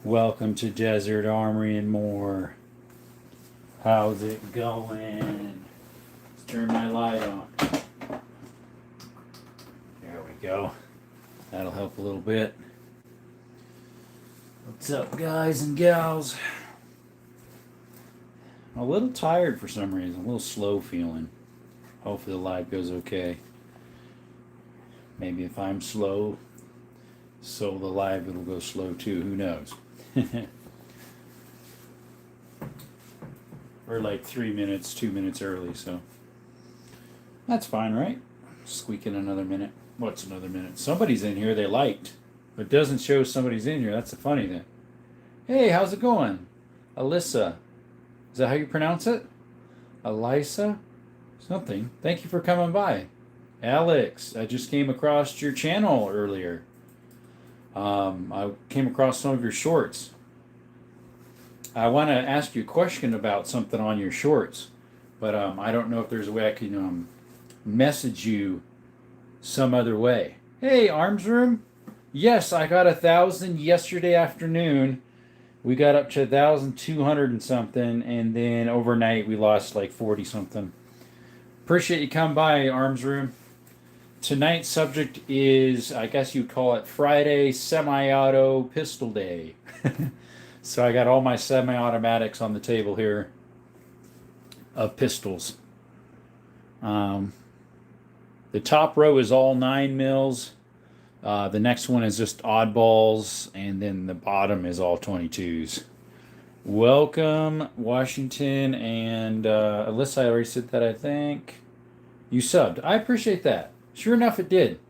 Welcome to Desert Armory and More. How's it going? Let's turn my light on. There we go. That'll help a little bit. What's up, guys and gals? I'm a little tired for some reason. A little slow feeling. Hopefully the live goes okay. Maybe if I'm slow, so the live will go slow too. Who knows? We're like 3 minutes, 2 minutes early, so that's fine, right? Squeak in another minute. What's another minute? Somebody's in here they liked, but it doesn't show somebody's in here. That's the funny thing. Hey, how's it going? Alyssa. Is that how you pronounce it? Alyssa? Something. Thank you for coming by. Alex, I just came across your channel earlier. I came across some of your shorts. I want to ask you a question about something on your shorts, but I don't know if there's a way I can message you some other way. Hey, Arms Room. Yes, I got 1,000 yesterday afternoon. We got up to 1,200 and something, and then overnight we lost like 40 something. Appreciate you come by, Arms Room. Tonight's subject is, I guess you'd call it Friday Semi-Auto Pistol Day. So I got all my semi-automatics on the table here of pistols. The top row is all 9 mils. The next one is just oddballs, and then the bottom is all 22s. Welcome, Washington, and Alyssa, I already said that, I think. You subbed. I appreciate that. Sure enough, it did.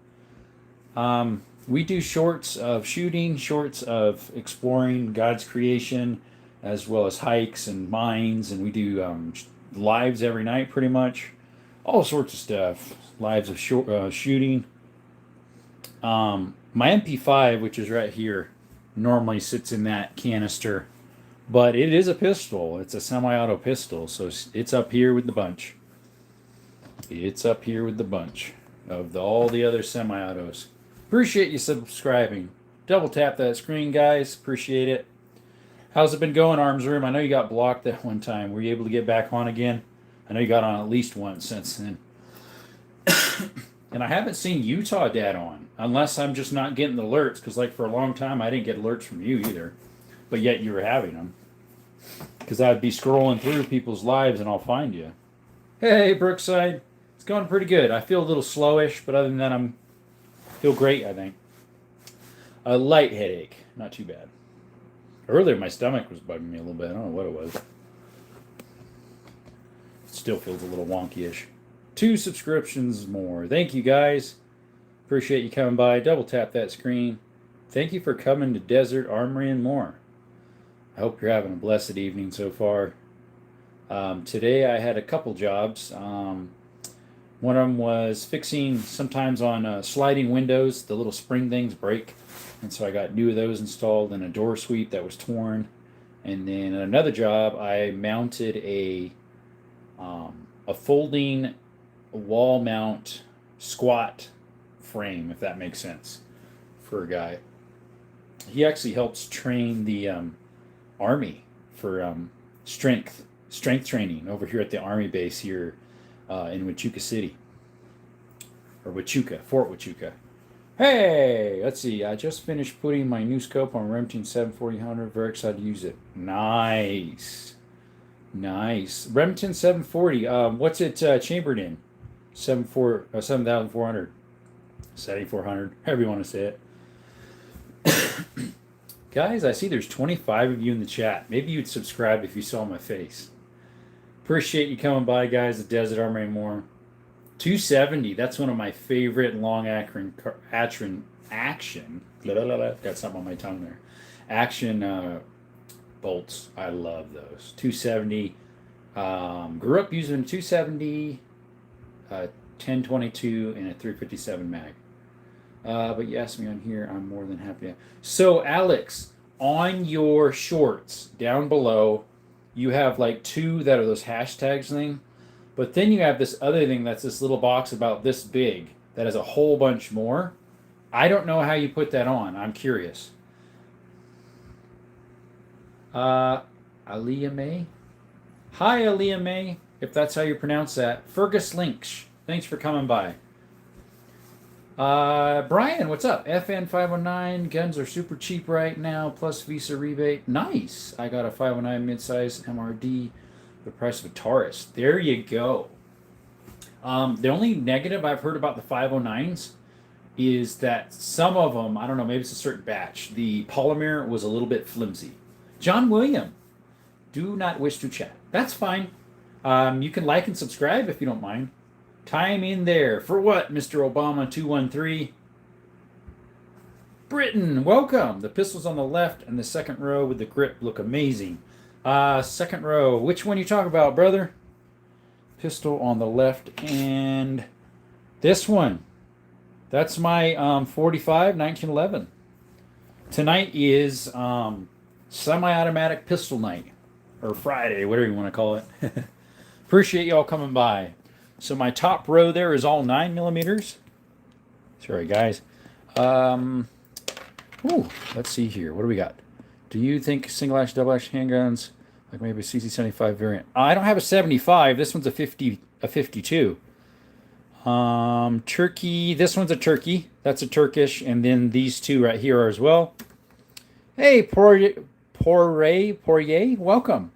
We do shorts of shooting, shorts of exploring God's creation, as well as hikes and mines, and we do lives every night pretty much. All sorts of stuff. Lives of shooting. My MP5, which is right here, normally sits in that canister, but it is a pistol. It's a semi-auto pistol, so it's up here with the bunch. It's up here with the bunch of all the other semi-autos. Appreciate you subscribing. Double tap that screen, guys. Appreciate it. How's it been going, Arms Room? I know you got blocked that one time. Were you able to get back on again? I know you got on at least once since then. And I haven't seen Utah Dad on, unless I'm just not getting the alerts, because like for a long time I didn't get alerts from you either, but yet you were having them. Because I'd be scrolling through people's lives and I'll find you. Hey, Brookside. It's going pretty good. I feel a little slowish, but other than that, feel great, I think. A light headache. Not too bad. Earlier, my stomach was bugging me a little bit. I don't know what it was. It still feels a little wonky-ish. 2 subscriptions more. Thank you, guys. Appreciate you coming by. Double tap that screen. Thank you for coming to Desert Armory and More. I hope you're having a blessed evening so far. Today, I had a couple jobs. One of them was fixing, sometimes on sliding windows, the little spring things break. And so I got new of those installed, and a door sweep that was torn. And then another job, I mounted a folding wall mount squat frame, if that makes sense, for a guy. He actually helps train the Army for strength training over here at the Army base here in Huachuca City. Or Huachuca, Fort Huachuca. Hey, let's see. I just finished putting my new scope on Remington 740. Very excited to use it. Nice. Remington 740. What's it chambered in? 7,400. 7,400. However you want to say it. Guys, I see there's 25 of you in the chat. Maybe you'd subscribe if you saw my face. Appreciate you coming by, guys. The Desert Armory and More. 270. That's one of my favorite long action. Got something on my tongue there. Action bolts. I love those. 270. Grew up using 270, 1022, and a 357 mag. But you asked me on here. I'm more than happy to. So, Alex, on your shorts down below, you have like 2 that are those hashtags thing. But then you have this other thing that's this little box about this big that has a whole bunch more. I don't know how you put that on. I'm curious. Aliyah May. Hi, Aliyah May, if that's how you pronounce that. Fergus Lynch, thanks for coming by. Brian, what's up? FN509, guns are super cheap right now, plus Visa rebate. Nice. I got a 509 midsize MRD, the price of a Taurus. There you go. The only negative I've heard about the 509s is that some of them, I don't know, maybe it's a certain batch, the polymer was a little bit flimsy. John William, do not wish to chat. That's fine. You can like and subscribe if you don't mind. Time in there. For what, Mr. Obama 213? Britain, welcome. The pistols on the left and the second row with the grip look amazing. Second row. Which one you talk about, brother? Pistol on the left and this one. That's my 45 1911. Tonight is semi-automatic pistol night, or Friday, whatever you want to call it. Appreciate y'all coming by. So my top row there is all 9mm. Sorry, guys. Let's see here. What do we got? Do you think single action, double action handguns, like maybe a CC75 variant? I don't have a 75. This one's a 52. Turkey. This one's a turkey. That's a Turkish, and then these two right here are as well. Hey, Poirier, welcome.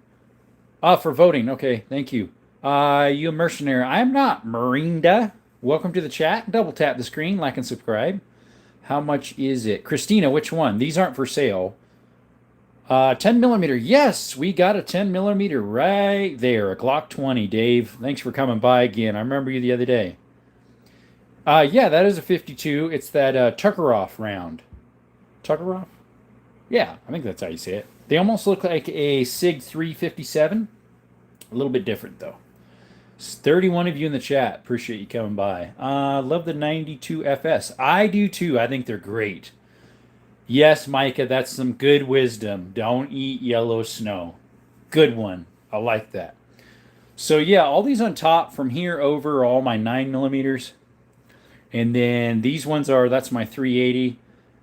For voting. Okay, thank you. You a mercenary? I am not, Marinda. Welcome to the chat. Double tap the screen, like and subscribe. How much is it? Christina, which one? These aren't for sale. 10mm. Yes, we got a 10mm right there. A Glock 20, Dave. Thanks for coming by again. I remember you the other day. Yeah, that is a 52. It's that Tuckeroff round. Tuckeroff? Yeah, I think that's how you say it. They almost look like a SIG 357. A little bit different, though. 31 of you in the chat. Appreciate you coming by. Love the 92 FS. I do, too. I think they're great. Yes, Micah, that's some good wisdom. Don't eat yellow snow. Good one. I like that. So, yeah, all these on top from here over are all my 9mm. And then these ones are, that's my 380.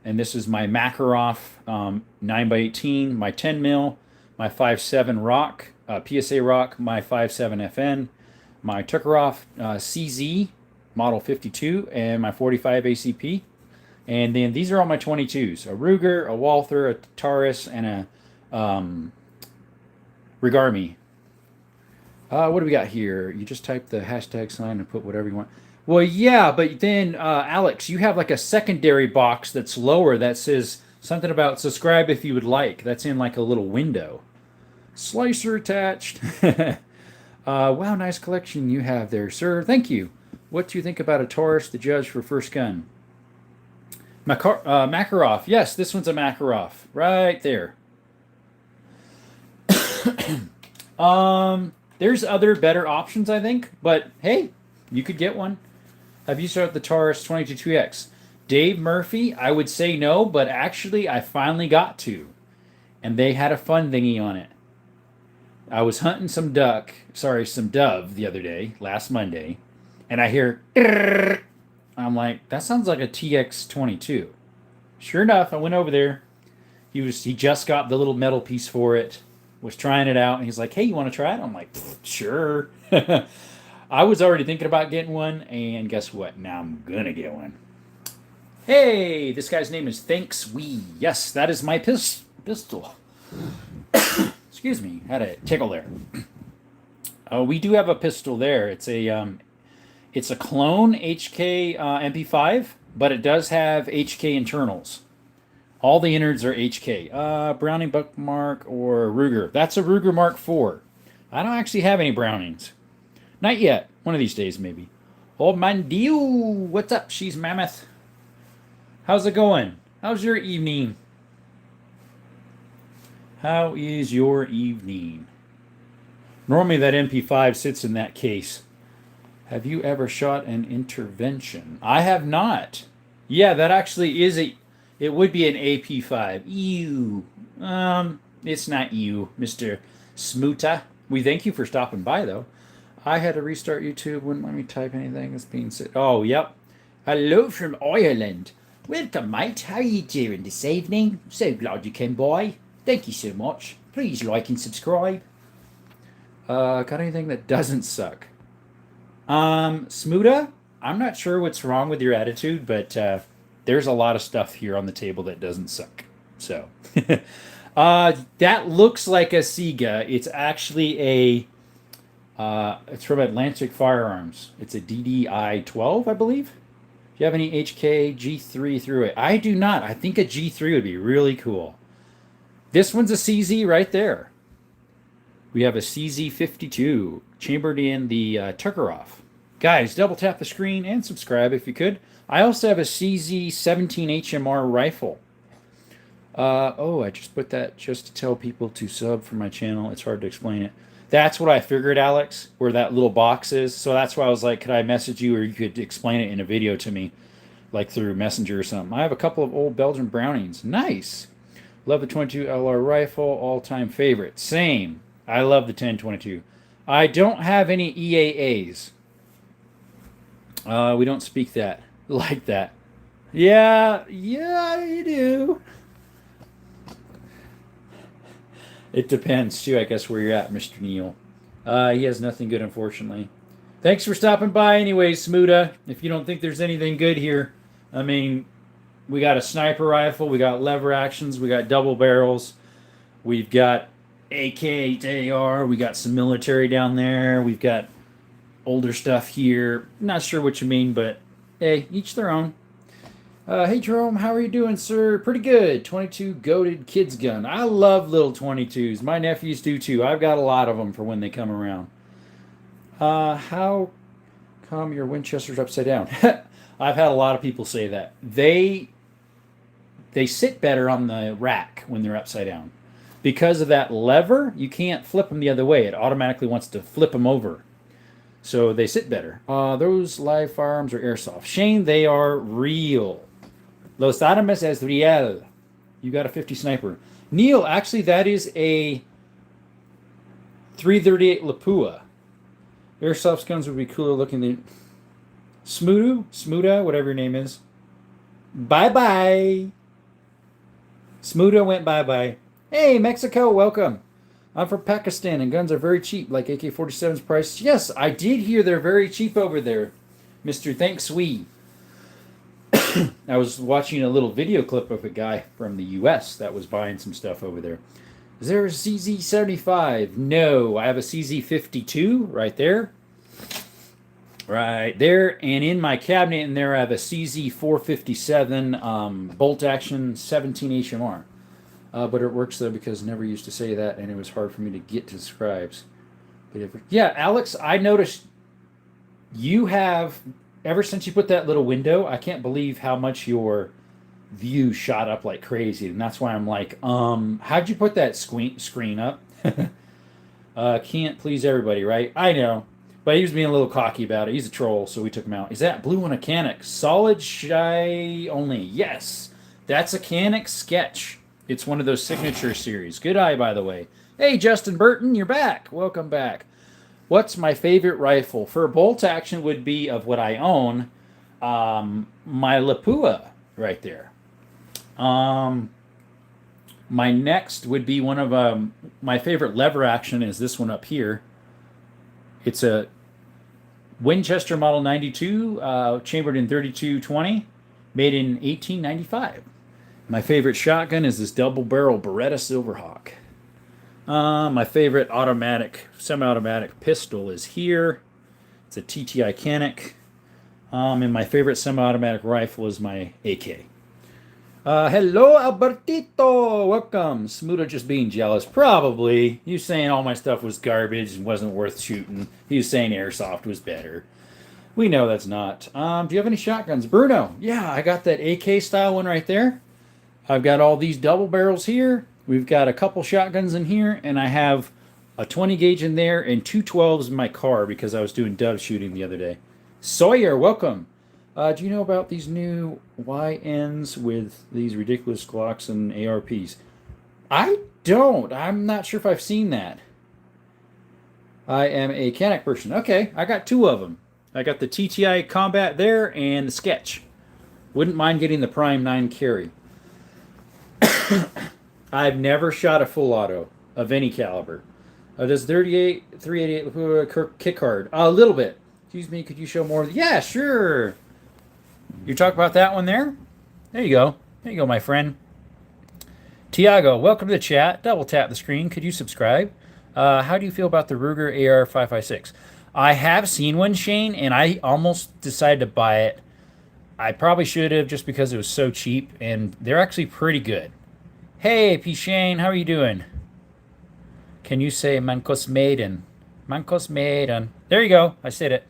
And this is my Makarov 9x18, my 10mm, my 5.7 Rock, PSA Rock, my 5.7 FN, my Tuckeroff CZ Model 52, and my 45 ACP. And then these are all my 22s. A Ruger, a Walther, a Taurus, and a Regarmi. What do we got here? You just type the hashtag sign and put whatever you want. Well, yeah, but then, Alex, you have like a secondary box that's lower that says something about subscribe if you would like. That's in like a little window. Slicer attached. Wow, nice collection you have there, sir. Thank you. What do you think about a Taurus, the judge for first gun? Makarov. Yes, this one's a Makarov. Right there. There's other better options, I think. But, hey, you could get one. Have you started the Taurus 22X? Dave Murphy, I would say no, but actually I finally got to. And they had a fun thingy on it. I was hunting some dove the other day, last Monday, and I hear, I'm like, that sounds like a TX22. Sure enough, I went over there. He just got the little metal piece for it, was trying it out, and he's like, hey, you want to try it? I'm like, sure. I was already thinking about getting one, and guess what? Now I'm gonna get one. Hey, this guy's name is Thanks We. Yes, that is my pistol. Excuse me, had a tickle there. We do have a pistol there. It's a clone HK MP5, but it does have HK internals. All the innards are HK. Browning Buckmark or Ruger. That's a Ruger Mark IV. I don't actually have any Brownings. Not yet. One of these days, maybe. Old man Dio, what's up? She's Mammoth. How's it going? How's your evening? How is your evening? Normally that MP5 sits in that case. Have you ever shot an intervention? I have not. Yeah, that actually is it would be an AP5. Ew. It's not you, Mr. Smoota. We thank you for stopping by, though. I had to restart YouTube. Wouldn't let me type anything. It's being said. Oh, yep. Hello from Ireland. Welcome, mate. How are you doing this evening? So glad you came by. Thank you so much. Please like and subscribe. Got anything that doesn't suck? Smuda, I'm not sure what's wrong with your attitude, but there's a lot of stuff here on the table that doesn't suck. So, that looks like a Sega. It's actually it's from Atlantic Firearms. It's a DDI 12, I believe. Do you have any HK G3 through it? I do not. I think a G3 would be really cool. This one's a CZ right there. We have a CZ52 chambered in the Tuckeroff. Guys, double tap the screen and subscribe if you could. I also have a CZ17 HMR rifle. I just put that just to tell people to sub for my channel. It's hard to explain it. That's what I figured, Alex, where that little box is. So that's why I was like, could I message you or you could explain it in a video to me, like through Messenger or something. I have a couple of old Belgian Brownings. Nice. Love the 22 LR rifle. All-time favorite. Same. I love the 1022. I don't have any EAAs. We don't speak that like that. Yeah, you do. It depends, too, I guess, where you're at, Mr. Neil. He has nothing good, unfortunately. Thanks for stopping by anyway, Smuda. If you don't think there's anything good here, I mean, we got a sniper rifle, we got lever actions, we got double barrels, we've got AK to AR, we got some military down there, we've got older stuff here. Not sure what you mean, but hey, each their own. Hey Jerome, how are you doing, sir? Pretty good. 22 goated kids gun. I love little 22s. My nephews do too. I've got a lot of them for when they come around. How come your Winchester's upside down? I've had a lot of people say that. They sit better on the rack when they're upside down. Because of that lever, you can't flip them the other way. It automatically wants to flip them over. So they sit better. Those live firearms are airsoft. Shane, they are real. Los Armas es real. You got a 50 sniper. Neil, actually, that is a 338 Lapua. Airsoft guns would be cooler looking than Smuda, whatever your name is. Bye-bye. Smuda went bye-bye. Hey, Mexico, welcome. I'm from Pakistan, and guns are very cheap, like AK-47's price. Yes, I did hear they're very cheap over there, Mr. Thanks We. I was watching a little video clip of a guy from the U.S. that was buying some stuff over there. Is there a CZ75? No, I have a CZ52 right there. Right there, and in my cabinet in there I have a CZ457 bolt action 17 HMR. But it works though because I never used to say that and it was hard for me to get to scribes. But yeah, Alex, I noticed you have, ever since you put that little window, I can't believe how much your view shot up like crazy. And that's why I'm like, how'd you put that screen up? Can't please everybody, right? I know. But he was being a little cocky about it. He's a troll, so we took him out. Is that blue on a Canik? Solid shy only. Yes. That's a Canik sketch. It's one of those signature series. Good eye, by the way. Hey, Justin Burton, you're back. Welcome back. What's my favorite rifle? For bolt action would be of what I own, my Lapua right there. My next would be one of my favorite lever action is this one up here. It's a Winchester Model 92, chambered in 32-20, made in 1895. My favorite shotgun is this double barrel Beretta Silverhawk. My favorite semi-automatic pistol is here. It's a TTI Canik. And my favorite semi-automatic rifle is my AK. Hello, Albertito. Welcome. Smuda just being jealous. Probably. He was saying all my stuff was garbage and wasn't worth shooting. He was saying airsoft was better. We know that's not. Do you have any shotguns? Bruno. Yeah, I got that AK style one right there. I've got all these double barrels here. We've got a couple shotguns in here. And I have a 20 gauge in there and two 12s in my car because I was doing dove shooting the other day. Sawyer, welcome. Do you know about these new YNs with these ridiculous Glocks and ARPs? I don't. I'm not sure if I've seen that. I am a Canik person. Okay, I got two of them. I got the TTI Combat there and the Sketch. Wouldn't mind getting the Prime 9 carry. I've never shot a full auto of any caliber. Does 388 kick hard? A little bit. Excuse me, could you show more? Yeah, sure. You talk about that one there? There you go. There you go, my friend. Tiago, welcome to the chat. Double tap the screen. Could you subscribe? How do you feel about the Ruger AR-556? I have seen one, Shane, and I almost decided to buy it. I probably should have just because it was so cheap, and they're actually pretty good. Hey, P. Shane, how are you doing? Can you say Mancos Maiden? Mancos Maiden. There you go. I said it.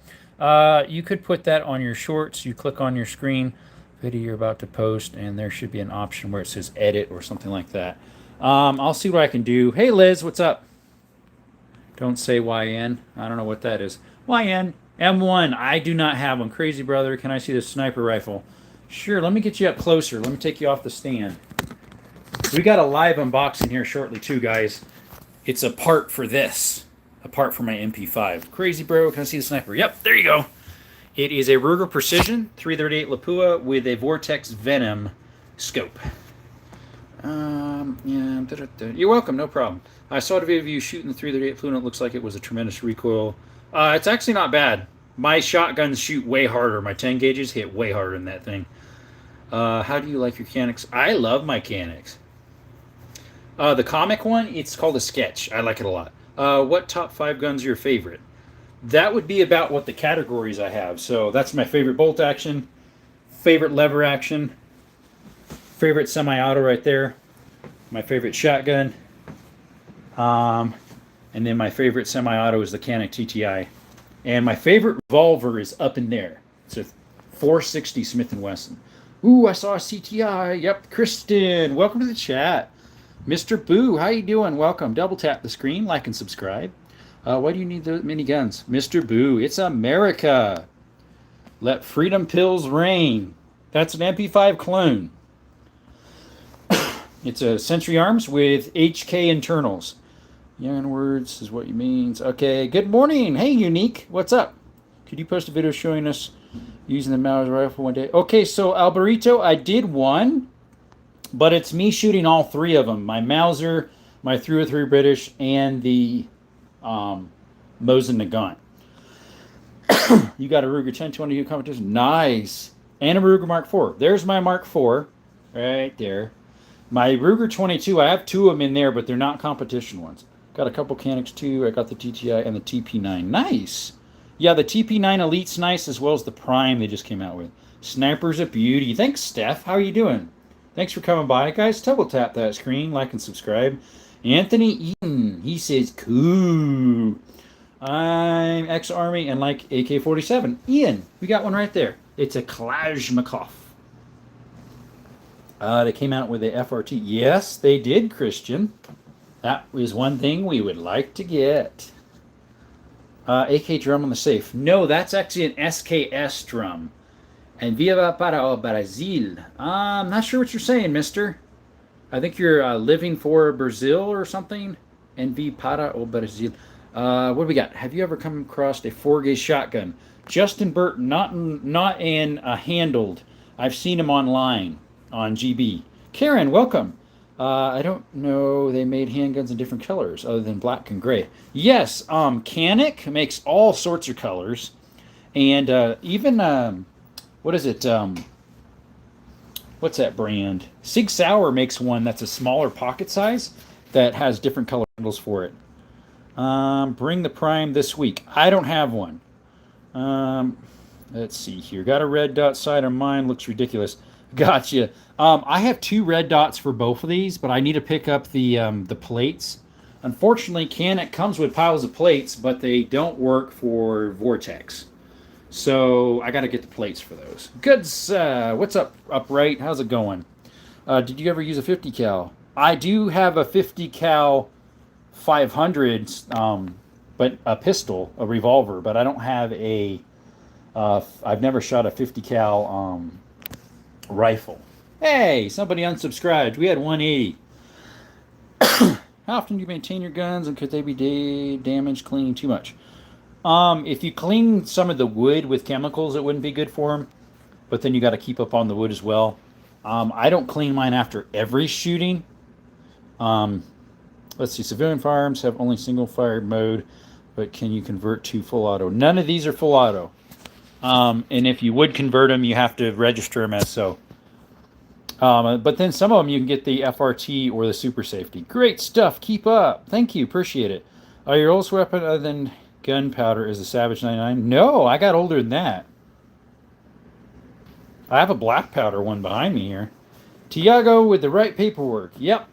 You could put that on your shorts. You click on your screen, video you're about to post, and there should be an option where it says edit or something like that. I'll see what I can do. Hey, Liz, what's up? Don't say YN. I don't know what that is. YN. M1. I do not have one. Crazy brother, can I see the sniper rifle? Sure, let me get you up closer. Let me take you off the stand. We got a live unboxing here shortly too, guys. It's a part for this. A part for my MP5. Crazy bro, can I see the sniper? Yep, there you go. It is a Ruger Precision 338 Lapua with a Vortex Venom scope. Yeah, you're welcome, no problem. I saw the video of you shooting the 338 Fluent. It looks like it was a tremendous recoil. It's actually not bad. My shotguns shoot way harder. My 10 gauges hit way harder than that thing. How do you like your Canics? I love my Canics. The comic one, it's called a sketch. I like it a lot. What top 5 guns are your favorite? That would be about what the categories I have. So that's my favorite bolt action, favorite lever action, favorite semi-auto right there, my favorite shotgun, and then my favorite semi-auto is the Canic TTI. And my favorite revolver is up in there. It's a 460 Smith & Wesson. Ooh, I saw a CTI. Yep, Kristen, welcome to the chat. Mr. Boo, how you doing? Welcome. Double tap the screen, like and subscribe. Why do you need the mini guns? Mr. Boo, it's America. Let freedom pills reign. That's an MP5 clone. It's a Century Arms with HK internals. Young words is what you means. Okay, good morning. Hey, Unique, what's up? Could you post a video showing us using the Mauser rifle one day? Okay, so Alberito, I did one, but it's me shooting all 3 of them. My Mauser, my 303 British, and the Mosin Nagant. You got a Ruger 1022 competition. Nice. And a Ruger Mark IV. There's my Mark IV. Right there. My Ruger 22, I have 2 of them in there, but they're not competition ones. Got a couple Canics too. I got the TTI and the TP9. Nice. Yeah, the TP9 Elite's nice, as well as the Prime they just came out with. Sniper's a beauty. Thanks, Steph. How are you doing? Thanks for coming by, guys. Double tap that screen, like and subscribe. Anthony Eaton, he says, cool. I'm ex-Army and like AK-47. Ian, we got one right there. It's a Kalashnikov. They came out with a FRT. Yes, they did, Christian. That is one thing we would like to get. AK drum on the safe. No, that's actually an SKS drum. And Viva para o Brasil. I'm not sure what you're saying, mister. I think you're living for Brazil or something. And Viva para o Brasil. What do we got? Have you ever come across a 4-gauge shotgun? Justin Burton, not in handled. I've seen him online on GB. Karen, welcome. I don't know they made handguns in different colors other than black and gray. Yes, Canic makes all sorts of colors. And even, what is it? What's that brand? Sig Sauer makes one that's a smaller pocket size that has different color handles for it. Bring the Prime this week. I don't have one. Let's see here. Got a red dot sight on mine. Looks ridiculous. Gotcha. I have 2 red dots for both of these, but I need to pick up the plates. Unfortunately, Canic comes with piles of plates, but they don't work for Vortex. So I got to get the plates for those. Goods. What's up, Upright? How's it going? Did you ever use a 50 cal? I do have a 50 cal 500, but a pistol, a revolver, but I don't have a. I've never shot a 50 cal rifle. Hey, somebody unsubscribed. We had 180. How often do you maintain your guns, and could they be damaged cleaning too much? If you clean some of the wood with chemicals, it wouldn't be good for them. But then you got to keep up on the wood as well. I don't clean mine after every shooting. Let's see. Civilian firearms have only single fire mode, but can you convert to full auto? None of these are full auto. And if you would convert them, you have to register them as so. But then some of them you can get the FRT or the super safety. Great stuff. Keep up. Thank you. Appreciate it. Your oldest weapon other than gunpowder is a Savage 99? No, I got older than that. I have a black powder one behind me here. Tiago with the right paperwork. Yep.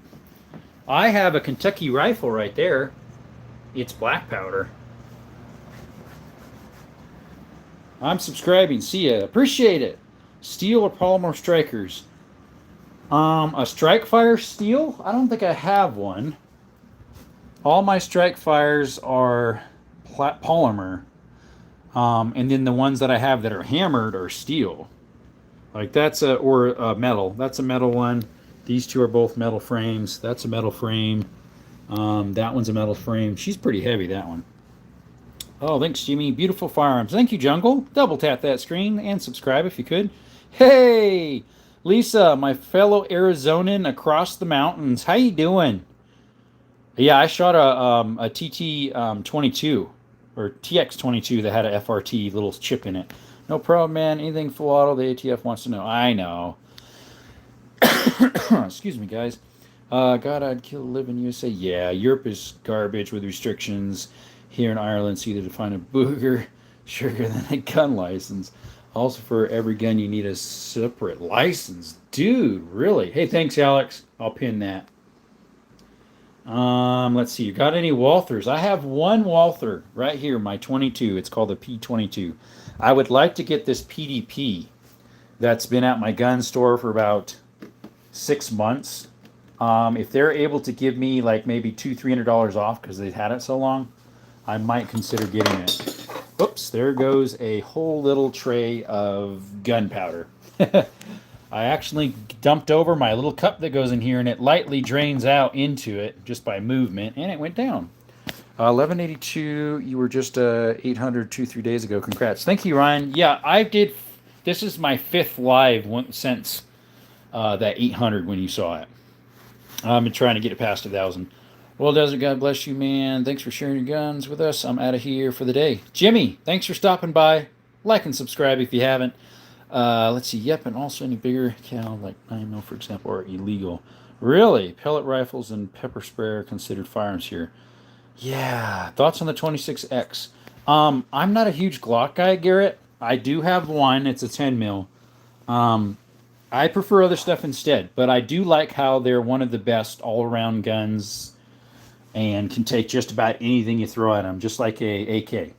I have a Kentucky rifle right there. It's black powder. I'm subscribing. See ya. Appreciate it. Steel or polymer strikers? A strike fire steel? I don't think I have one. All my strike fires are polymer. And then the ones that I have that are hammered are steel. Like that's a metal. That's a metal one. These two are both metal frames. That's a metal frame. That one's a metal frame. She's pretty heavy, that one. Oh, thanks, Jimmy. Beautiful firearms. Thank you, Jungle. Double tap that screen and subscribe if you could. Hey, Lisa, my fellow Arizonan across the mountains. How you doing? Yeah, I shot a TT 22 or TX 22 that had a FRT little chip in it. No problem, man. Anything full auto, the ATF wants to know. I know. Excuse me, guys. God, I'd kill to live in USA. Yeah, Europe is garbage with restrictions. Here in Ireland, it's either to find a booger sugar than a gun license. Also, for every gun, you need a separate license. Dude, really? Hey, thanks, Alex. I'll pin that. Let's see. You got any Walthers? I have one Walther right here, my 22. It's called the P22. I would like to get this PDP that's been at my gun store for about 6 months. If they're able to give me like maybe $200-300 off because they've had it so long, I might consider getting it. Oops, there goes a whole little tray of gunpowder. I actually dumped over my little cup that goes in here, and it lightly drains out into it just by movement, and it went down. 1182, you were just 800 2-3 days ago. Congrats. Thank you, Ryan. Yeah, I did. This is my 5th live since that 800 when you saw it. I've been trying to get it past 1,000. Well, Desert, God bless you, man. Thanks for sharing your guns with us. I'm out of here for the day. Jimmy, thanks for stopping by. Like and subscribe if you haven't. Let's see. Yep, and also any bigger cal, like 9mm, for example, are illegal. Really? Pellet rifles and pepper spray are considered firearms here. Yeah. Thoughts on the 26X? I'm not a huge Glock guy, Garrett. I do have one. It's a 10mm. I prefer other stuff instead, but I do like how they're one of the best all-around guns and can take just about anything you throw at them, just like a AK.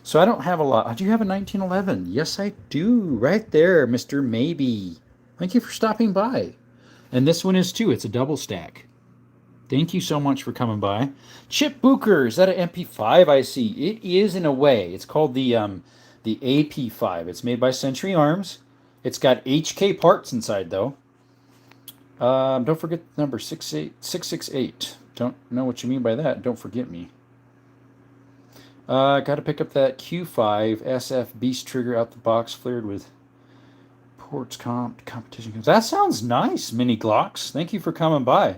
So I don't have a lot. Do you have a 1911? Yes, I do. Right there, Mr. Maybe. Thank you for stopping by. And this one is too. It's a double stack. Thank you so much for coming by. Chip Booker, is that an MP5 I see? It is in a way. It's called the AP5. It's made by Century Arms. It's got HK parts inside, though. Don't forget the number 668. Don't know what you mean by that. Don't forget me. Got to pick up that Q5 SF Beast trigger out the box, flared with ports competition. That sounds nice, Mini Glocks. Thank you for coming by.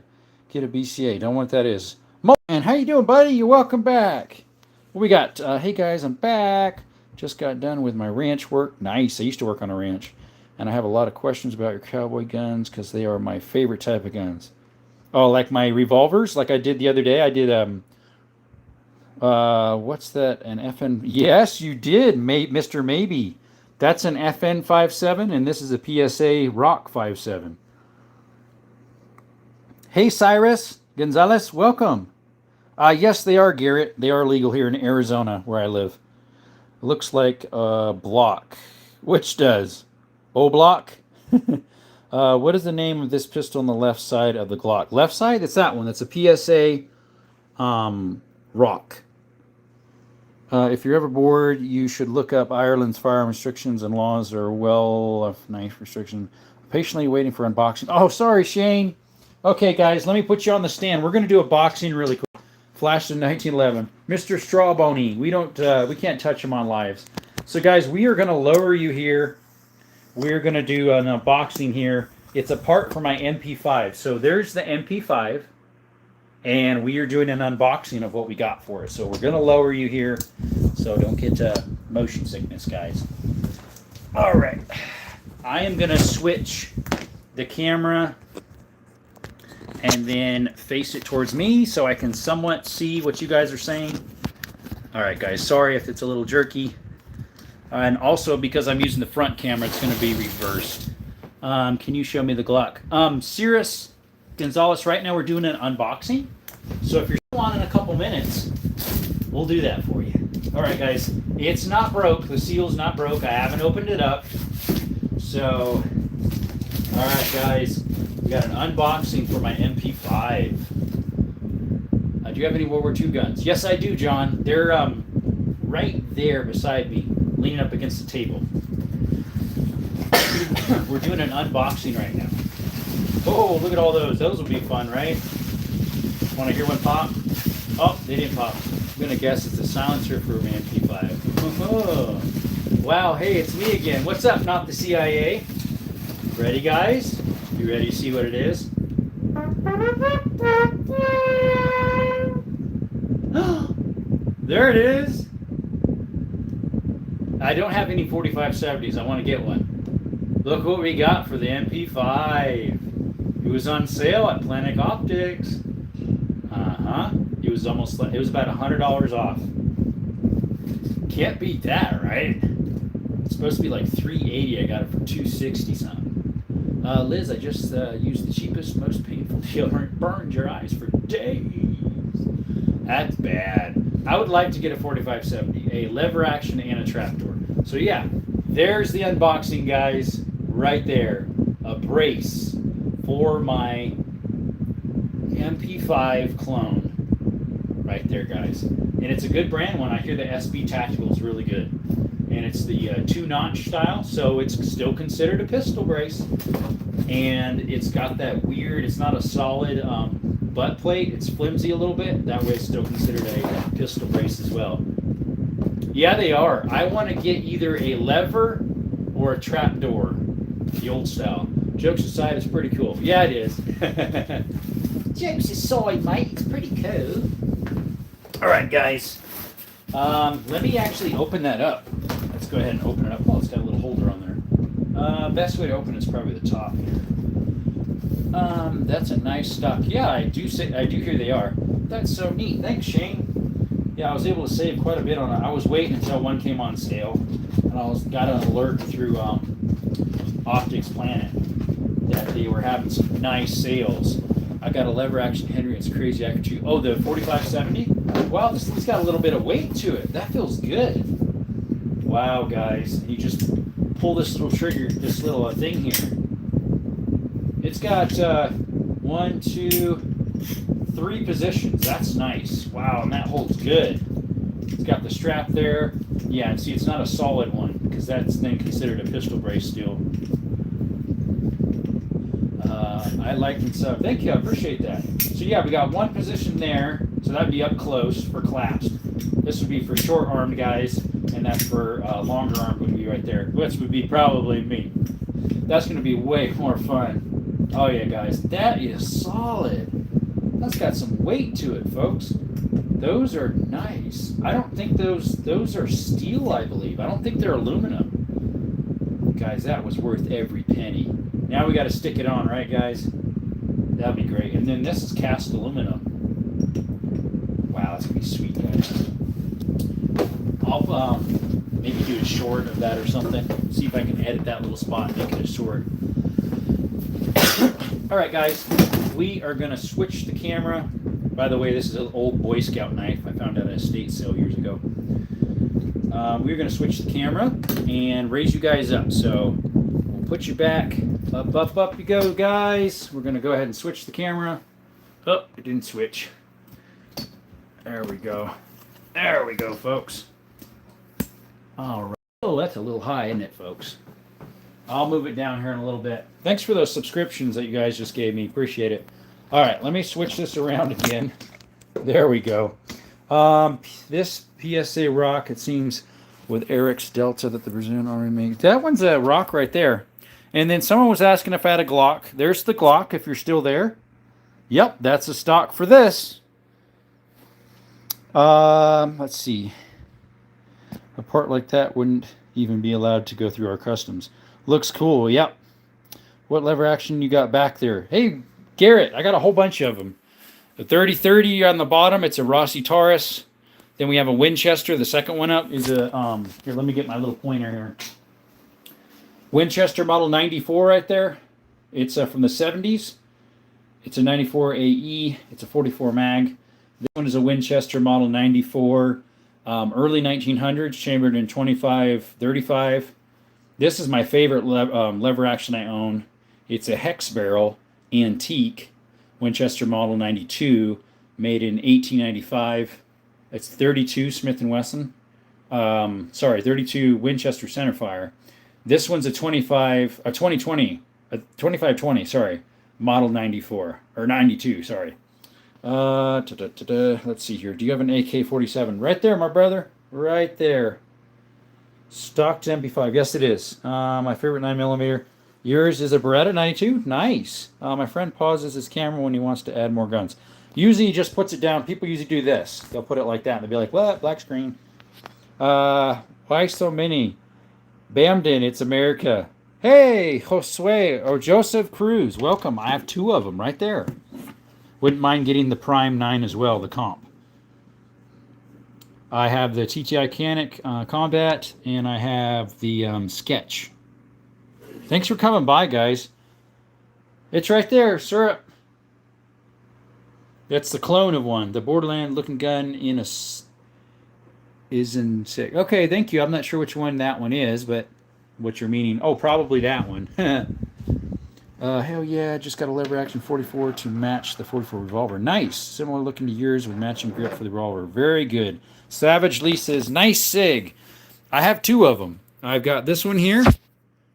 Get a BCA. Don't know what that is. Man, how you doing, buddy? You're welcome back. What we got? Hey, guys, I'm back. Just got done with my ranch work. Nice. I used to work on a ranch. And I have a lot of questions about your cowboy guns because they are my favorite type of guns. Oh, like my revolvers, like I did the other day. I did, what's that? An FN? Yes, you did, Mr. Maybe. That's an FN 57, and this is a PSA Rock 57. Hey, Cyrus Gonzalez, welcome. Yes, they are, Garrett. They are legal here in Arizona, where I live. It looks like a block. Which does? O-block? What is the name of this pistol on the left side of the Glock? Left side? It's that one. That's a PSA Rock. If you're ever bored, you should look up Ireland's firearm restrictions and laws are knife restriction. Patiently waiting for unboxing. Oh, sorry, Shane. Okay, guys, let me put you on the stand. We're going to do a boxing really quick. Flash to 1911. Mr. Strawbony. We can't touch him on lives. So, guys, we are going to lower you here. We're going to do an unboxing here. It's a part for my MP5. So there's the MP5. and we are doing an unboxing of what we got for it. So we're going to lower you here, so don't get motion sickness, guys. All right. I am going to switch the camera and then face it towards me so I can somewhat see what you guys are saying. All right, guys, sorry if it's a little jerky. And also, because I'm using the front camera, it's going to be reversed. Can you show me the Glock? Cirrus Gonzalez, right now we're doing an unboxing. So if you're still on in a couple minutes, we'll do that for you. All right, guys, it's not broke. The seal's not broke. I haven't opened it up. So, all right, guys, we got an unboxing for my MP5. Do you have any World War II guns? Yes, I do, John. They're right there beside me, leaning up against the table. We're doing an unboxing right now. Oh, look at all those. Those will be fun, right? Want to hear one pop? Oh, they didn't pop. I'm going to guess it's a silencer for my MP5. Oh, wow, hey, it's me again. What's up, not the CIA? Ready, guys? You ready to see what it is? There it is. I don't have any 4570s. I want to get one. Look what we got for the MP5. It was on sale at Planet Optics. It was about $100 off. Can't beat that, right? It's supposed to be like $380. I got it for $260 something. Liz, I just used the cheapest, most painful deodorant. Burned your eyes for days. That's bad. I would like to get a 4570, a lever action and a trapdoor. So yeah, there's the unboxing, guys, right there. A brace for my MP5 clone. Right there, guys. And it's a good brand one. I hear the SB Tactical is really good. And it's the 2-notch style, so it's still considered a pistol brace. And it's got that weird, it's not a solid butt plate. It's flimsy a little bit. That way it's still considered a pistol brace as well. Yeah, they are. I want to get either a lever or a trapdoor, the old style. Jokes aside, it's pretty cool. Yeah, it is. Jokes aside, mate, it's pretty cool. All right, guys. Let me actually open that up. Let's go ahead and open it up. Oh, it's got a little holder on there. Best way to open it is probably the top here. That's a nice stock. Yeah, I do hear they are. That's so neat. Thanks, Shane. Yeah, I was able to save quite a bit on it. I was waiting until one came on sale, and got an alert through Optics Planet that they were having some nice sales. I got a lever action Henry. It's crazy. I can shoot. Oh, the 4570. Wow, this thing's got a little bit of weight to it. That feels good. Wow, guys, you just pull this little trigger, this little thing here. It's got 1, 2, 3 positions. That's nice. Wow, and that holds good. It's got the strap there. Yeah, and see, it's not a solid one because that's then considered a pistol brace still. I like it, so thank you, I appreciate that. So yeah, we got one position there, so that'd be up close for claps. This would be for short-armed guys, and that's for longer armed would be right there, which would be probably me. That's going to be way more fun. Oh yeah, guys, that is solid. That's got some weight to it, folks. Those are nice. I don't think those are steel, I believe. I don't think they're aluminum. Guys, that was worth every penny. Now we got to stick it on, right, guys? That'd be great. And then this is cast aluminum. Wow, that's gonna be sweet, guys. I'll maybe do a short of that or something. See if I can edit that little spot and make it a short. All right, guys, we are gonna switch the camera. By the way, this is an old Boy Scout knife I found at a estate sale years ago. We're gonna switch the camera and raise you guys up. So we'll put you back. Up, up, up you go, guys. We're going to go ahead and switch the camera. Oh, it didn't switch. There we go. There we go, folks. All right. Oh, that's a little high, isn't it, folks? I'll move it down here in a little bit. Thanks for those subscriptions that you guys just gave me. Appreciate it. All right, let me switch this around again. There we go. This PSA rock, it seems, with Eric's Delta that the Brazilian Army made. That one's a rock right there. And then someone was asking if I had a Glock. There's the Glock, if you're still there. Yep, that's a stock for this. Let's see. A part like that wouldn't even be allowed to go through our customs. Looks cool. Yep. What lever action you got back there? Hey, Garrett, I got a whole bunch of them. The 3030 on the bottom, it's a Rossi Taurus. Then we have a Winchester. The second one up is a, here, let me get my little pointer here. Winchester Model 94 right there. It's from the 70s. It's a 94 AE. It's a 44 mag. This one is a Winchester Model 94, early 1900s, chambered in 25-35. This is my favorite lever action I own. It's a hex barrel, antique, Winchester Model 92, made in 1895. It's 32 Smith & Wesson. 32 Winchester centerfire. This one's a 2520, sorry, Model 94, or 92, sorry. Let's see here. Do you have an AK-47? Right there, my brother. Right there. Stocked MP5. Yes, it is. My favorite 9mm. Yours is a Beretta 92? Nice. My friend pauses his camera when he wants to add more guns. Usually he just puts it down. People usually do this. They'll put it like that. And they'll be like, what? Black screen. Why so many? Bamden, it's America. Hey, Josue, or Joseph Cruz. Welcome. I have 2 of them right there. Wouldn't mind getting the Prime 9 as well, the comp. I have the TTI Canic Combat, and I have the Sketch. Thanks for coming by, guys. It's right there, syrup. That's the clone of one. The Borderland-looking gun in a is in 6. Okay, thank you. I'm not sure which one that one is, but what you're meaning. Oh, probably that one. Hell yeah, just got a lever action 44 to match the 44 revolver. Nice. Similar looking to yours with matching grip for the revolver. Very good. Savage Lee says, nice SIG. I have 2 of them. I've got this one here.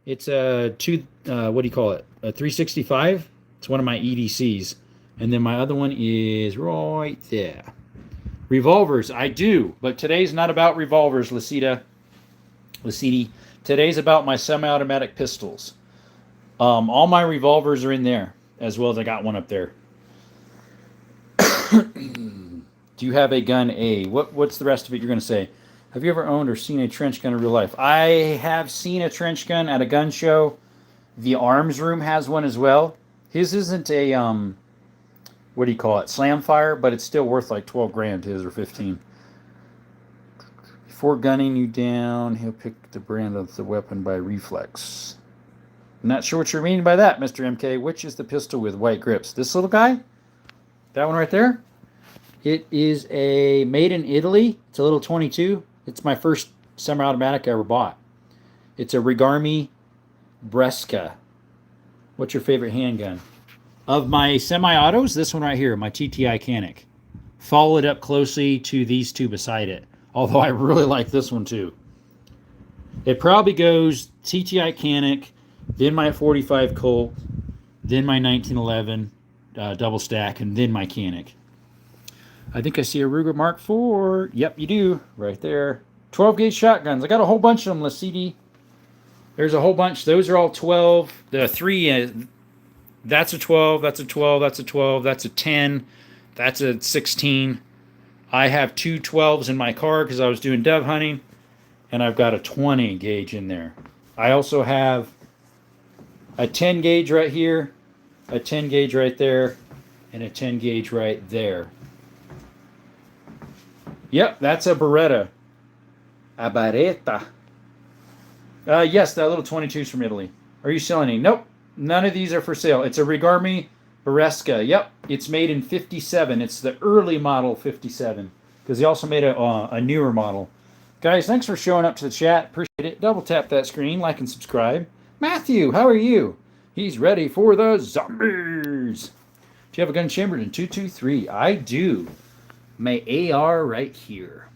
It's a what do you call it? A 365. It's one of my EDCs. And then my other one is right there. Revolvers, I do. But today's not about revolvers, Lasidi. Today's about my semi-automatic pistols. All my revolvers are in there, as well as I got one up there. Do you have a gun A? What's the rest of it you're going to say? Have you ever owned or seen a trench gun in real life? I have seen a trench gun at a gun show. The Arms Room has one as well. His isn't a, what do you call it, slam fire, but it's still worth like 12 grand, his, or 15. Before gunning you down, he'll pick the brand of the weapon by reflex. Not sure what you're meaning by that, Mr. MK. Which is the pistol with white grips? This little guy? That one right there? It is a made in Italy. It's a little 22. It's my first semi-automatic I ever bought. It's a Rigarmi Bresca. What's your favorite handgun? Of my semi-autos, this one right here, my TTI Canic. Follow it up closely to these 2 beside it. Although I really like this one too. It probably goes TTI Canic, then my 45 Colt, then my 1911 double stack, and then my Canic. I think I see a Ruger Mark IV. Yep, you do. Right there. 12 gauge shotguns. I got a whole bunch of them, Lasidi. There's a whole bunch. Those are all 12. The 3, that's a 12, that's a 12, that's a 12, that's a 10, that's a 16. I have 2 12s in my car because I was doing dove hunting, and I've got a 20 gauge in there. I also have a 10 gauge right here, a 10 gauge right there, and a 10 gauge right there. Yep, that's a Beretta. A Beretta. Yes, that little 22's from Italy. Are you selling any? Nope, none of these are for sale. It's a Rigarmi Bresca. Yep, it's made in 57. It's the early model 57 because they also made a newer model. Guys, thanks for showing up to the chat. Appreciate it. Double tap that screen, like and subscribe. Matthew, how are you? He's ready for the zombies. Do you have a gun chambered in 223? I do. My AR right here.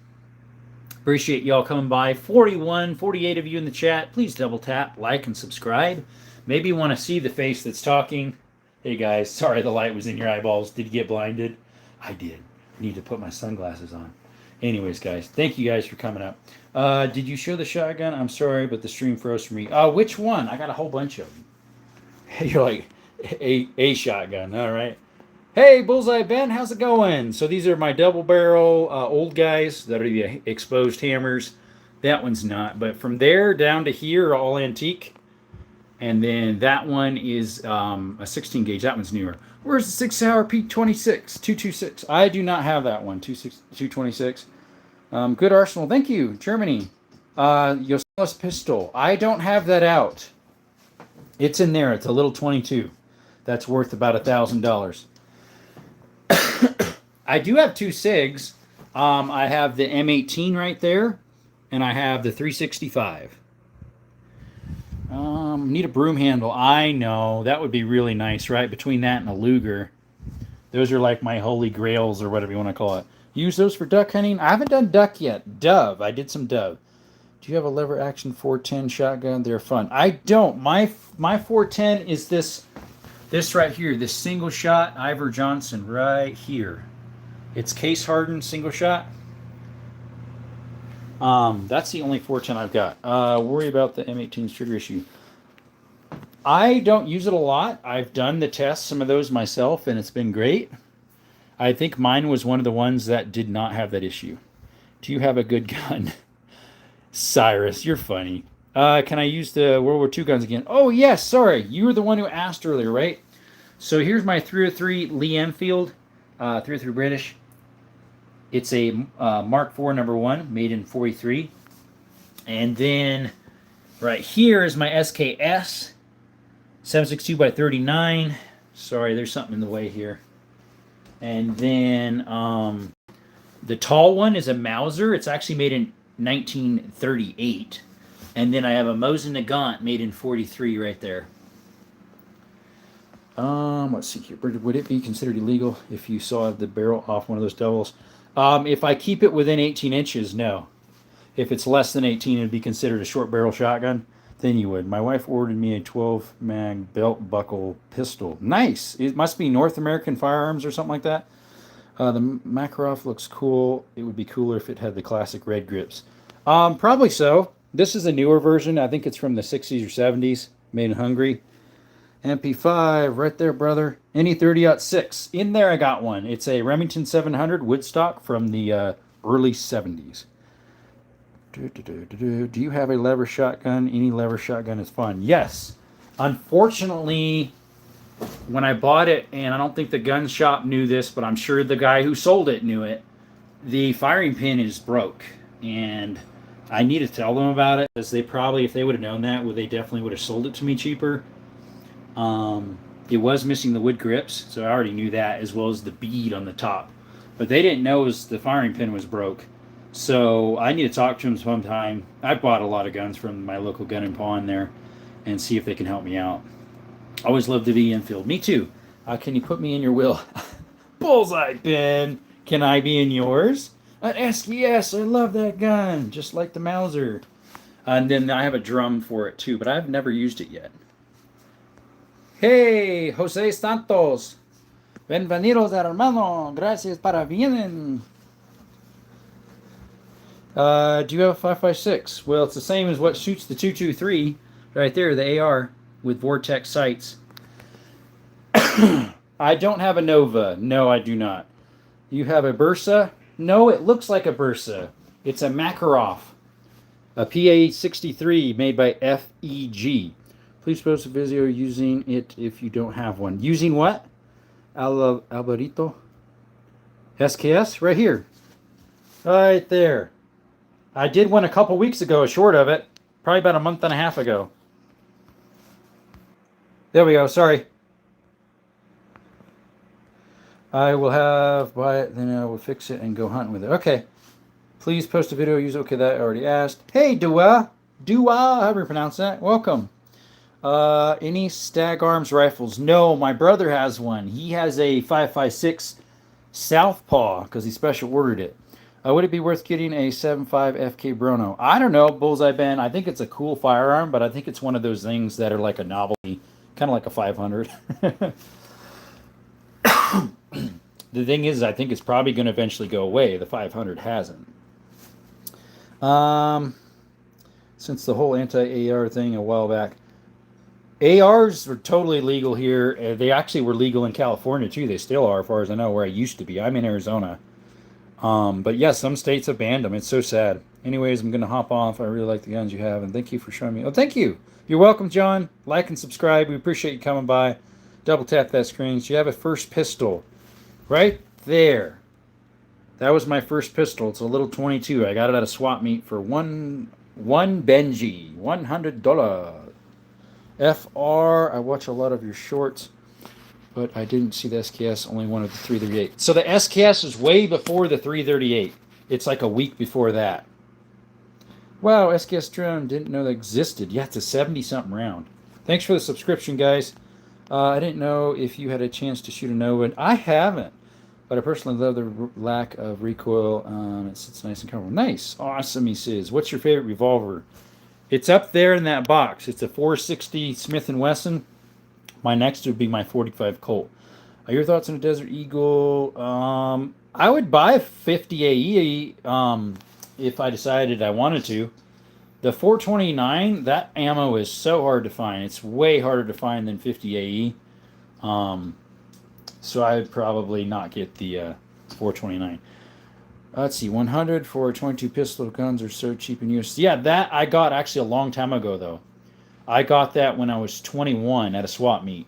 Appreciate y'all coming by. 41, 48 of you in the chat. Please double tap, like, and subscribe. Maybe you want to see the face that's talking. Hey guys, sorry the light was in your eyeballs. Did you get blinded? I did. I need to put my sunglasses on. Anyways, guys, thank you guys for coming up. Did you show the shotgun? I'm sorry, but the stream froze for me. Which one? I got a whole bunch of them. You're like, a shotgun. All right. Hey, Bullseye Ben, how's it going? So these are my double barrel old guys that are the exposed hammers. That one's not, but from there down to here, all antique. And then that one is a 16 gauge. That one's newer. Where's the 6 hour P26 226? I do not have that one. 226. Good arsenal. Thank you, Germany. Yoselis pistol. I don't have that out. It's in there. It's a little 22. That's worth about $1,000. I do have two SIGs. I have the M18 right there, and I have the 365. Need a broom handle. I know. That would be really nice, right? Between that and a Luger. Those are like my holy grails or whatever you want to call it. Use those for duck hunting? I haven't done duck yet. Dove. I did some dove. Do you have a lever action 410 shotgun? They're fun. I don't. My 410 is this right here. This single shot Ivor Johnson right here. It's case hardened single shot. That's the only 410 I've got. Worry about the M18's trigger issue. I don't use it a lot. I've done the tests, some of those myself, and it's been great. I think mine was one of the ones that did not have that issue. Do you have a good gun? Cyrus, you're funny. Can I use the World War II guns again? Oh, yes, sorry. You were the one who asked earlier, right? So here's my 303 Lee Enfield, 303 British. It's a Mark IV number 1, made in 43. And then right here is my SKS, 7.62 by 39. Sorry, there's something in the way here. And then the tall one is a Mauser. It's actually made in 1938. And then I have a Mosin Nagant made in 43 right there. Let's see here. Would it be considered illegal if you saw the barrel off one of those doubles? If I keep it within 18 inches, no. If it's less than 18, it'd be considered a short barrel shotgun. Then you would. My wife ordered me a 12 mag belt buckle pistol. Nice. It must be North American Firearms or something like that. The Makarov looks cool. It would be cooler if it had the classic red grips. Probably so. This is a newer version. I think it's from the 60s or 70s. Made in Hungary. MP5 right there, brother. Any 30-06. In there I got one. It's a Remington 700 Woodstock from the early 70s. Do you have a lever shotgun? Any lever shotgun is fun. Yes. Unfortunately, when I bought it, and I don't think the gun shop knew this, but I'm sure the guy who sold it knew it, the firing pin is broke. And I need to tell them about it, because they probably, if they would have known that, they definitely would have sold it to me cheaper. It was missing the wood grips, so I already knew that, as well as the bead on the top. But they didn't know the firing pin was broke. So I need to talk to them sometime. I bought a lot of guns from my local gun and pawn there, and see if they can help me out. Always love to be infield. Me too. Can you put me in your will? Bullseye, Ben. Can I be in yours? An SKS. I love that gun. Just like the Mauser. And then I have a drum for it too, but I've never used it yet. Hey, Jose Santos. Bienvenidos, hermano. Gracias para vienen. Do you have a 5.56? Well, it's the same as what shoots the 223 right there, the AR with Vortex sights. I don't have a Nova. No, I do not. You have a Bursa? No, it looks like a Bursa. It's a Makarov, a PA63 made by FEG. Please post a video using it if you don't have one. Using what? Alberito? SKS? Right here. Right there. I did one a couple weeks ago, a short of it. Probably about a month and a half ago. There we go, sorry. I will buy it, then I will fix it and go hunting with it. Okay. Please post a video, okay, that I already asked. Hey, Dua, however you pronounce that. Welcome. Any Stag Arms rifles? No, my brother has one. He has a 5.56 Southpaw, because he special ordered it. Would it be worth getting a 7.5 FK Brono? I don't know, Bullseye Ben. I think it's a cool firearm, but I think it's one of those things that are like a novelty, kind of like a 500. The thing is, I think it's probably going to eventually go away. The 500 hasn't. Since the whole anti-AR thing a while back, ARs were totally legal here. They actually were legal in California too. They still are, as far as I know, where I used to be. I'm in Arizona. But yeah, some states have banned them. It's so sad. Anyways, I'm gonna hop off. I really like the guns you have, and thank you for showing me. Oh, thank you. You're welcome, John. Like and subscribe. We appreciate you coming by. Double tap that screen. So you have a first pistol right there. That was my first pistol. It's a little 22. I got it at a swap meet for one Benji, $100. FR. I watch a lot of your shorts, but I didn't see the SKS. Only one of the 338. So the SKS is way before the 338. It's like a week before that. Wow, SKS drone, didn't know that existed. Yeah, it's a 70-something round. Thanks for the subscription, guys. I didn't know if you had a chance to shoot a Nova. I haven't, but I personally love the lack of recoil. It sits nice and comfortable. Nice. Awesome, he says. What's your favorite revolver? It's up there in that box. It's a 460 Smith & Wesson. My next would be my 45 Colt. Your thoughts on a Desert Eagle? I would buy a 50 AE if I decided I wanted to. The 429, that ammo is so hard to find. It's way harder to find than 50 AE. So I would probably not get the 429. Let's see, 100 for 22 pistol guns are so cheap in use. Yeah, that I got actually a long time ago, though. I got that when I was 21 at a swap meet.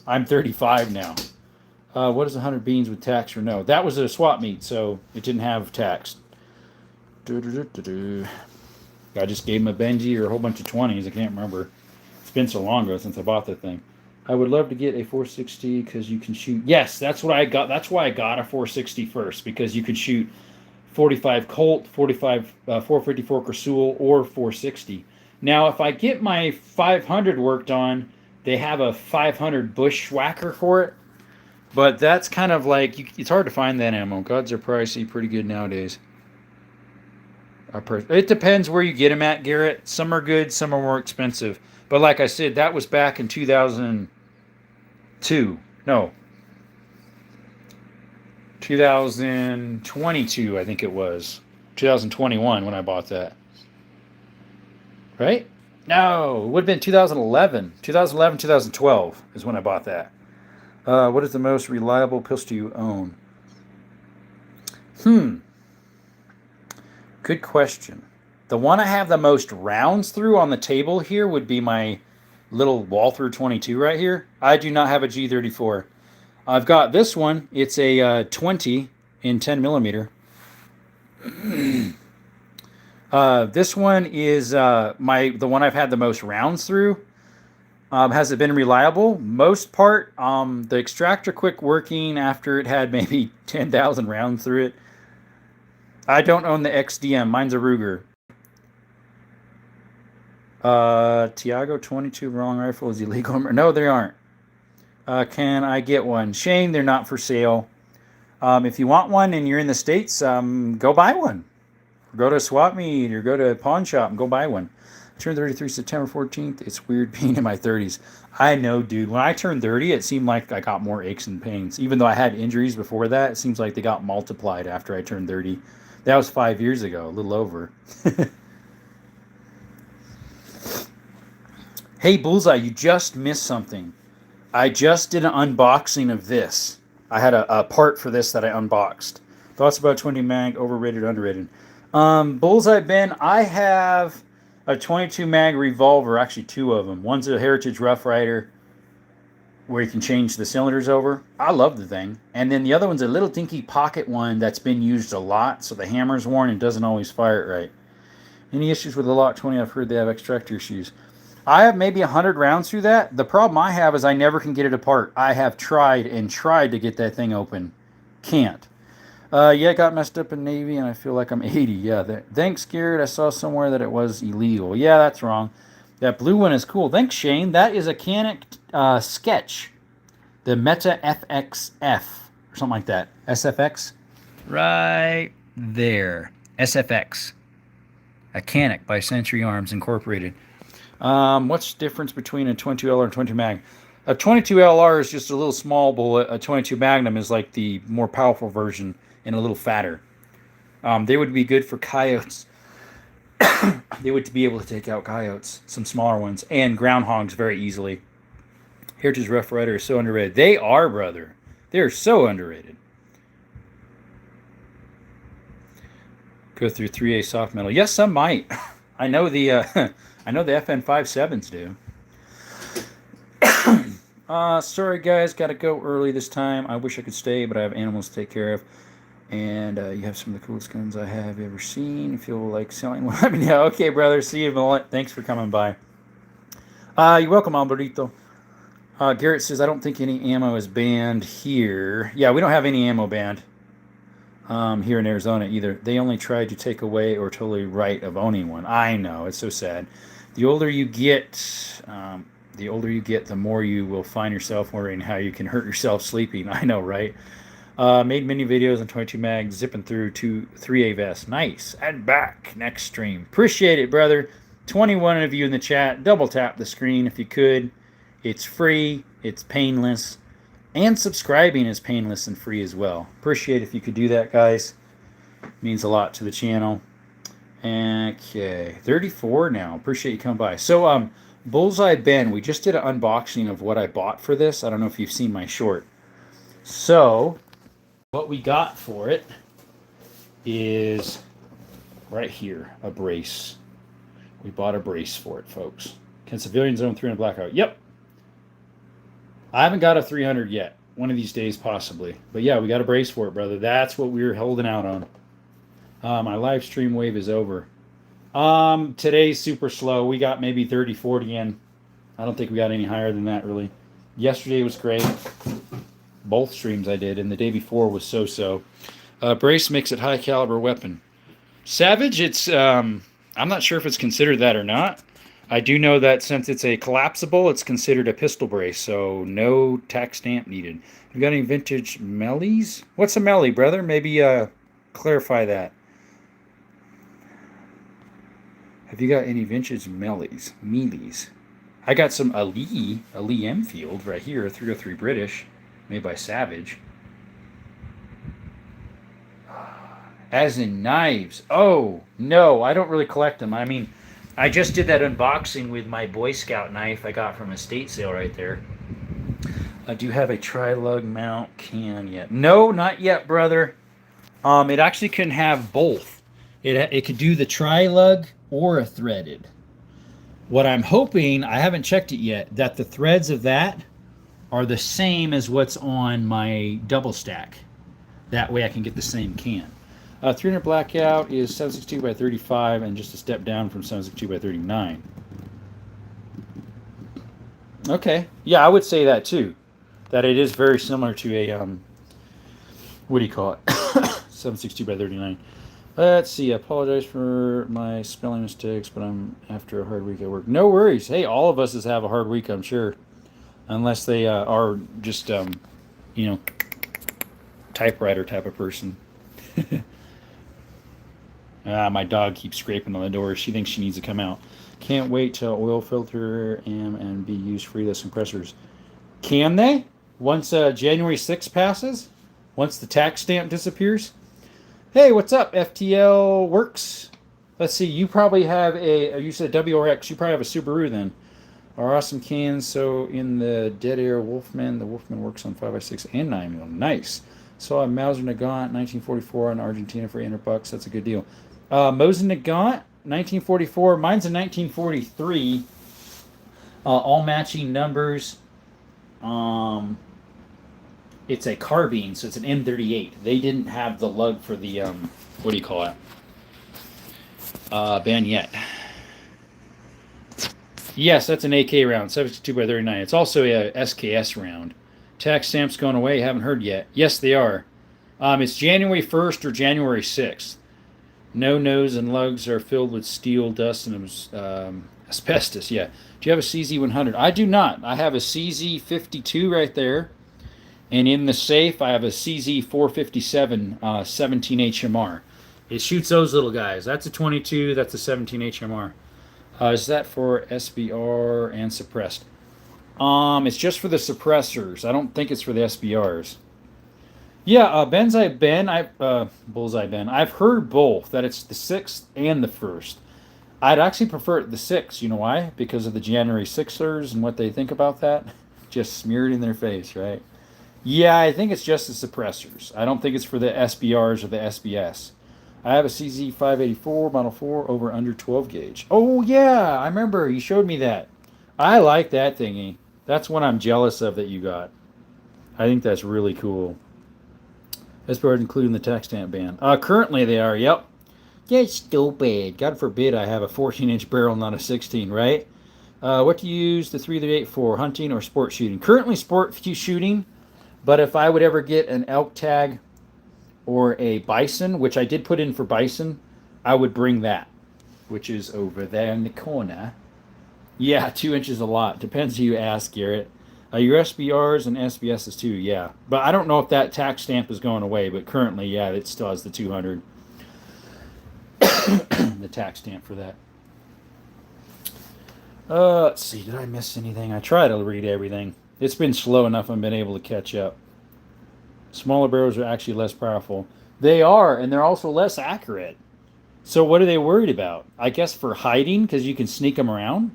I'm 35 now. What is 100 beans with tax or no? That was at a swap meet, so it didn't have tax. I just gave him a Benji or a whole bunch of 20s. I can't remember. It's been so long ago since I bought that thing. I would love to get a 460 because you can shoot. Yes, that's what I got. That's why I got a 460 first, because you could shoot 45 Colt, 45 454 Kersul, or 460. Now, if I get my 500 worked on, they have a 500 Bushwhacker for it. But that's kind of like, it's hard to find that ammo. Guns are pricey, pretty good nowadays. It depends where you get them at, Garrett. Some are good, some are more expensive. But like I said, that was back in 2002. No. 2022, I think it was. 2021 when I bought that. Right? No, it would have been 2011. 2011, 2012 is when I bought that. What is the most reliable pistol you own? Good question. The one I have the most rounds through on the table here would be my little Walther 22 right here. I do not have a G34. I've got this one. It's a 20 in 10 millimeter. This one is the one I've had the most rounds through. Has it been reliable? Most part. The extractor quit working after it had maybe 10,000 rounds through it. I don't own the XDM. Mine's a Ruger. Tiago 22 wrong rifle is illegal. No, they aren't. Can I get one? Shane, they're not for sale. If you want one and you're in the States, go buy one. Go to a swap meet or go to a pawn shop and go buy one. I turned 33 September 14th. It's weird being in my 30s. I know, dude. When I turned 30, it seemed like I got more aches and pains. Even though I had injuries before that, it seems like they got multiplied after I turned 30. That was 5 years ago, a little over. Hey, Bullseye, you just missed something. I just did an unboxing of this. I had a part for this that I unboxed. Thoughts about 20 mag, overrated, underrated. Bullseye Ben, I have a 22 mag revolver, actually two of them. One's a Heritage Rough Rider, where you can change the cylinders over. I love the thing. And then the other one's a little dinky pocket one that's been used a lot, so the hammer's worn and doesn't always fire it right. Any issues with the Lock 20? I've heard they have extractor issues. I have maybe 100 rounds through that. The problem I have is I never can get it apart. I have tried and tried to get that thing open. Can't. Yeah, got messed up in Navy, and I feel like I'm 80. Yeah, thanks, Garrett. I saw somewhere that it was illegal. Yeah, that's wrong. That blue one is cool. Thanks, Shane. That is a Canik Sketch. The Meta FXF, or something like that. SFX? Right there. SFX. A Canik by Century Arms Incorporated. What's the difference between a 22 LR and 22 Mag? A 22 LR is just a little small bullet. A 22 Magnum is like the more powerful version and a little fatter. They would be good for coyotes. they would be able to take out coyotes, some smaller ones, and groundhogs very easily. Heritage Rough Rider is so underrated. They are, brother. They're so underrated. Go through 3A soft metal. Yes, some might. I know the I know the FN57s do. Sorry guys, gotta go early this time. I wish I could stay, but I have animals to take care of. And you have some of the coolest guns I have ever seen. Feel like selling one? I mean, yeah, okay, brother. See you. Thanks for coming by. You're welcome, Alberito. Garrett says, I don't think any ammo is banned here. Yeah, we don't have any ammo banned here in Arizona either. They only tried to take away or totally right of owning one. I know, it's so sad. The older you get, the more you will find yourself wondering how you can hurt yourself sleeping. I know, right? Made many videos on 22 mag, zipping through 3A vests. Nice. And back next stream. Appreciate it, brother. 21 of you in the chat. Double tap the screen if you could. It's free. It's painless. And subscribing is painless and free as well. Appreciate it if you could do that, guys. Means a lot to the channel. Okay. 34 now. Appreciate you coming by. So, Bullseye Ben, we just did an unboxing of what I bought for this. I don't know if you've seen my short. So, what we got for it is right here, a brace. We bought a brace for it, folks. Can civilians own 300 blackout? Yep. I haven't got a 300 yet. One of these days, possibly. But yeah, we got a brace for it, brother. That's what we were holding out on. My live stream wave is over. Today's super slow. We got maybe 30, 40 in. I don't think we got any higher than that, really. Yesterday was great. Both streams I did, and the day before was so-so. Brace makes it high caliber weapon. Savage, it's I'm not sure if it's considered that or not. I do know that since it's a collapsible, it's considered a pistol brace, so no tax stamp needed. You got any vintage mellies? What's a mellie, brother? Maybe clarify that. Have you got any vintage mellies? Mealies? I got some Lee Enfield right here, 303 British. Made by Savage. As in knives. Oh, no, I don't really collect them. I mean, I just did that unboxing with my Boy Scout knife I got from a estate sale right there. I do have a tri-lug mount can yet. No, not yet, brother. It actually can have both. It could do the tri-lug or a threaded. What I'm hoping, I haven't checked it yet, that the threads of that are the same as what's on my double stack. That way I can get the same can. 300 blackout is 762 by 35 and just a step down from 762 by 39. Okay. Yeah, I would say that too. That it is very similar to a, what do you call it? 762 by 39. Let's see. I apologize for my spelling mistakes, but I'm after a hard week at work. No worries. Hey, all of us have a hard week, I'm sure. Unless they are just, you know, typewriter type of person. My dog keeps scraping on the door. She thinks she needs to come out. Can't wait till oil filter and be used freeless compressors. Can they? Once January 6th passes? Once the tax stamp disappears? Hey, what's up, FTL Works? Let's see, you probably have you said WRX, you probably have a Subaru then. Our awesome cans, so in the Dead Air Wolfman, the Wolfman works on 5.56 and 9mm. Nice. So a Mauser Nagant, 1944 in Argentina for $800. That's a good deal. Mosin Nagant, 1944. Mine's a 1943. All matching numbers. It's a carbine, so it's an M38. They didn't have the lug for the, what do you call it? Bayonet. Yes, that's an AK round, 72 by 39. It's also a SKS round. Tax stamps going away, haven't heard yet. Yes, they are. It's January 1st or January 6th. No nose and lugs are filled with steel, dust, and asbestos. Yeah. Do you have a CZ100? I do not. I have a CZ52 right there. And in the safe, I have a CZ457 17 HMR. It shoots those little guys. That's a 22. That's a 17 HMR. Is that for SBR and suppressed? It's just for the suppressors. I don't think it's for the SBRs. Yeah, Bullseye Ben. I've heard both, that it's the 6th and the 1st. I'd actually prefer the 6. You know why? Because of the January 6ers and what they think about that. Just smeared in their face, right? Yeah, I think it's just the suppressors. I don't think it's for the SBRs or the SBS. I have a CZ584 Model 4 over under 12 gauge. Oh, yeah, I remember. You showed me that. I like that thingy. That's one I'm jealous of that you got. I think that's really cool. SBR including the tax stamp ban. Currently they are, yep. Yeah, it's stupid. God forbid I have a 14-inch barrel, not a 16, right? What do you use the 338 for? Hunting or sport shooting? Currently sport shooting, but if I would ever get an elk tag or a bison, which I did put in for bison, I would bring that, which is over there in the corner. Yeah, 2 inches a lot. Depends who you ask, Garrett. Your SBRs and SBSs too, yeah. But I don't know if that tax stamp is going away, but currently, yeah, it still has the 200. The tax stamp for that. Let's see. Did I miss anything? I try to read everything. It's been slow enough I've been able to catch up. Smaller barrels are actually less powerful. They are, and they're also less accurate. So what are they worried about? I guess for hiding, because you can sneak them around.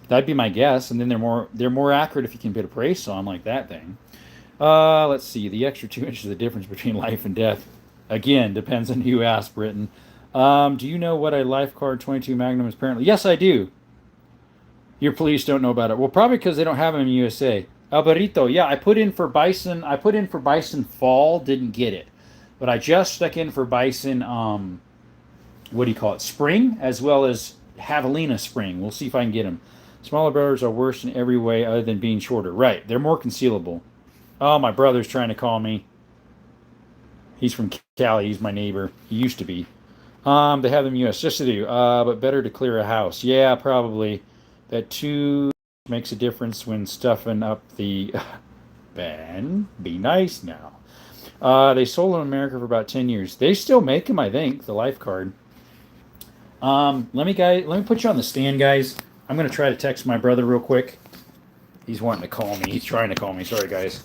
That'd be my guess. And then they're more accurate if you can put a brace on like that thing. Let's see. The extra 2 inches of the difference between life and death. Again, depends on who you ask, Britain. Do you know what a Lifeguard 22 Magnum is apparently? Yes, I do. Your police don't know about it. Well, probably because they don't have them in the USA. Alberito, yeah, I put in for bison. I put in for bison fall, didn't get it. But I just stuck in for bison, what do you call it, spring, as well as javelina spring. We'll see if I can get them. Smaller barrels are worse in every way other than being shorter. Right, they're more concealable. Oh, my brother's trying to call me. He's from Cali. He's my neighbor. He used to be. They have them U.S. just to do, but better to clear a house. Yeah, probably. That 2 makes a difference when stuffing up the Ben. Be nice now. They sold in America for about 10 years. They still make them, I think. The life card. Let me put you on the stand, guys. I'm gonna try to text my brother real quick. He's wanting to call me. He's trying to call me. Sorry, guys.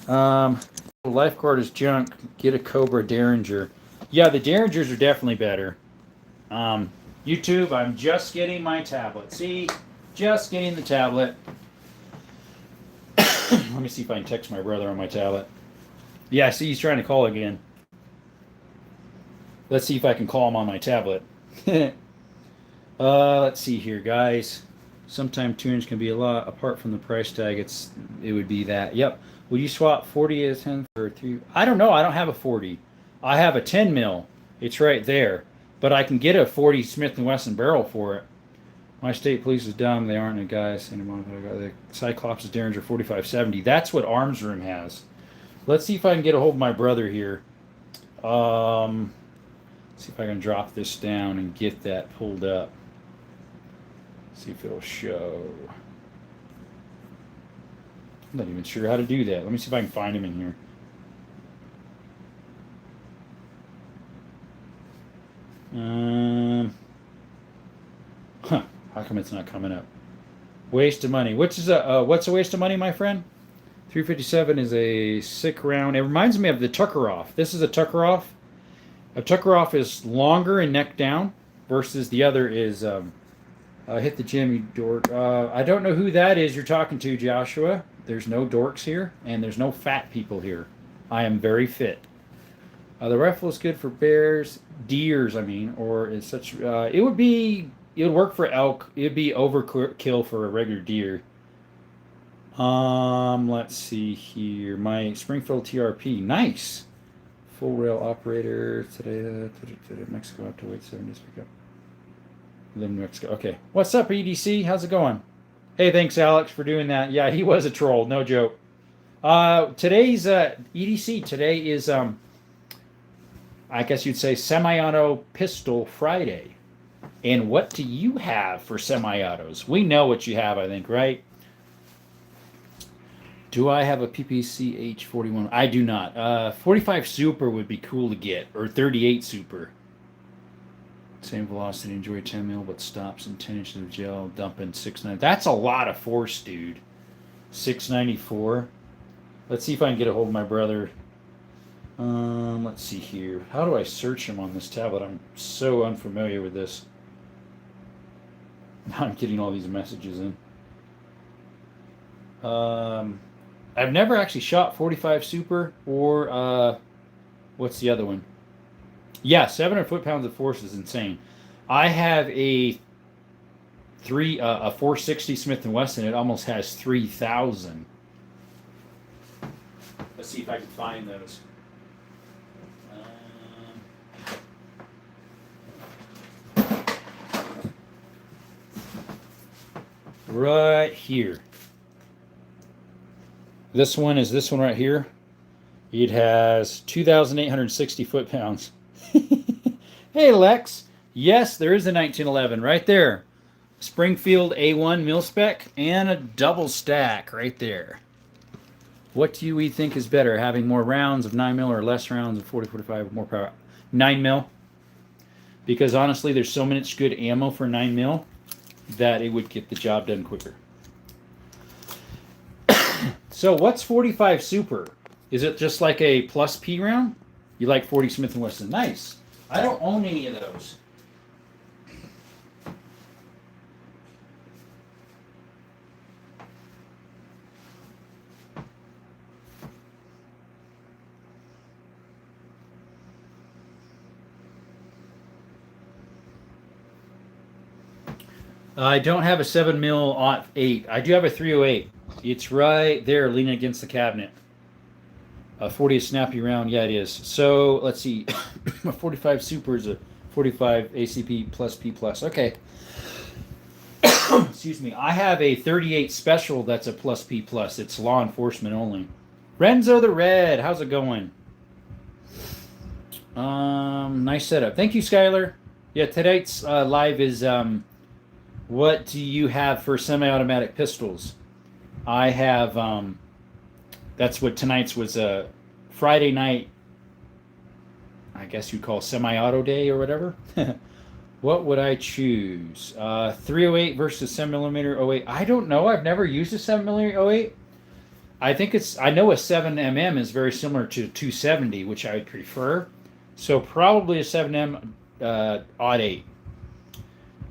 The life card is junk. Get a Cobra Derringer. Yeah, the Derringers are definitely better. YouTube, I'm just getting my tablet. See? Just getting the tablet. Let me see if I can text my brother on my tablet. Yeah, see, he's trying to call again. Let's see if I can call him on my tablet. Let's see here, guys. Sometimes 2 inch can be a lot. Apart from the price tag, it would be that. Yep. Would you swap 40 as 10 for 3? I don't know. I don't have a 40. I have a 10 mil. It's right there. But I can get a 40 Smith & Wesson barrel for it. My state police is dumb. They aren't a guy. The Cyclops is Derringer 4570. That's what Arms Room has. Let's see if I can get a hold of my brother here. See if I can drop this down and get that pulled up. See if it'll show. I'm not even sure how to do that. Let me see if I can find him in here. How come it's not coming up? Waste of money. What's a waste of money, my friend? 357 is a sick round. It reminds me of the Tuckeroff. This is a Tuckeroff. A Tuckeroff is longer and neck down versus the other is hit the gym, you dork. I don't know who that is you're talking to, Joshua. There's no dorks here, and there's no fat people here. I am very fit. The rifle is good for deers, I mean, or is such. It would work for elk. It'd be overkill for a regular deer. Let's see here. My Springfield TRP, nice. Full rail operator today. Mexico have to wait 7 days to pick up. Live in Mexico. Okay. What's up, EDC? How's it going? Hey, thanks, Alex, for doing that. Yeah, he was a troll. No joke. Today's EDC. Today is I guess you'd say semi-auto pistol Friday. And what do you have for semi-autos? We know what you have, I think, right? Do I have a PPC H41? I do not. 45 Super would be cool to get, or 38 Super. Same velocity, enjoy 10 mil, but stops in 10 inches of gel, dumping 690. That's a lot of force, dude. 694. Let's see if I can get a hold of my brother. Let's see here. How do I search them on this tablet? I'm so unfamiliar with this. Now I'm getting all these messages in. I've never actually shot 45 Super or what's the other one? Yeah, 700 foot-pounds of force is insane. I have a 460 Smith & Wesson. It almost has 3,000. Let's see if I can find those. Right here. This one is this one right here. It has 2,860 foot-pounds. Hey, Lex. Yes, there is a 1911 right there. Springfield A1 mil spec and a double stack right there. What do we think is better, having more rounds of 9 mil or less rounds of 40-45 with more power? 9 mil. Because honestly, there's so much good ammo for 9 mil that it would get the job done quicker. So what's 45 Super? Is it just like a plus P round? You like 40 Smith & Wesson. Nice. I don't own any of those. I don't have a 7 mil aught 8. I do have a 308. It's right there leaning against the cabinet. 40 a snappy round. Yeah, it is. So let's see. A 45 Super is a 45 ACP plus P plus. Okay. Excuse me. I have a 38 Special that's a plus P plus. It's law enforcement only. Renzo the Red. How's it going? Nice setup. Thank you, Skylar. Yeah, tonight's live is what do you have for semi-automatic pistols? I have that's what tonight's was a Friday night, I guess you'd call semi-auto day or whatever. What would I choose? 308 versus 7mm 08. I don't know. I've never used a 7mm 08. I know a 7mm is very similar to 270, which I would prefer. So probably a 7M odd 8.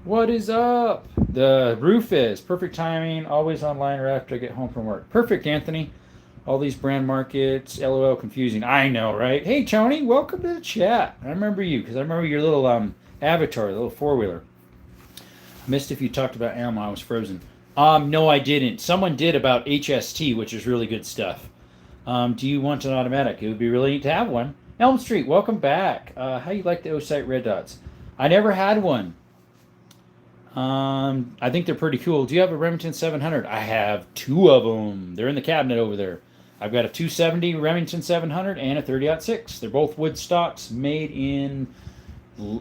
What is up? The roof is perfect timing. Always online right after I get home from work. Perfect, Anthony. All these brand markets. LOL, confusing. I know, right? Hey, Tony, welcome to the chat. I remember you because I remember your little avatar, the little four-wheeler. I missed if you talked about ammo. I was frozen. No, I didn't. Someone did about HST, which is really good stuff. Do you want an automatic? It would be really neat to have one. Elm Street, welcome back. How you like the O-Sight red dots? I never had one. I think they're pretty cool. Do you have a Remington 700? I have 2 of them. They're in the cabinet over there. I've got a 270 Remington 700 and a 30-06. They're both wood stocks made in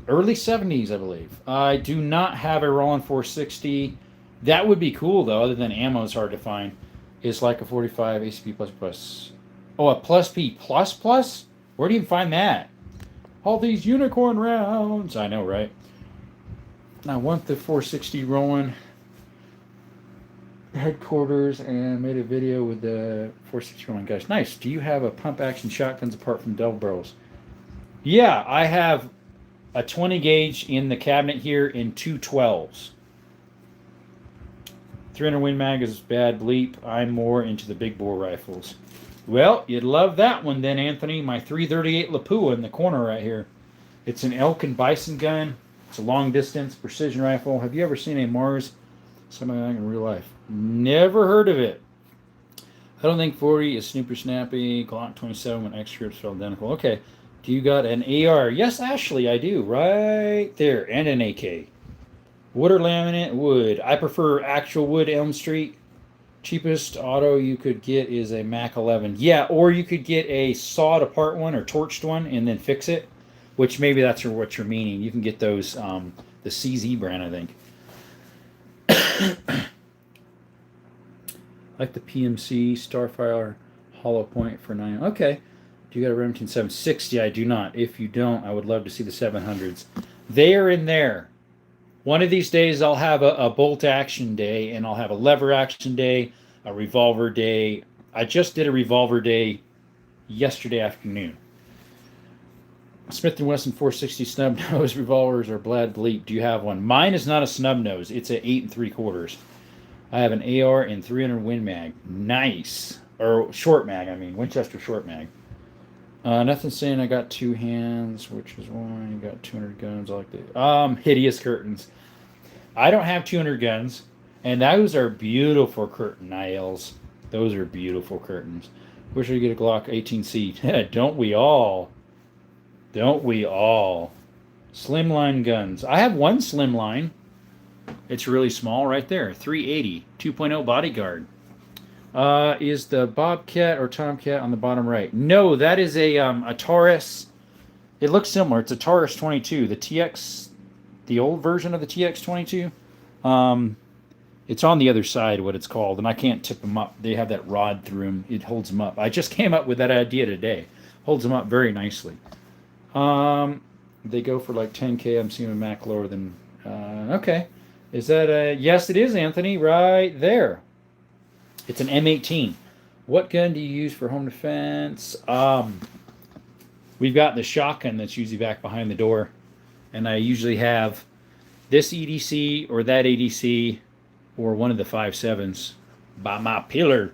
early 70s, I believe. I do not have a Roland 460. That would be cool, though, other than ammo is hard to find. It's like a 45 ACP plus plus. Oh, a plus P plus plus? Where do you find that? All these unicorn rounds. I know, right? I want the 460 rolling headquarters and made a video with the 460 rolling. Guys, nice. Do you have a pump action shotguns apart from double barrels? Yeah, I have a 20 gauge in the cabinet here in 2 12s. 300 Win Mag is bad bleep. I'm more into the big bore rifles. Well, you'd love that one then, Anthony. My 338 Lapua in the corner right here. It's an elk and bison gun. It's a long distance precision rifle. Have you ever seen a Mars semi-automatic in real life? Never heard of it. I don't think 40 is super snappy. Glock 27 when X grips feel identical. Okay. Do you got an AR? Yes, Ashley, I do. Right there. And an AK. Wood or laminate? Wood. I prefer actual wood, Elm Street. Cheapest auto you could get is a Mac 11. Yeah, or you could get a sawed apart one or torched one and then fix it. Which maybe that's what you're meaning. You can get those, the CZ brand, I think. Like the PMC, Starfire, Hollow Point for 9. Okay. Do you got a Remington 760? I do not. If you don't, I would love to see the 700s. They are in there. One of these days, I'll have a bolt action day, and I'll have a lever action day, a revolver day. I just did a revolver day yesterday afternoon. Smith & Wesson 460 snub nose revolvers are Blad Bleep. Do you have one? Mine is not a snub nose. It's an 8 3/4. I have an AR and 300 Win Mag. Nice. Or short mag, I mean. Winchester short mag. Nothing saying I got 2 hands, which is why you got 200 guns. I like that. Hideous curtains. I don't have 200 guns, and those are beautiful curtain nails. Those are beautiful curtains. Wish I could get a Glock 18C. Don't we all? Don't we all? Slimline guns. I have one slimline. It's really small right there. 380. 2.0 bodyguard. Is the Bobcat or Tomcat on the bottom right? No, that is a Taurus. It looks similar. It's a Taurus 22. The TX, the old version of the TX 22. It's on the other side, what it's called, and I can't tip them up. They have that rod through them. It holds them up. I just came up with that idea today. Holds them up very nicely. They go for like 10K. I'm seeing a Mac lower than. Okay. Is that a. Yes, it is, Anthony. Right there. It's an M18. What gun do you use for home defense? We've got the shotgun that's usually back behind the door. And I usually have this EDC or that ADC or one of the 5.7s by my pillar.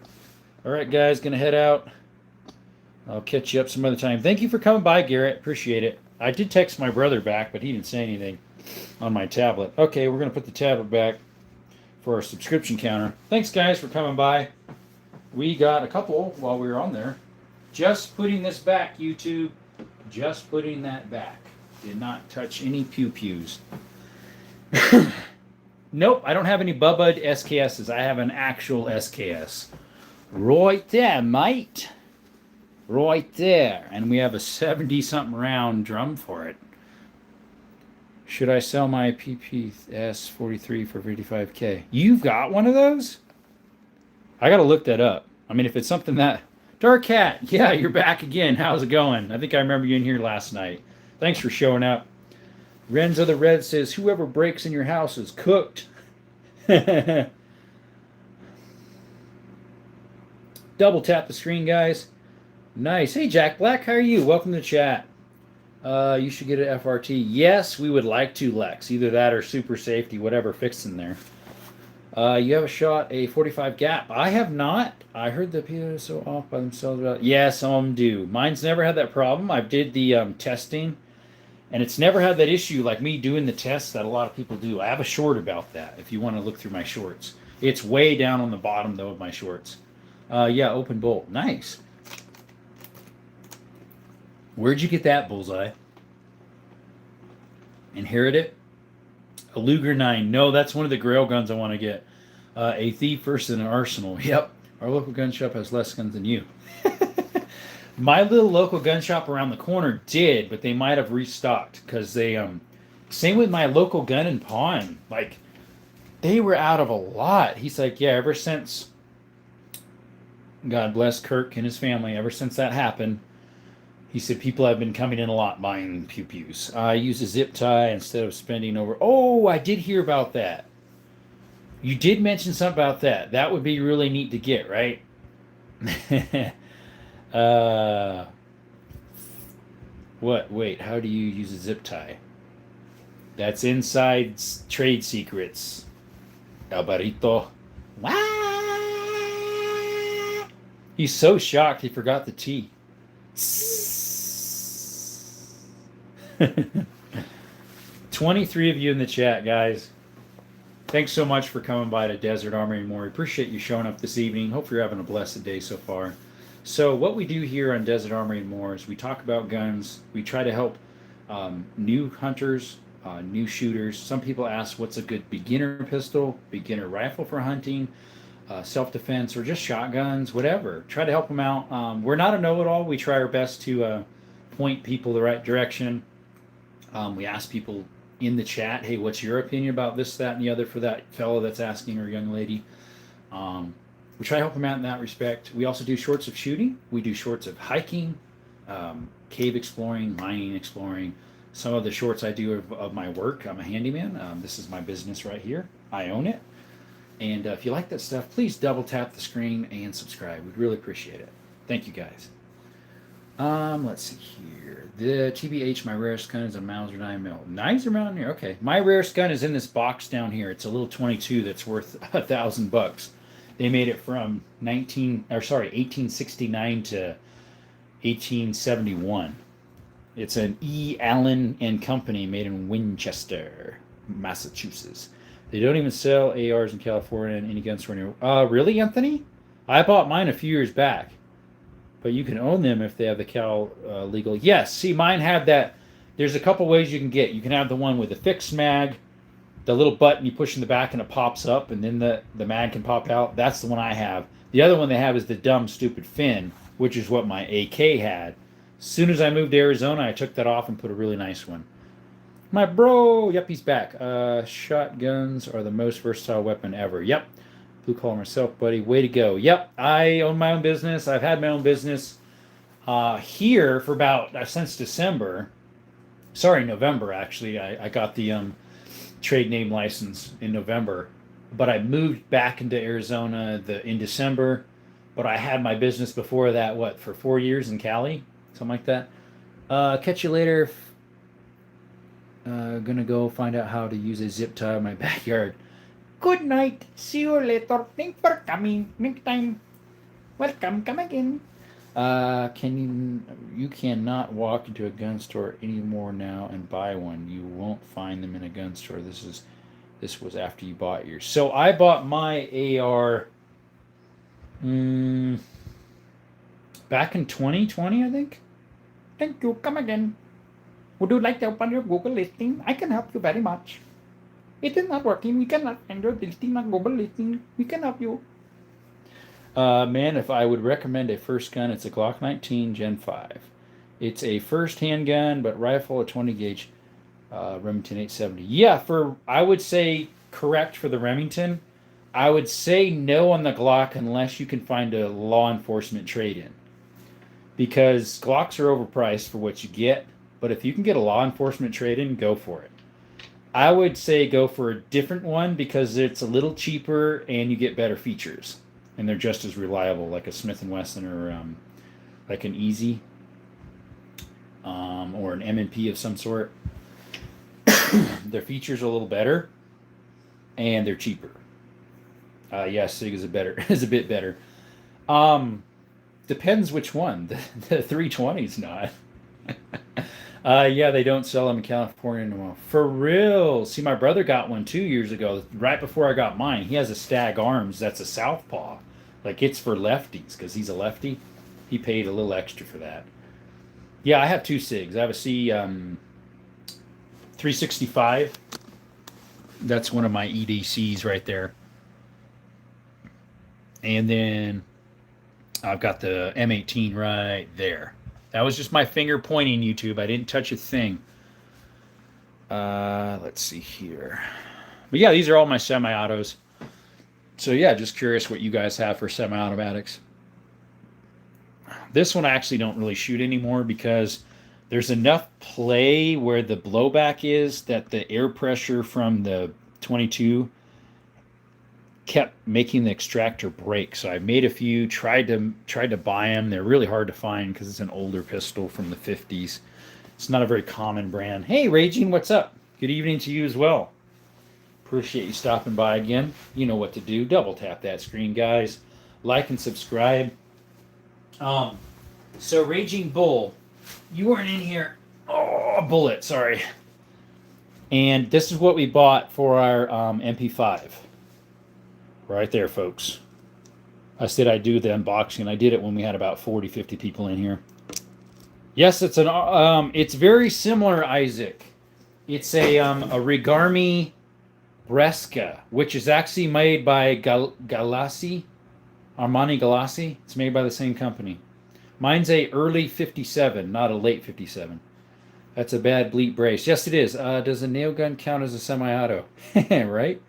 All right, guys, going to head out. I'll catch you up some other time. Thank you for coming by, Garrett. Appreciate it. I did text my brother back, but he didn't say anything on my tablet. Okay, we're going to put the tablet back for our subscription counter. Thanks, guys, for coming by. We got a couple while we were on there. Just putting this back, YouTube. Just putting that back. Did not touch any pew-pews. Nope, I don't have any Bubba SKSs. I have an actual SKS. Right there, mate. Right there. And we have a 70-something round drum for it. Should I sell my PPS 43 for 55K? You've got one of those? I got to look that up. I mean, if it's something that... Dark Cat, yeah, you're back again. How's it going? I think I remember you in here last night. Thanks for showing up. Renzo the Red says, whoever breaks in your house is cooked. Double tap the screen, guys. Nice. Hey, Jack Black, how are you? Welcome to the chat. You should get an FRT. Yes, we would like to, Lex. Either that or super safety, whatever fixed in there. You have a shot a 45 gap. I have not. I heard the people are so off by themselves about. Yeah, some of them do. Mine's never had that problem. I did the testing, and it's never had that issue like me doing the tests that a lot of people do. I have a short about that. If you want to look through my shorts, it's way down on the bottom though of my shorts. Yeah, open bolt. Nice. Where'd you get that, Bullseye? Inherit it? A Luger 9. No, that's one of the Grail guns I want to get. A Thief versus an Arsenal. Yep. Our local gun shop has less guns than you. My little local gun shop around the corner did, but they might have restocked because they, same with my local gun and pawn. Like, they were out of a lot. He's like, yeah, ever since, God bless Kirk and his family, ever since that happened, he said people have been coming in a lot buying pew-pews. I use a zip tie instead of spending over. Oh, I did hear about that. You did mention something about that. That would be really neat to get, right? What? Wait, how do you use a zip tie? That's inside trade secrets. Alvarito. He's so shocked he forgot the T. 23 of you in the chat, guys. Thanks so much for coming by to Desert Armory and More. Appreciate you showing up this evening. Hope you're having a blessed day so far. So what we do here on Desert Armory and More is we talk about guns. We try to help new hunters, new shooters. Some people ask what's a good beginner pistol, beginner rifle for hunting, self-defense, or just shotguns, whatever. Try to help them out. We're not a know-it-all. We try our best to point people the right direction. We ask people in the chat, hey, what's your opinion about this, that, and the other for that fellow that's asking, or young lady. We try to help them out in that respect. We also do shorts of shooting. We do shorts of hiking, cave exploring, mining exploring. Some of the shorts I do of my work. I'm a handyman. This is my business right here. I own it. And if you like that stuff, please double tap the screen and subscribe. We'd really appreciate it. Thank you, guys. Let's see here. The TBH, my rarest gun is a Mauser 9mm. 9s are Mountaineer. Okay, my rarest gun is in this box down here. It's a little 22 that's worth $1,000. They made it from 1869 to 1871. It's an E. Allen and Company made in Winchester, Massachusetts. They don't even sell ARs in California and any gun store near. Really, Anthony? I bought mine a few years back, but you can own them if they have the Cal legal. Yes, see, mine have that. There's a couple ways you can get. You can have the one with the fixed mag, the little button you push in the back and it pops up, and then the mag can pop out. That's the one I have. The other one they have is the dumb, stupid fin, which is what my AK had. As soon as I moved to Arizona, I took that off and put a really nice one. My bro, yep, he's back. Shotguns are the most versatile weapon ever. Yep. Blue collar myself, buddy. Way to go. Yep, I own my own business. I've had my own business here for about since December. Sorry, November, actually. I got the trade name license in November. But I moved back into Arizona in December. But I had my business before that, for 4 years in Cali? Something like that. Catch you later. Gonna go find out how to use a zip tie in my backyard. Good night. See you later. Thanks for coming. Next time. Welcome. Come again. You cannot walk into a gun store anymore now and buy one. You won't find them in a gun store. This was after you bought yours. So I bought my AR back in 2020, I think. Thank you. Come again. Would you like to open your Google listing? I can help you very much. It is not working. We cannot find your listing on Google listing. We can help you. Man, if I would recommend a first gun, it's a Glock 19 Gen 5. It's a first handgun, but rifle, a 20 gauge Remington 870. Yeah, I would say correct for the Remington. I would say no on the Glock unless you can find a law enforcement trade-in. Because Glocks are overpriced for what you get, but if you can get a law enforcement trade-in, go for it. I would say go for a different one because it's a little cheaper and you get better features. And they're just as reliable, like a Smith & Wesson or like an Easy or an M&P of some sort. Their features are a little better and they're cheaper. Sig is a bit better. Depends which one. The 320 is not. They don't sell them in California anymore. For real. See, my brother got one 2 years ago, right before I got mine. He has a Stag Arms that's a Southpaw. Like, it's for lefties, because he's a lefty. He paid a little extra for that. Yeah, I have two SIGs. I have a C 365. That's one of my EDCs right there. And then I've got the M18 right there. That was just my finger pointing, YouTube. I didn't touch a thing. Let's see here. But yeah, these are all my semi-autos. So yeah, just curious what you guys have for semi-automatics. This one I actually don't really shoot anymore because there's enough play where the blowback is that the air pressure from the 22 kept making the extractor break. So I made a few, tried to buy them. They're really hard to find because it's an older pistol from the 50s. It's not a very common brand. Hey, Raging, what's up? Good evening to you as well. Appreciate you stopping by again. You know what to do. Double tap that screen, guys. Like and subscribe. So Raging Bull, you weren't in here. Oh, Bullet, sorry. And this is what we bought for our MP5. Right there, folks. I said I'd do the unboxing. I did it when we had about 40, 50 people in here. Yes, it's it's very similar, Isaac. It's a Rigarmi Bresca, which is actually made by Galassi, Armani Galassi. It's made by the same company. Mine's a early 57, not a late 57. That's a bad bleep brace. Yes, it is. Does a nail gun count as a semi-auto? Right?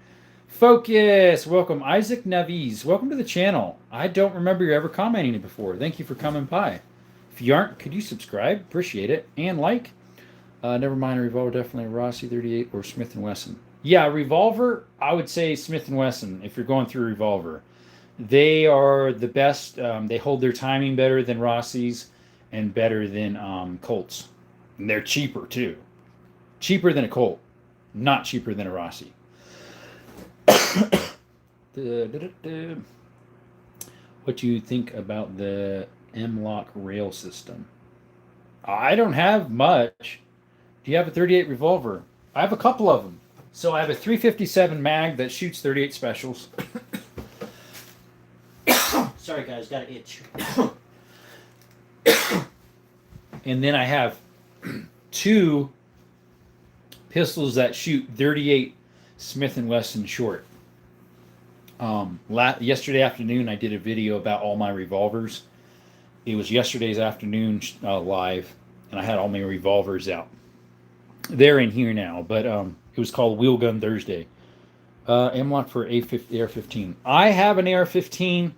Focus. Welcome, Isaac Naviz. Welcome to the channel. I don't remember you ever commenting it before. Thank you for coming by. If you aren't, could you subscribe? Appreciate it. And like. Never mind a revolver, definitely a Rossi 38 or Smith & Wesson. Yeah, revolver, I would say Smith & Wesson if you're going through a revolver. They are the best. They hold their timing better than Rossi's, and better than Colts. And they're cheaper too. Cheaper than a Colt, not cheaper than a Rossi. What do you think about the M-Lock rail system? I don't have much. Do you have a 38 revolver? I have a couple of them. So I have a 357 mag that shoots 38 specials. Sorry guys, got an itch. And then I have two pistols that shoot 38 Smith & Wesson short. Yesterday afternoon I did a video about all my revolvers. It was yesterday's afternoon live, and I had all my revolvers out. They're in here now, but it was called Wheel Gun Thursday. M-Lock for AR-15. I have an AR-15.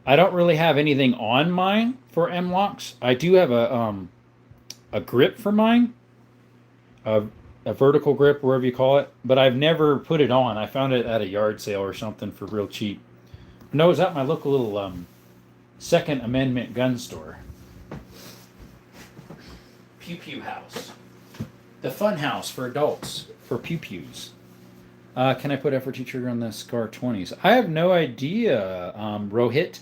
I don't really have anything on mine for M-Locks. I do have a grip for mine, a vertical grip, wherever you call it, but I've never put it on. I found it at a yard sale or something for real cheap. No, it was at my local little Second Amendment gun store. Pew Pew House. The fun house for adults, for pew pews. Can I put FRT trigger on the SCAR 20s? I have no idea, Rohit.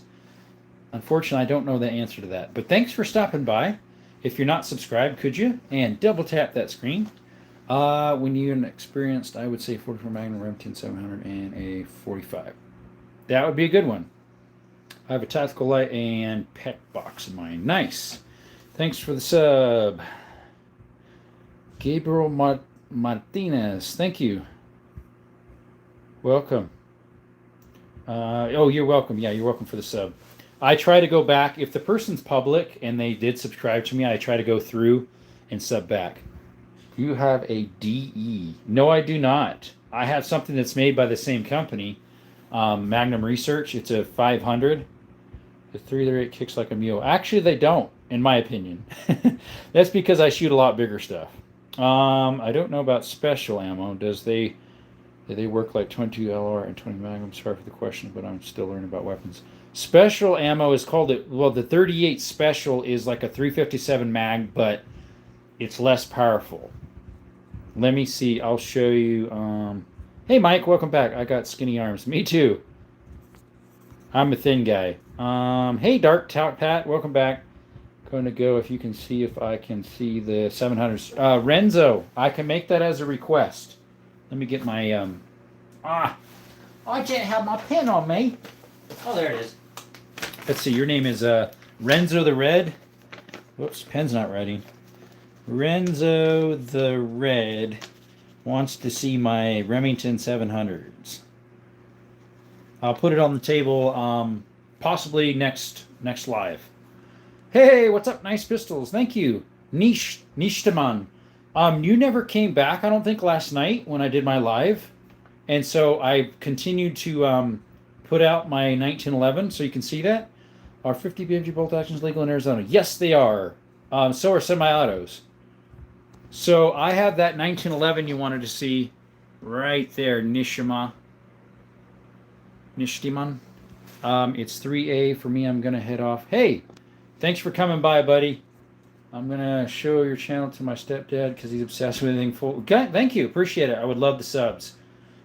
Unfortunately, I don't know the answer to that. But thanks for stopping by. If you're not subscribed, could you? And double tap that screen. When you're experienced, I would say 44 Magnum, Remington 700, and a 45. That would be a good one. I have a tactical light and pet box in mine. Nice. Thanks for the sub. Gabriel Martinez. Thank you. Welcome. Oh, you're welcome. Yeah, you're welcome for the sub. I try to go back. If the person's public and they did subscribe to me, I try to go through and sub back. You have a DE. No, I do not. I have something that's made by the same company, Magnum Research. It's a 500. The 338 kicks like a mule. Actually, they don't, in my opinion. That's because I shoot a lot bigger stuff. I don't know about special ammo. Do they work like 22 LR and 20 Magnum? Sorry for the question, but I'm still learning about weapons. Special ammo is called it. Well, the 38 special is like a 357 mag, but it's less powerful. Let me see. I'll show you. Hey, Mike, welcome back. I got skinny arms. Me too. I'm a thin guy. Hey, Dark Tout Pat, welcome back. Going to go if you can see if I can see the 700s. Renzo, I can make that as a request. Let me get my I can't have my pen on me. Oh, there it is. Let's see. Your name is Renzo the Red. Whoops, pen's not writing. Renzo the Red wants to see my Remington 700s. I'll put it on the table, possibly next live. Hey, what's up? Nice pistols. Thank you. Nishtaman. You never came back, I don't think, last night when I did my live. And so I continued to put out my 1911, so you can see that. Are 50 BMG bolt actions legal in Arizona? Yes, they are. So are semi-autos. So I have that 1911 you wanted to see right there, Nishtiman. It's 3A for me. I'm going to head off. Hey, thanks for coming by, buddy. I'm going to show your channel to my stepdad because he's obsessed with anything full. Okay, thank you. Appreciate it. I would love the subs.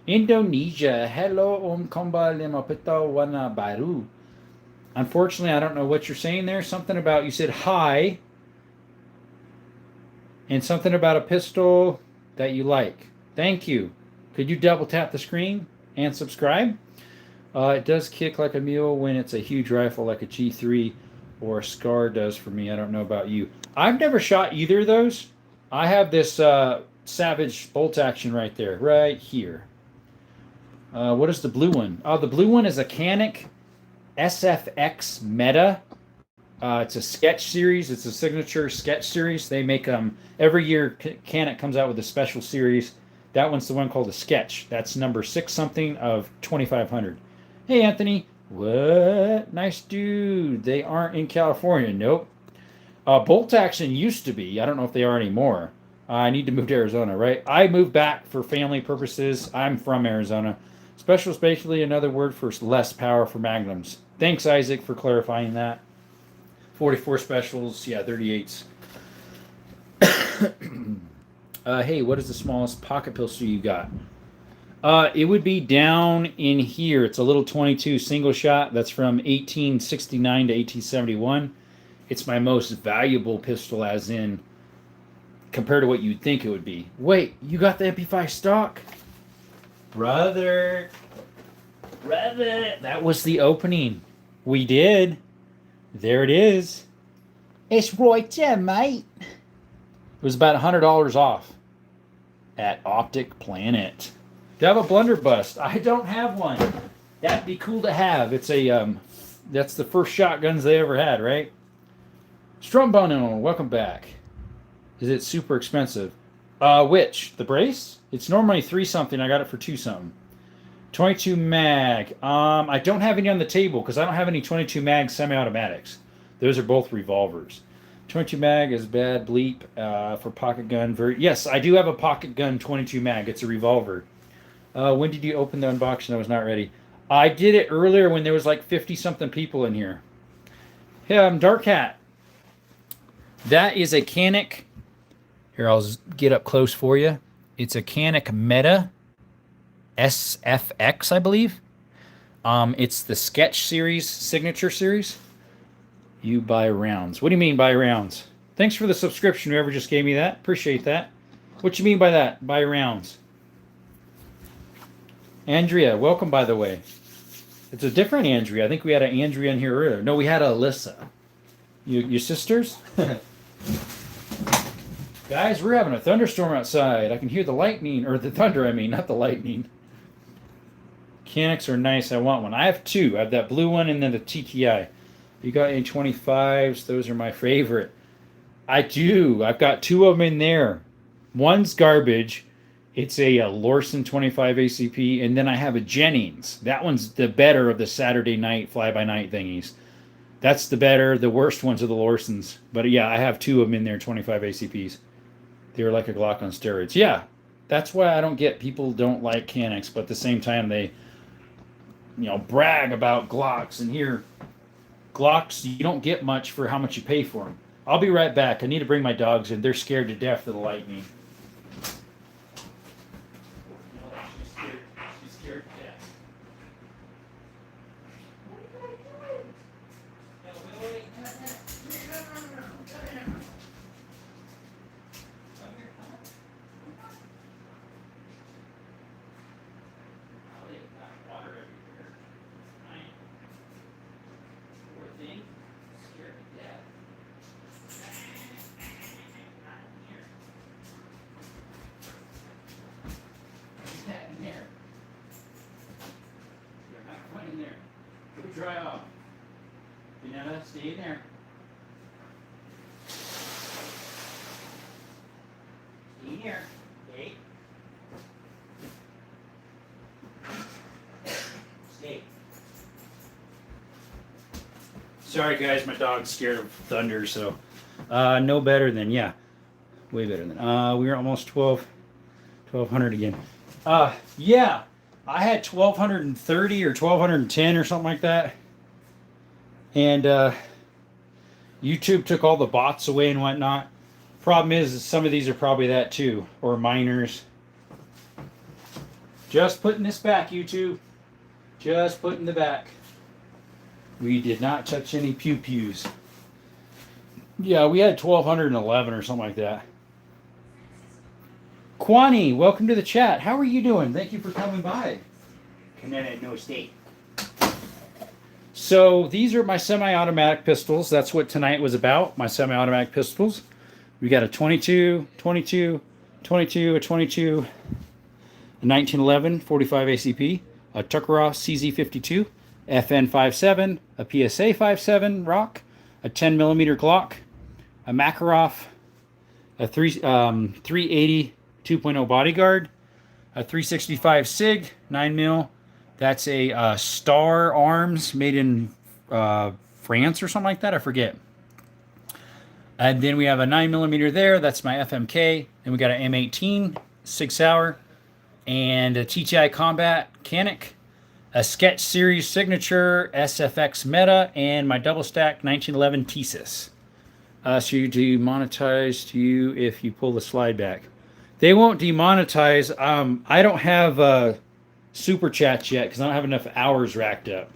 Indonesia. Hello, Komba Limapito Wana Baru. Unfortunately, I don't know what you're saying there. Something about, you said hi. And something about a pistol that you like. Thank you. Could you double tap the screen and subscribe? It does kick like a mule when it's a huge rifle like a G3 or a SCAR does for me. I don't know about you. I've never shot either of those. I have this Savage bolt action right there, right here. What is the blue one? Oh, the blue one is a Canic SFX Meta. It's a sketch series. It's a signature sketch series. They make every year. Canic comes out with a special series. That one's the one called the Sketch. That's number 6 something of 2500. Hey, Anthony. What? Nice dude. They aren't in California. Nope. Bolt action used to be. I don't know if they are anymore. I need to move to Arizona, right? I moved back for family purposes. I'm from Arizona. Special is basically another word for less power for magnums. Thanks, Isaac, for clarifying that. 44 specials, yeah, 38s. Hey, what is the smallest pocket pistol you got? It would be down in here. It's a little 22 single shot. That's from 1869 to 1871. It's my most valuable pistol, as in compared to what you'd think it would be. Wait, you got the MP5 stock? Brother, that was the opening. We did. There it is. It's right there, mate. It was about $100 off at Optic Planet. Do I have a blunderbuss? I don't have one. That'd be cool to have. It's a that's the first shotguns they ever had, right? Strumbono, welcome back. Is it super expensive? Which? The brace? It's normally 3 something. I got it for 2 something. 22 mag. I don't have any on the table because I don't have any 22 mag semi-automatics. Those are both revolvers. 22 mag is bad bleep for pocket gun. Yes, I do have a pocket gun 22 mag. It's a revolver. When did you open the unboxing? I was not ready. I did it earlier when there was like 50 something people in here. Yeah, Dark Hat. That is a Canik. Here, I'll get up close for you. It's a Canik Meta SFX, I believe. It's the Sketch series, signature series. You buy rounds. What do you mean buy rounds? Thanks for the subscription, whoever just gave me that. Appreciate that. What you mean by that? Buy rounds. Andrea, welcome, by the way. It's a different Andrea. I think we had an Andrea in here earlier. No, we had a Alyssa. Your sisters? Guys, we're having a thunderstorm outside. I can hear the lightning, or the thunder, I mean, not the lightning. Canics are nice. I want one. I have 2. I have that blue one and then the TTI. You got any 25s? Those are my favorite. I do. I've got 2 of them in there. One's garbage. It's a Lorson 25 ACP, and then I have a Jennings. That one's the better of the Saturday night fly-by-night thingies. That's the better. The worst ones are the Lorsons. But yeah, I have 2 of them in there, 25 ACPs. They were like a Glock on steroids. Yeah, that's why I don't get people don't like Canics, but at the same time they, brag about Glocks. And here, Glocks, you don't get much for how much you pay for them. I'll be right back. I need to bring my dogs in. They're scared to death of the lightning. She's scared to death. Dry off. Janetta, stay in there. Stay in here. Okay. Stay. Sorry guys, my dog's scared of thunder, so no better than, yeah. Way better than we were almost 1200 again. Yeah. I had 1230 or 1210 or something like that. And YouTube took all the bots away and whatnot. Problem is some of these are probably that too. Or minors. Just putting this back, YouTube. Just putting the back. We did not touch any pew-pews. Yeah, we had 1211 or something like that. Kwani, welcome to the chat. How are you doing? Thank you for coming by. Connecticut, no state. So these are my semi-automatic pistols. That's what tonight was about, my semi-automatic pistols. We got a 22, 22, 22, a 22, a 1911 45 ACP, a Tuckeroff CZ52, FN57, a PSA 57 Rock, a 10 millimeter Glock, a Makarov, a 380 2.0 Bodyguard, a 365 SIG 9mm. That's a Star Arms made in France or something like that. I forget. And then we have a 9mm there. That's my FMK. And we got an M18 6 hour and a TTI Combat Canik. a Sketch Series Signature SFX Meta, and my double stack 1911 Thesis. So you demonetize you if you pull the slide back. They won't demonetize. I don't have super chats yet because I don't have enough hours racked up.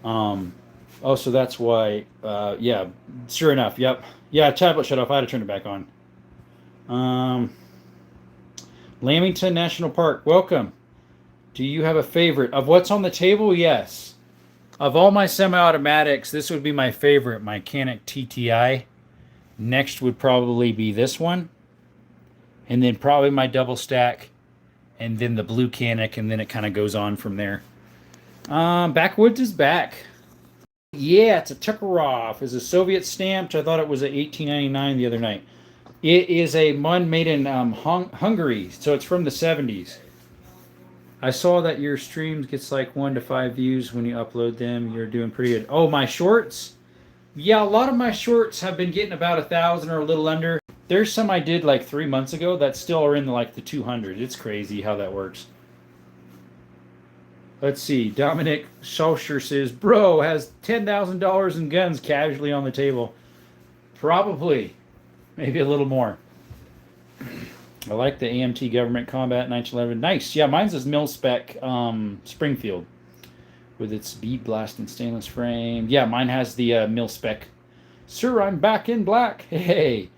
Oh, so that's why. Yeah, sure enough. Yep. Yeah, tablet shut off. I had to turn it back on. Lamington National Park. Welcome. Do you have a favorite of what's on the table? Yes. Of all my semi-automatics, this would be my favorite, my Canik TTI. Next would probably be this one. And then probably my double stack. And then the blue Canik, and then it kind of goes on from there. Backwoods is back. Yeah, it's a Tukarov. It's a Soviet stamped. I thought it was a $18.99 the other night. It is a one made in Hungary, so it's from the 70s. I saw that your streams gets like 1 to 5 views when you upload them. You're doing pretty good. Oh, my shorts? Yeah, a lot of my shorts have been getting about 1,000 or a little under. There's some I did like 3 months ago that still are in like the 200. It's crazy how that works. Let's see. Dominic Schulcher says, bro, has $10,000 in guns casually on the table. Probably. Maybe a little more. I like the AMT Government Combat 1911. Nice. Yeah, mine's this mil-spec Springfield with its bead blast and stainless frame. Yeah, mine has the mil-spec. Sir, I'm back in black. Hey.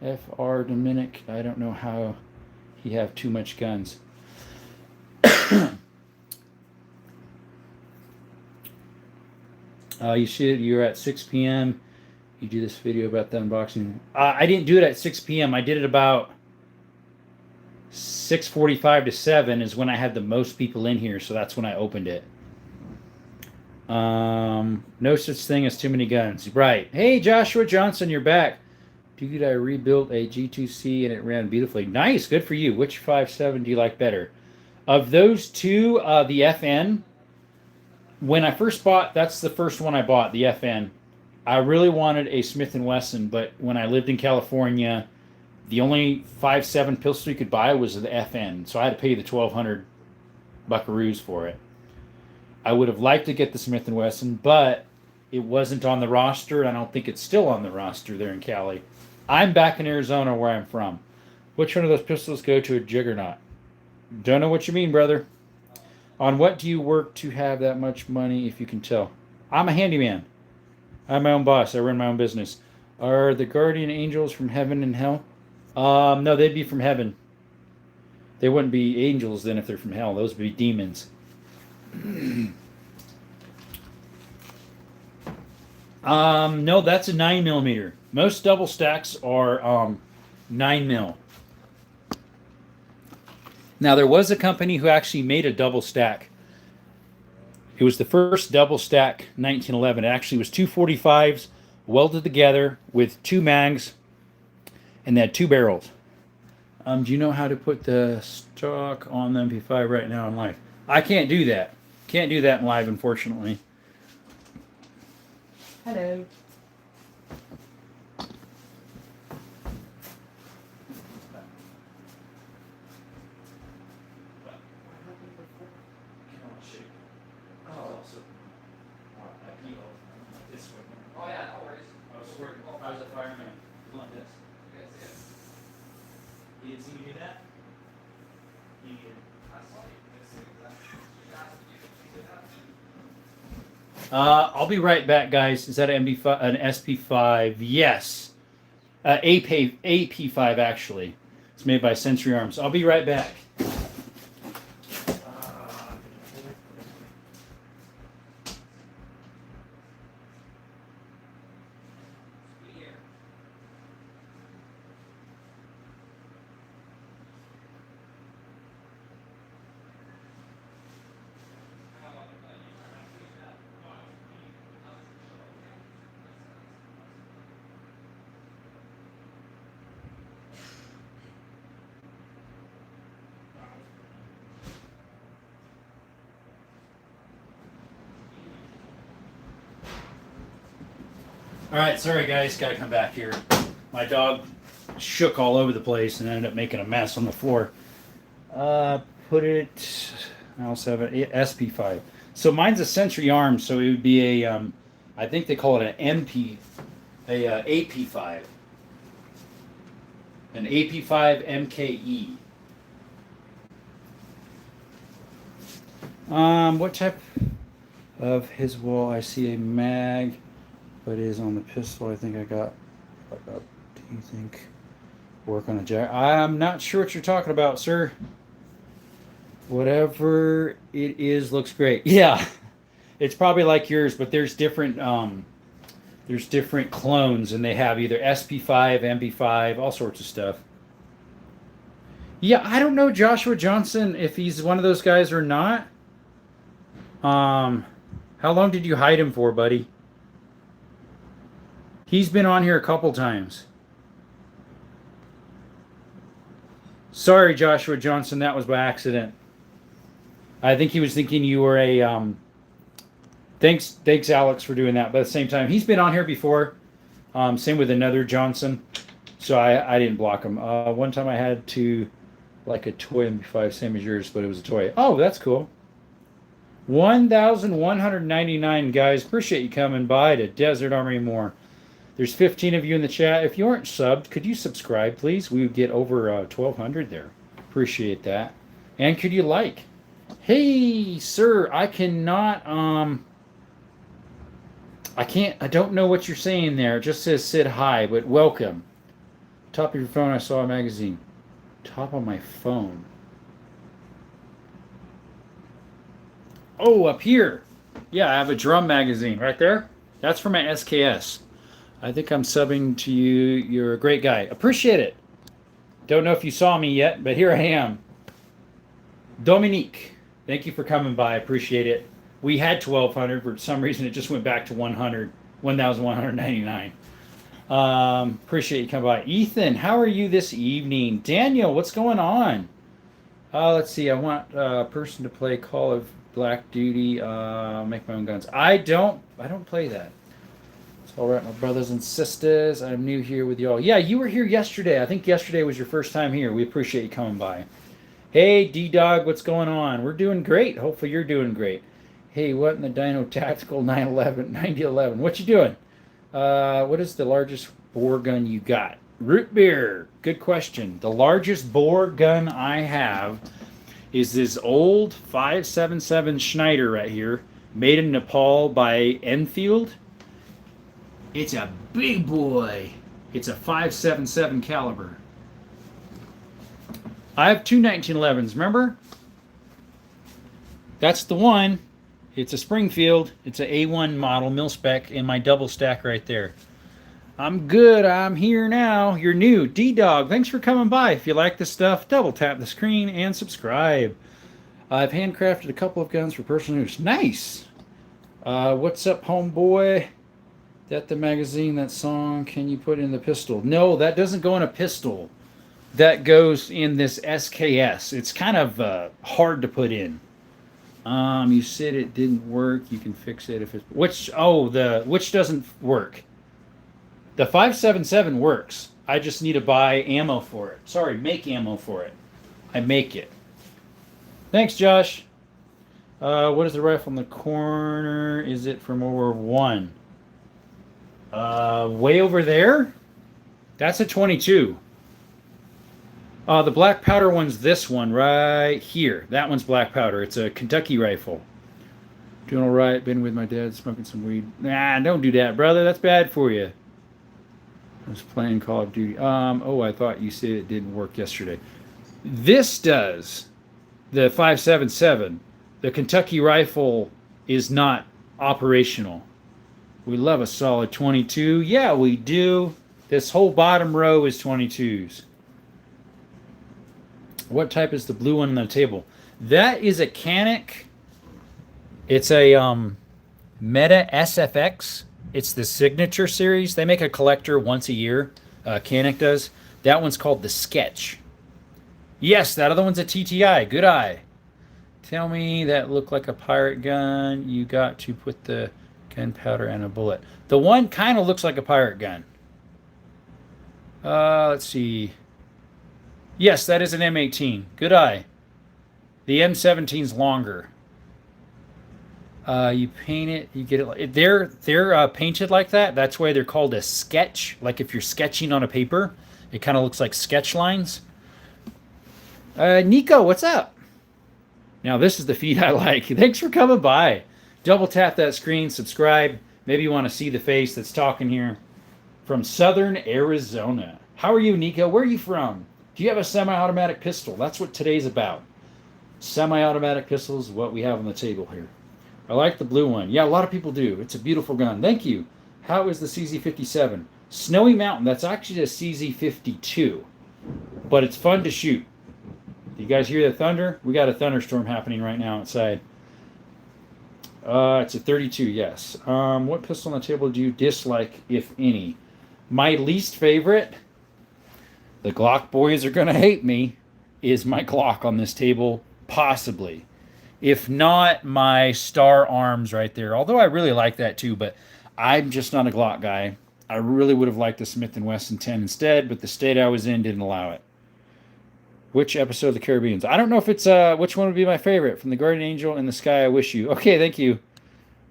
FR Dominic. I don't know how he have too much guns. You're at 6 p.m. You do this video about the unboxing. I didn't do it at 6 p.m. I did it about 6:45 to 7 is when I had the most people in here, so that's when I opened it. No such thing as too many guns. Right. Hey, Joshua Johnson, you're back. Dude, I rebuilt a G2C and it ran beautifully. Nice. Good for you. Which 5.7 do you like better? Of those two, the FN, when I first bought, that's the first one I bought, the FN. I really wanted a Smith & Wesson, but when I lived in California, the only 5.7 pistol you could buy was the FN, so I had to pay the 1,200 buckaroos for it. I would have liked to get the Smith & Wesson, but it wasn't on the roster, and I don't think it's still on the roster there in Cali. I'm back in Arizona where I'm from. Which one of those pistols go to a juggernaut? Don't know what you mean, brother. On what do you work to have that much money, if you can tell? I'm a handyman. I'm my own boss. I run my own business. Are the guardian angels from heaven and hell? No, they'd be from heaven. They wouldn't be angels then if they're from hell. Those would be demons. No, that's a 9mm. Most double stacks are 9mm. Now, there was a company who actually made a double stack. It was the first double stack 1911. It actually was 245s welded together with 2 mags, and they had 2 barrels. Do you know how to put the stock on the MP5 right now in live? I can't do that. Can't do that in live, unfortunately. Hello. Oh yeah, no worries. I was a fireman. Like this. You didn't see me do that? You did. I saw you. I'll be right back, guys. Is that an MB5, an SP5? Yes. AP5 actually. It's made by Sensory Arms. I'll be right back. All right, sorry guys, gotta come back here. My dog shook all over the place and ended up making a mess on the floor. Put it I also have an SP5. So mine's a Century Arms, so it would be a, I think they call it an MP, AP5. An AP5 MKE. What type of his wall? I see a mag, but is on the pistol. I think I got. Do you think work on a jack? I'm not sure what you're talking about, sir. Whatever it is, looks great. Yeah, it's probably like yours, but there's different clones, and they have either SP5, MP5, all sorts of stuff. Yeah, I don't know Joshua Johnson if he's one of those guys or not. How long did you hide him for, buddy? He's been on here a couple times. Sorry, Joshua Johnson, that was by accident. I think he was thinking you were a thanks Alex for doing that. But at the same time, he's been on here before. Same with another Johnson. So I didn't block him. One time I had to like a toy MP5, same as yours, but it was a toy. Oh, that's cool. 1,199 guys. Appreciate you coming by to Desert Armory More. There's 15 of you in the chat. If you aren't subbed, could you subscribe, please? We would get over 1,200 there. Appreciate that. And could you like? Hey, sir, I cannot, I don't know what you're saying there. It just says sit hi, but welcome. Top of your phone, I saw a magazine. Top of my phone. Oh, up here. Yeah, I have a drum magazine right there. That's for my SKS. I think I'm subbing to you. You're a great guy. Appreciate it. Don't know if you saw me yet, but here I am. Dominique, thank you for coming by. Appreciate it. We had 1,200. For some reason, it just went back to 1,199. Appreciate you coming by. Ethan, how are you this evening? Daniel, what's going on? Let's see. I want a person to play Call of Black Duty. Make my own guns. I don't play that. All right, my brothers and sisters, I'm new here with y'all. Yeah, you were here yesterday. I think yesterday was your first time here. We appreciate you coming by. Hey, D-Dog, what's going on? We're doing great. Hopefully you're doing great. Hey, what in the Dino Tactical 9011? What you doing? What is the largest bore gun you got? Root beer. Good question. The largest bore gun I have is this old 5.77 Schneider right here, made in Nepal by Enfield. It's a big boy. It's a 5.77 caliber. I have two 1911s, remember? That's the one. It's a Springfield. It's an A1 model, mil-spec, in my double stack right there. I'm good. I'm here now. You're new. D-Dog, thanks for coming by. If you like this stuff, double tap the screen and subscribe. I've handcrafted a couple of guns for personal use. Nice. What's up, homeboy? That the magazine, that song, can you put in the pistol? No, that doesn't go in a pistol. That goes in this SKS. It's kind of hard to put in. You said it didn't work. You can fix it if it's... Which doesn't work? The 5.77 works. I just need to buy ammo for it. Sorry, make ammo for it. I make it. Thanks, Josh. What is the rifle in the corner? Is it from World War One? Way over there? That's a 22. The black powder one's this one right here. That one's black powder. It's a Kentucky rifle. Doing all right. Been with my dad smoking some weed. Nah, don't do that, brother. That's bad for you. I was playing Call of Duty. Oh, I thought you said it didn't work yesterday. This does. The 5.77. The Kentucky rifle is not operational. We love a solid 22. Yeah, we do. This whole bottom row is 22s. What type is the blue one on the table? That is a Canic. It's a Meta SFX. It's the Signature series. They make a collector once a year. Canic does. That one's called the Sketch. Yes, that other one's a TTI. Good eye. Tell me that looked like a pirate gun. You got to put the gunpowder and a bullet. The one kind of looks like a pirate gun. Let's see. Yes, that is an M18. Good eye. The M17's longer. You paint it, you get it. They're painted like that. That's why they're called a sketch. Like if you're sketching on a paper, it kind of looks like sketch lines. Nico, what's up? Now this is the feed I like. Thanks for coming by. Double tap that screen, subscribe. Maybe you want to see the face that's talking here. From Southern Arizona. How are you, Nico? Where are you from? Do you have a semi-automatic pistol? That's what today's about. Semi-automatic pistols is what we have on the table here. I like the blue one. Yeah, a lot of people do. It's a beautiful gun. Thank you. How is the CZ57? Snowy Mountain. That's actually a CZ52. But it's fun to shoot. Do you guys hear the thunder? We got a thunderstorm happening right now outside. It's a 32, yes. What pistol on the table do you dislike, if any? My least favorite, the Glock boys are going to hate me, is my Glock on this table, possibly. If not, my Star Arms right there. Although I really like that too, but I'm just not a Glock guy. I really would have liked a Smith & Wesson 10 instead, but the state I was in didn't allow it. Which episode of the Caribbeans? I don't know if it's which one would be my favorite. From the Guardian Angel in the Sky, I Wish You. Okay, thank you.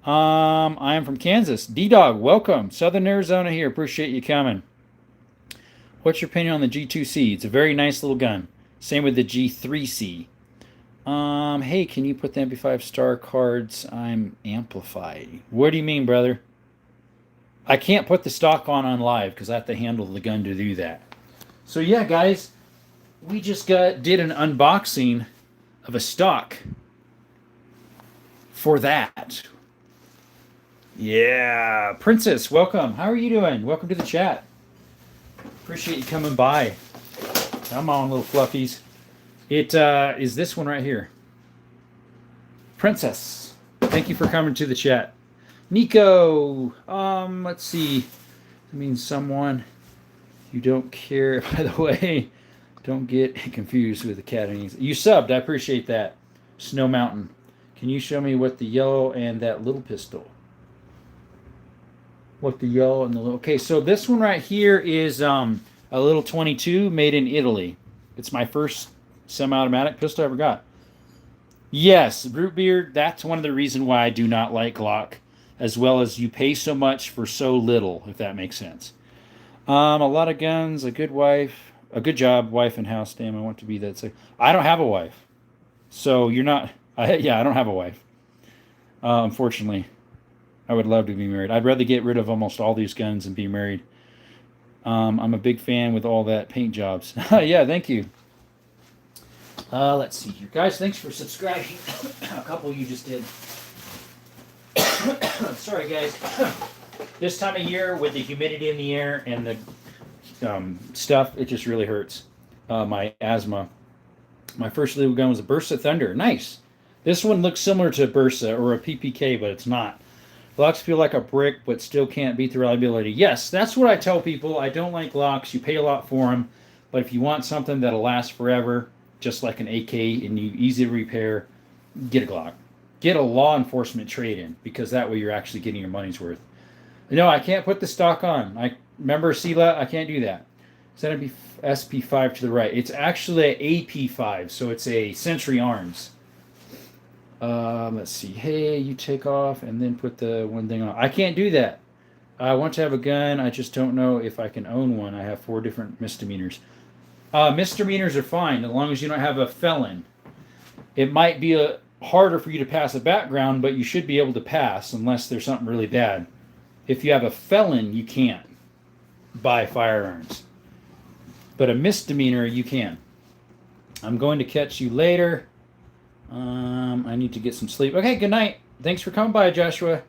I am from Kansas. D-Dog, welcome. Southern Arizona here. Appreciate you coming. What's your opinion on the G2C? It's a very nice little gun. Same with the G3C. Hey, can you put the MP5 star cards? I'm amplified. What do you mean, brother? I can't put the stock on live because I have to handle the gun to do that. So yeah, guys, we just did an unboxing of a stock for that. Yeah, Princess, welcome. How are you doing? Welcome to the chat. Appreciate you coming by. Come on, little fluffies. It is this one right here. Princess. Thank you for coming to the chat. Nico. Let's see. I mean, someone you don't care. By the way, don't get confused with academies. You subbed. I appreciate that. Snow Mountain. Can you show me what the yellow and that little pistol? What the yellow and the little... Okay, so this one right here is a little 22 made in Italy. It's my first semi-automatic pistol I ever got. Yes, Root Beer, that's one of the reasons why I do not like Glock, as well as you pay so much for so little, if that makes sense. A lot of guns, a good wife, a good job, wife and house. Damn, I want to be that sick. I don't have a wife. So you're not... yeah, I don't have a wife. Unfortunately. I would love to be married. I'd rather get rid of almost all these guns and be married. I'm a big fan with all that paint jobs. Yeah, thank you. Let's see here. Guys, thanks for subscribing. A couple of you just did. Sorry, guys. This time of year, with the humidity in the air and the stuff, it just really hurts my asthma. My first legal gun was a Bursa Thunder. Nice. This one looks similar to a Bursa or a PPK, but it's not. Glocks feel like a brick, but still can't beat the reliability. Yes, that's what I tell people. I don't like Glocks. You pay a lot for them. But if you want something that'll last forever, just like an AK and you easy to repair, get a Glock. Get a law enforcement trade-in, because that way you're actually getting your money's worth. No, I can't put the stock on. I remember Sela, I can't do that. It's an SP5 to the right. It's actually an AP5, so it's a Century Arms. Let's see. Hey, you take off and then put the one thing on. I can't do that. I want to have a gun. I just don't know if I can own one. I have 4 different misdemeanors. Misdemeanors are fine as long as you don't have a felon. It might be harder for you to pass a background, but you should be able to pass unless there's something really bad. If you have a felon, you can't buy firearms. But a misdemeanor, you can. I'm going to catch you later. I need to get some sleep. Okay, good night. Thanks for coming by, Joshua.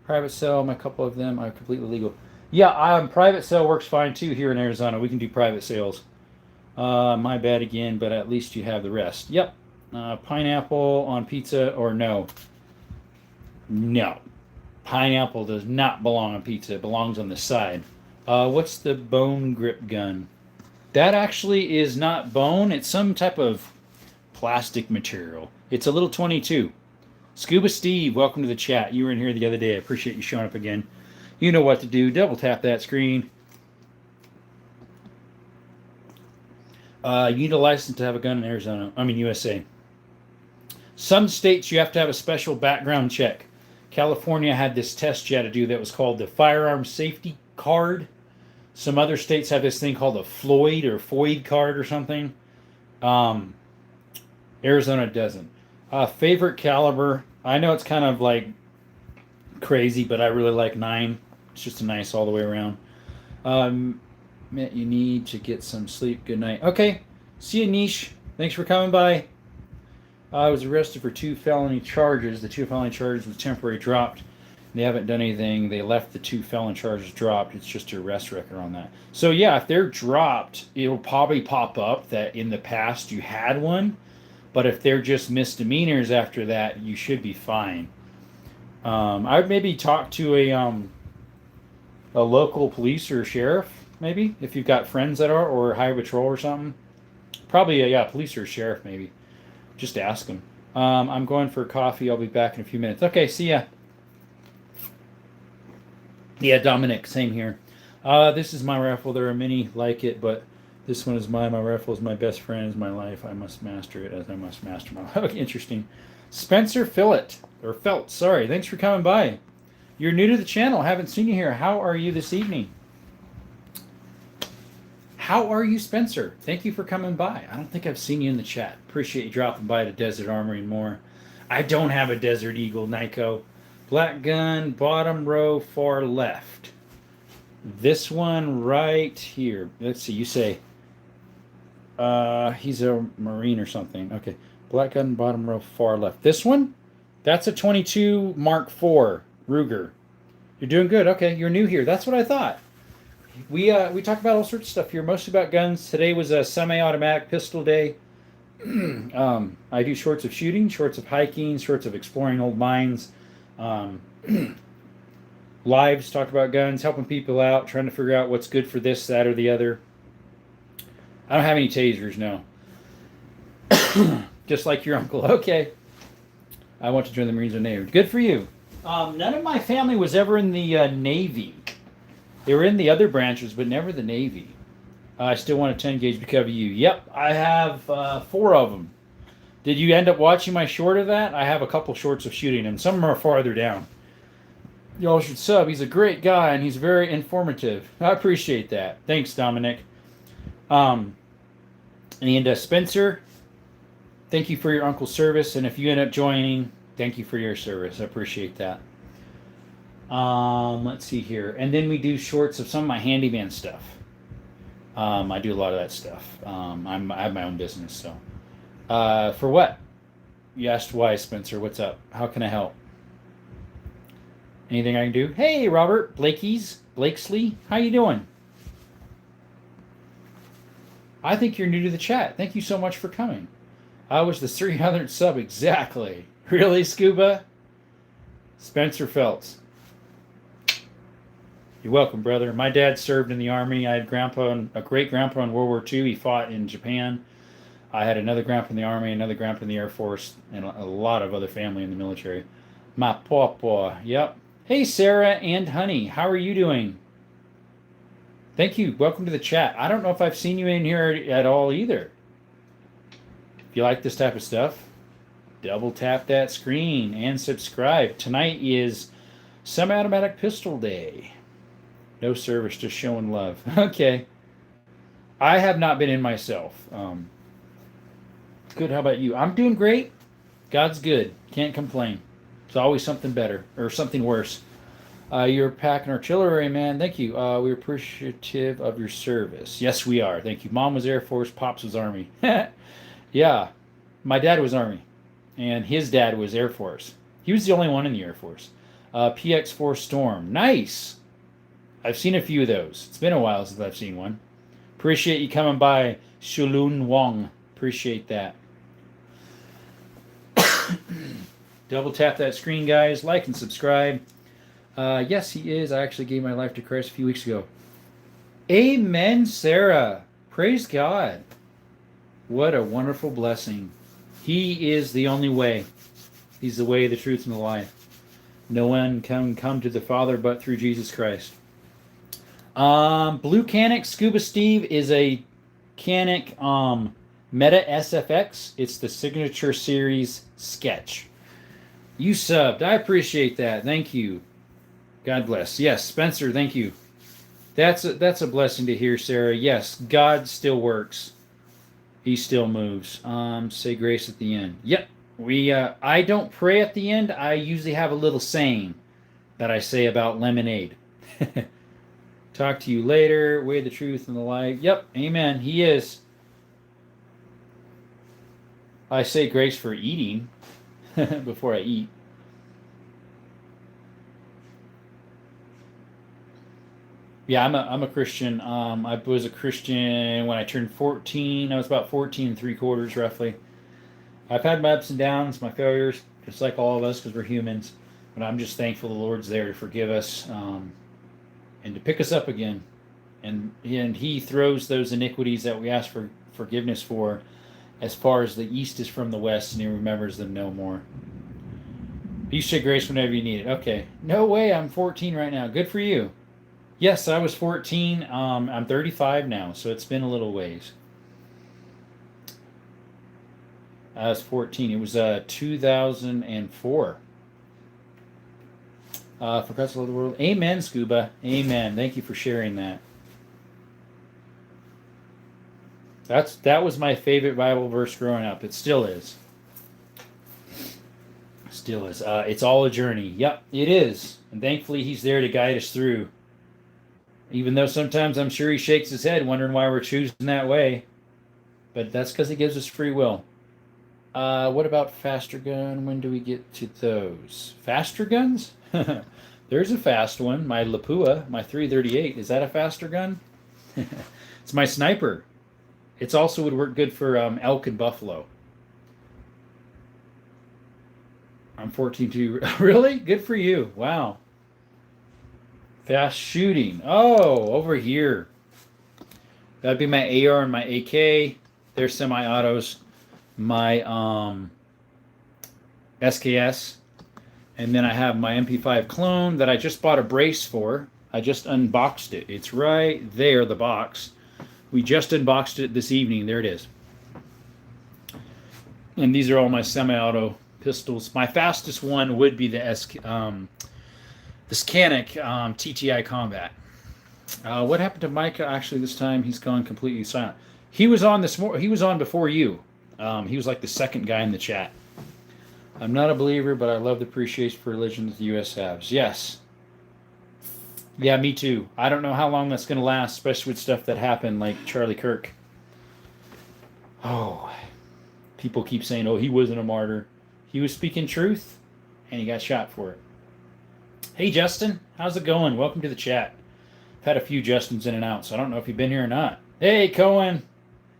Private sale, a couple of them are completely legal. Yeah, private sale works fine too here in Arizona. We can do private sales. My bad again, but at least you have the rest. Yep. Pineapple on pizza or no? No. Pineapple does not belong on pizza. It belongs on the side. What's the bone grip gun? That actually is not bone. It's some type of plastic material. It's a little 22. Scuba Steve, welcome to the chat. You were in here the other day. I appreciate you showing up again. You know what to do. Double tap that screen. You need a license to have a gun in Arizona. I mean, USA. Some states you have to have a special background check. California had this test you had to do that was called the Firearms Safety Card. Some other states have this thing called a Floyd or Foyd card or something. Um, Arizona doesn't. Favorite caliber. I know it's kind of like crazy, but I really like 9. It's just a nice all the way around. You need to get some sleep. Good night. Okay. See you, Niche. Thanks for coming by. I was arrested for 2 felony charges. The 2 felony charges were temporarily dropped. They haven't done anything. They left the 2 felony charges dropped. It's just your arrest record on that. So yeah, if they're dropped, it'll probably pop up that in the past you had one. But if they're just misdemeanors after that, you should be fine. I would maybe talk to a local police or sheriff, maybe if you've got friends that are, or highway patrol or something. Probably police or sheriff maybe. Just ask them. I'm going for coffee. I'll be back in a few minutes. Okay, see ya. Yeah, Dominic, same here. This is my rifle. There are many like it, but this one is mine. My rifle is my best friend, is my life. I must master it as I must master my life. Okay, interesting. Spencer Felt, sorry. Thanks for coming by. You're new to the channel. Haven't seen you here. How are you this evening? How are you, Spencer? Thank you for coming by. I don't think I've seen you in the chat. Appreciate you dropping by to Desert Armory and more. I don't have a Desert Eagle, Nyko. Black gun, bottom row, far left. This one right here. Let's see, you say he's a Marine or something. Okay. Black gun, bottom row, far left. This one? That's a 22 Mark IV Ruger. You're doing good. Okay, you're new here. That's what I thought. We talk about all sorts of stuff here, mostly about guns. Today was a semi-automatic pistol day. I do shorts of shooting, shorts of hiking, shorts of exploring old mines. Lives, talk about guns, helping people out, trying to figure out what's good for this, that, or the other. I don't have any tasers, no. Just like your uncle. Okay. I want to join the Marines and Navy. Good for you. None of my family was ever in the Navy. They were in the other branches, but never the Navy. I still want a 10 gauge because of you. Yep, I have 4 of them. Did you end up watching my short of that? I have a couple shorts of shooting, and some of them are farther down. Y'all should sub. He's a great guy, and he's very informative. I appreciate that. Thanks, Dominic. And Spencer, thank you for your uncle's service, and if you end up joining, thank you for your service. I appreciate that. Let's see here. And then we do shorts of some of my handyman stuff. I do a lot of that stuff. I have my own business, so. For what? You asked why, Spencer. What's up? How can I help? Anything I can do? Hey, Robert. Blakesley. How you doing? I think you're new to the chat. Thank you so much for coming. I was the 300th sub. Exactly. Really, Scuba? Spencer Phelps. You're welcome, brother. My dad served in the Army. I had a great-grandpa in World War II. He fought in Japan. I had another grandpa in the Army, another grandpa in the Air Force, and a lot of other family in the military. My pawpaw. Yep. Hey, Sarah and Honey. How are you doing? Thank you. Welcome to the chat. I don't know if I've seen you in here at all either. If you like this type of stuff, double tap that screen and subscribe. Tonight is semi-automatic pistol day. No service, just showing love. Okay. I have not been in myself. Good. How about you? I'm doing great. God's good. Can't complain. It's always something better or something worse. You're packing artillery, man. Thank you. We're appreciative of your service. Yes, we are. Thank you. Mom was Air Force. Pops was Army. Yeah. My dad was Army. And his dad was Air Force. He was the only one in the Air Force. PX-4 Storm. Nice. I've seen a few of those. It's been a while since I've seen one. Appreciate you coming by, Shulun Wong. Appreciate that. Double tap that screen, guys. Like and subscribe. Yes, he is. I actually gave my life to Christ a few weeks ago. Amen, Sarah. Praise God. What a wonderful blessing. He is the only way. He's the way, the truth, and the life. No one can come to the Father but through Jesus Christ. Blue Canic Scuba Steve is a Canic Meta SFX. It's the Signature Series Sketch. You subbed. I appreciate that. Thank you. God bless. Yes, Spencer, thank you. That's a blessing to hear, Sarah. Yes, God still works. He still moves. Say grace at the end. Yep. I don't pray at the end. I usually have a little saying that I say about lemonade. Talk to you later. Way the truth and the light. Yep. Amen. He is. I say grace for eating before I eat. Yeah, I'm a Christian. I was a Christian when I turned 14. I was about 14 and 3/4 roughly. I've had my ups and downs, my failures, just like all of us, because we're humans. But I'm just thankful the Lord's there to forgive us and to pick us up again. And He throws those iniquities that we ask for forgiveness for as far as the east is from the west, and He remembers them no more. You should grace whenever you need it. Okay. No way, I'm 14 right now. Good for you. Yes, I was 14. I'm 35 now, so it's been a little ways. I was 14. It was 2004. For Christ the Lord of the world. Amen, Scuba. Amen. Thank you for sharing that. That was my favorite Bible verse growing up. It still is. Still is. It's all a journey. Yep, it is. And thankfully, He's there to guide us through. Even though sometimes I'm sure He shakes His head wondering why we're choosing that way. But that's because He gives us free will. What about faster gun? When do we get to those? Faster guns? There's a fast one. My Lapua, my 338. Is that a faster gun? It's my sniper. It's also would work good for elk and buffalo. I'm 14 too. Really? Good for you. Wow. Fast shooting. Oh, over here. That'd be my AR and my AK. They're semi-autos. My SKS. And then I have my MP5 clone that I just bought a brace for. I just unboxed it. It's right there, the box. We just unboxed it this evening. There it is. And these are all my semi-auto pistols. My fastest one would be the Scanic TTI Combat. What happened to Micah? Actually, this time he's gone completely silent. He was on He was on before you. He was like the second guy in the chat. I'm not a believer, but I love the appreciation for religion that the U.S. has. Yes. Yeah, me too. I don't know how long that's going to last, especially with stuff that happened like Charlie Kirk. Oh, people keep saying, oh, he wasn't a martyr. He was speaking truth, and he got shot for it. Hey, Justin. How's it going? Welcome to the chat. I've had a few Justins in and out, so I don't know if you've been here or not. Hey, Cohen.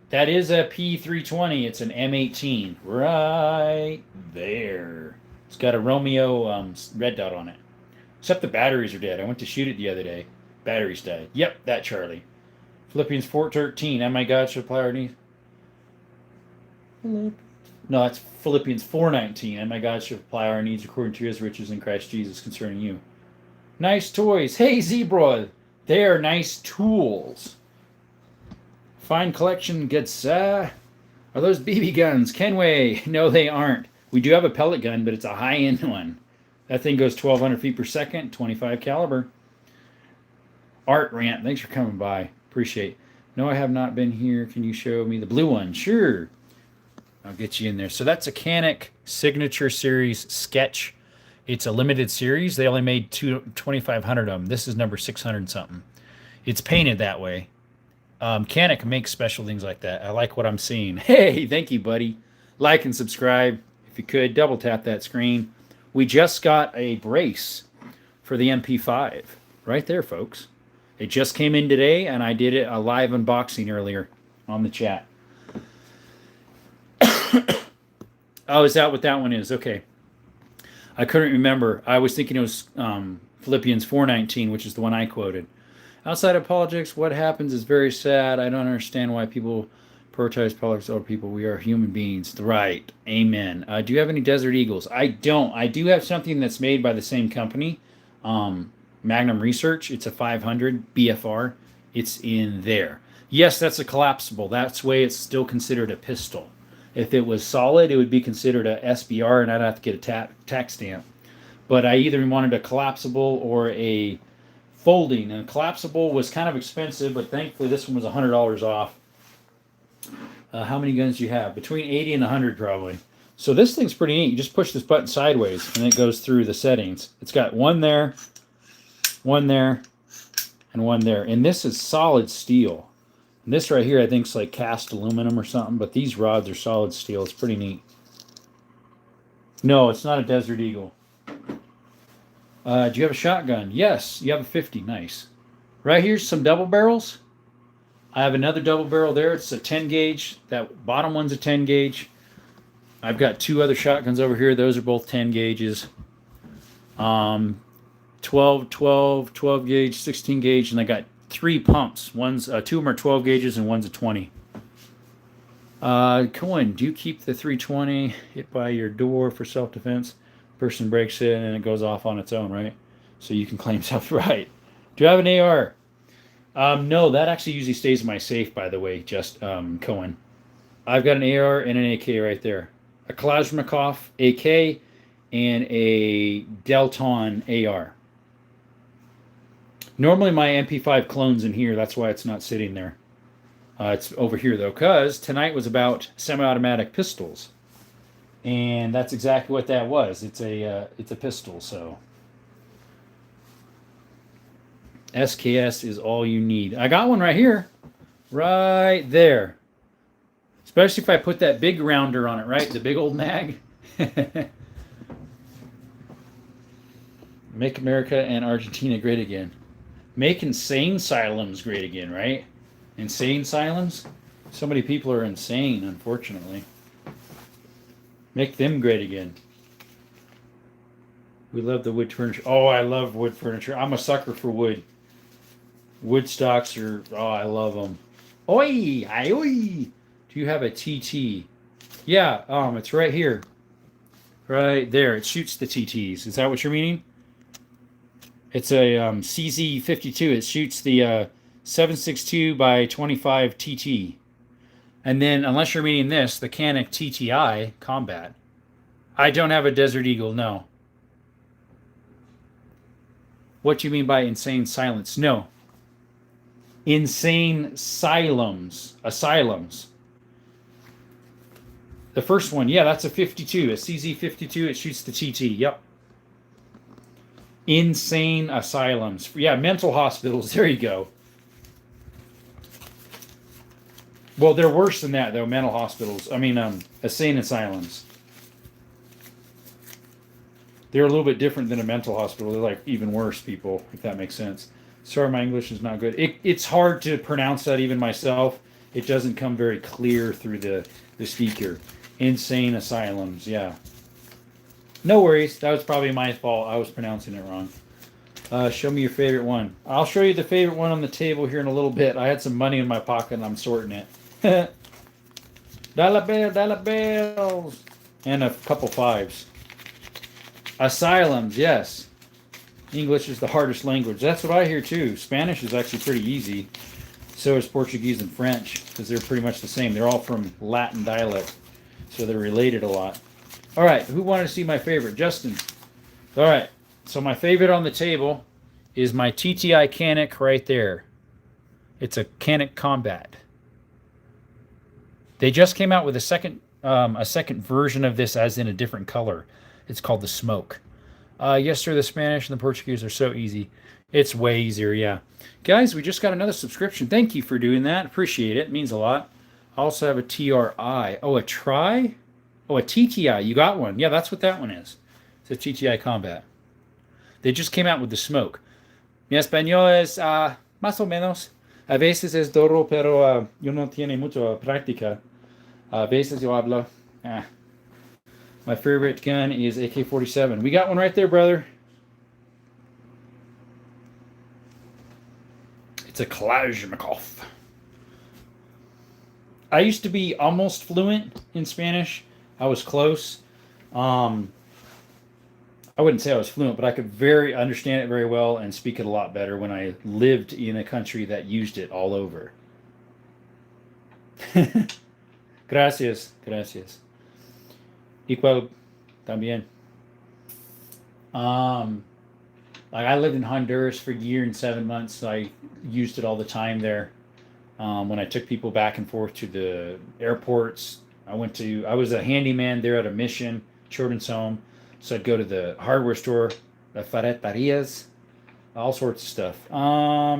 That is a P320. It's an M18. Right there. It's got a Romeo red dot on it. Except the batteries are dead. I went to shoot it the other day. Batteries died. Yep, that Charlie. Philippians 4:13. And my God shall supply our needs. No, that's Philippians 4:19. And my God shall supply our needs according to His riches in Christ Jesus concerning you. Nice toys. Hey, Zebra. They are nice tools. Fine collection gets, are those BB guns? Kenway. No, they aren't. We do have a pellet gun, but it's a high-end one. That thing goes 1,200 feet per second, 25 caliber. Art Rant, thanks for coming by. Appreciate it. No, I have not been here. Can you show me the blue one? Sure. I'll get you in there. So that's a Canic Signature Series Sketch. It's a limited series. They only made 2,500 of them. This is number 600 something. It's painted that way. Canic makes special things like that. I like what I'm seeing. Hey, thank you, buddy. Like and subscribe. If you could, double tap that screen. We just got a brace for the MP5. Right there, folks. It just came in today, and I did a live unboxing earlier on the chat. Oh, is that what that one is? Okay. I couldn't remember. I was thinking it was Philippians 4:19, which is the one I quoted. Outside of politics, what happens is very sad. I don't understand why people prioritize politics over people. We are human beings. Right. Amen. Do you have any Desert Eagles? I don't. I do have something that's made by the same company, Magnum Research. It's a 500 BFR. It's in there. Yes, that's a collapsible. That's way it's still considered a pistol. If it was solid, it would be considered a SBR, and I'd have to get a tax stamp. But I either wanted a collapsible or a folding. And a collapsible was kind of expensive, but thankfully this one was $100 off. How many guns do you have? Between 80 and 100 probably. So this thing's pretty neat. You just push this button sideways and it goes through the settings. It's got one there, and one there. And this is solid steel. And this right here I think is like cast aluminum or something, but these rods are solid steel. It's pretty neat. No, it's not a Desert Eagle. Do you have a shotgun? Yes, you have a 50. Nice. Right here's some double barrels. I have another double barrel there. It's a 10 gauge. That bottom one's a 10 gauge. I've got two other shotguns over here. Those are both 10 gauges. 12 gauge, 16 gauge, and I got three pumps. Two of them are 12 gauges and one's a 20. Cohen, do you keep the 320 hit by your door for self-defense? Person breaks it and it goes off on its own, right? So you can claim self right. Do you have an AR? No, that actually usually stays in my safe, by the way, just Cohen. I've got an AR and an AK right there. A Kalashnikov AK and a Delton AR. Normally my MP5 clone's in here. That's why it's not sitting there. It's over here, though, because tonight was about semi-automatic pistols. And that's exactly what that was. It's a pistol, so... SKS is all you need. I got one right here. Right there. Especially if I put that big rounder on it, right? The big old mag. Make America and Argentina great again. Make insane asylums great again, right? Insane asylums? So many people are insane, unfortunately. Make them great again. We love the wood furniture. Oh, I love wood furniture. I'm a sucker for wood. Wood stocks are, oh, I love them. Oi! Oi! Do you have a TT? Yeah, it's right here. Right there. It shoots the TTs. Is that what you're meaning? It's a CZ52. It shoots the 7.62 by 25 TT. And then, unless you're meaning this, the Canik TTI Combat. I don't have a Desert Eagle, no. What do you mean by insane silence? No. Insane asylums. Asylums. The first one, yeah, that's a 52. A CZ52, it shoots the TT. Yep. Insane asylums. Yeah, mental hospitals. There you go. Well, they're worse than that, though, mental hospitals. I mean, insane asylums. They're a little bit different than a mental hospital. They're like even worse people, if that makes sense. Sorry, my English is not good. It's hard to pronounce that even myself. It doesn't come very clear through the speaker. Insane asylums, yeah. No worries. That was probably my fault. I was pronouncing it wrong. Show me your favorite one. I'll show you the favorite one on the table here in a little bit. I had some money in my pocket and I'm sorting it. Dollar bills. And a couple fives. Asylums, yes. English is the hardest language. That's what I hear too. Spanish is actually pretty easy. So is Portuguese and French, because they're pretty much the same. They're all from Latin dialect, so they're related a lot. All right, who wanted to see my favorite? Justin. All right, so my favorite on the table is my TTI Canik right there. It's a Canik Combat. They just came out with a second version of this, as in a different color. It's called the Smoke. Yes, sir, the Spanish and the Portuguese are so easy. It's way easier, yeah. Guys, we just got another subscription. Thank you for doing that. Appreciate it. It means a lot. I also have a TRI. Oh, a Tri? Oh, a TTI. You got one. Yeah, that's what that one is. It's a TTI Combat. They just came out with the Smoke. Mi español es más o menos. A veces es duro, pero yo no tiene mucha práctica. A veces yo hablo. My favorite gun is AK-47. We got one right there, brother. It's a Kalashnikov. I used to be almost fluent in Spanish. I was close. I wouldn't say I was fluent, but I could understand it very well and speak it a lot better when I lived in a country that used it all over. Gracias, gracias. Igual también. Like I lived in Honduras for a year and 7 months, so I used it all the time there. When I took people back and forth to the airports, I was a handyman there at a mission children's home, so I'd go to the hardware store, the ferretarias, all sorts of stuff.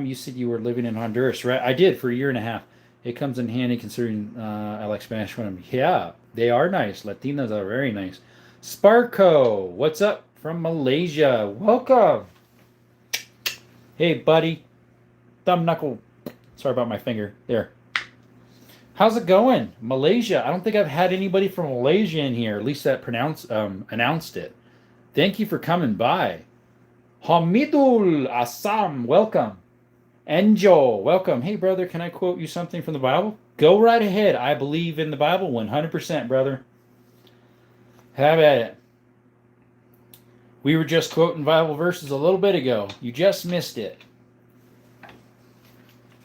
You said you were living in Honduras, right? I did for a year and a half. It comes in handy considering I like Spanish when I'm. Yeah, they are nice. Latinas are very nice. Sparko, what's up from Malaysia? Welcome. Hey, buddy. Thumb knuckle. Sorry about my finger. There. How's it going? Malaysia. I don't think I've had anybody from Malaysia in here, at least that announced it. Thank you for coming by. Hamidul Assam, welcome. Enjo, welcome. Hey, brother, can I quote you something from the Bible? Go right ahead. I believe in the Bible 100%, brother. Have at it. We were just quoting Bible verses a little bit ago. You just missed it.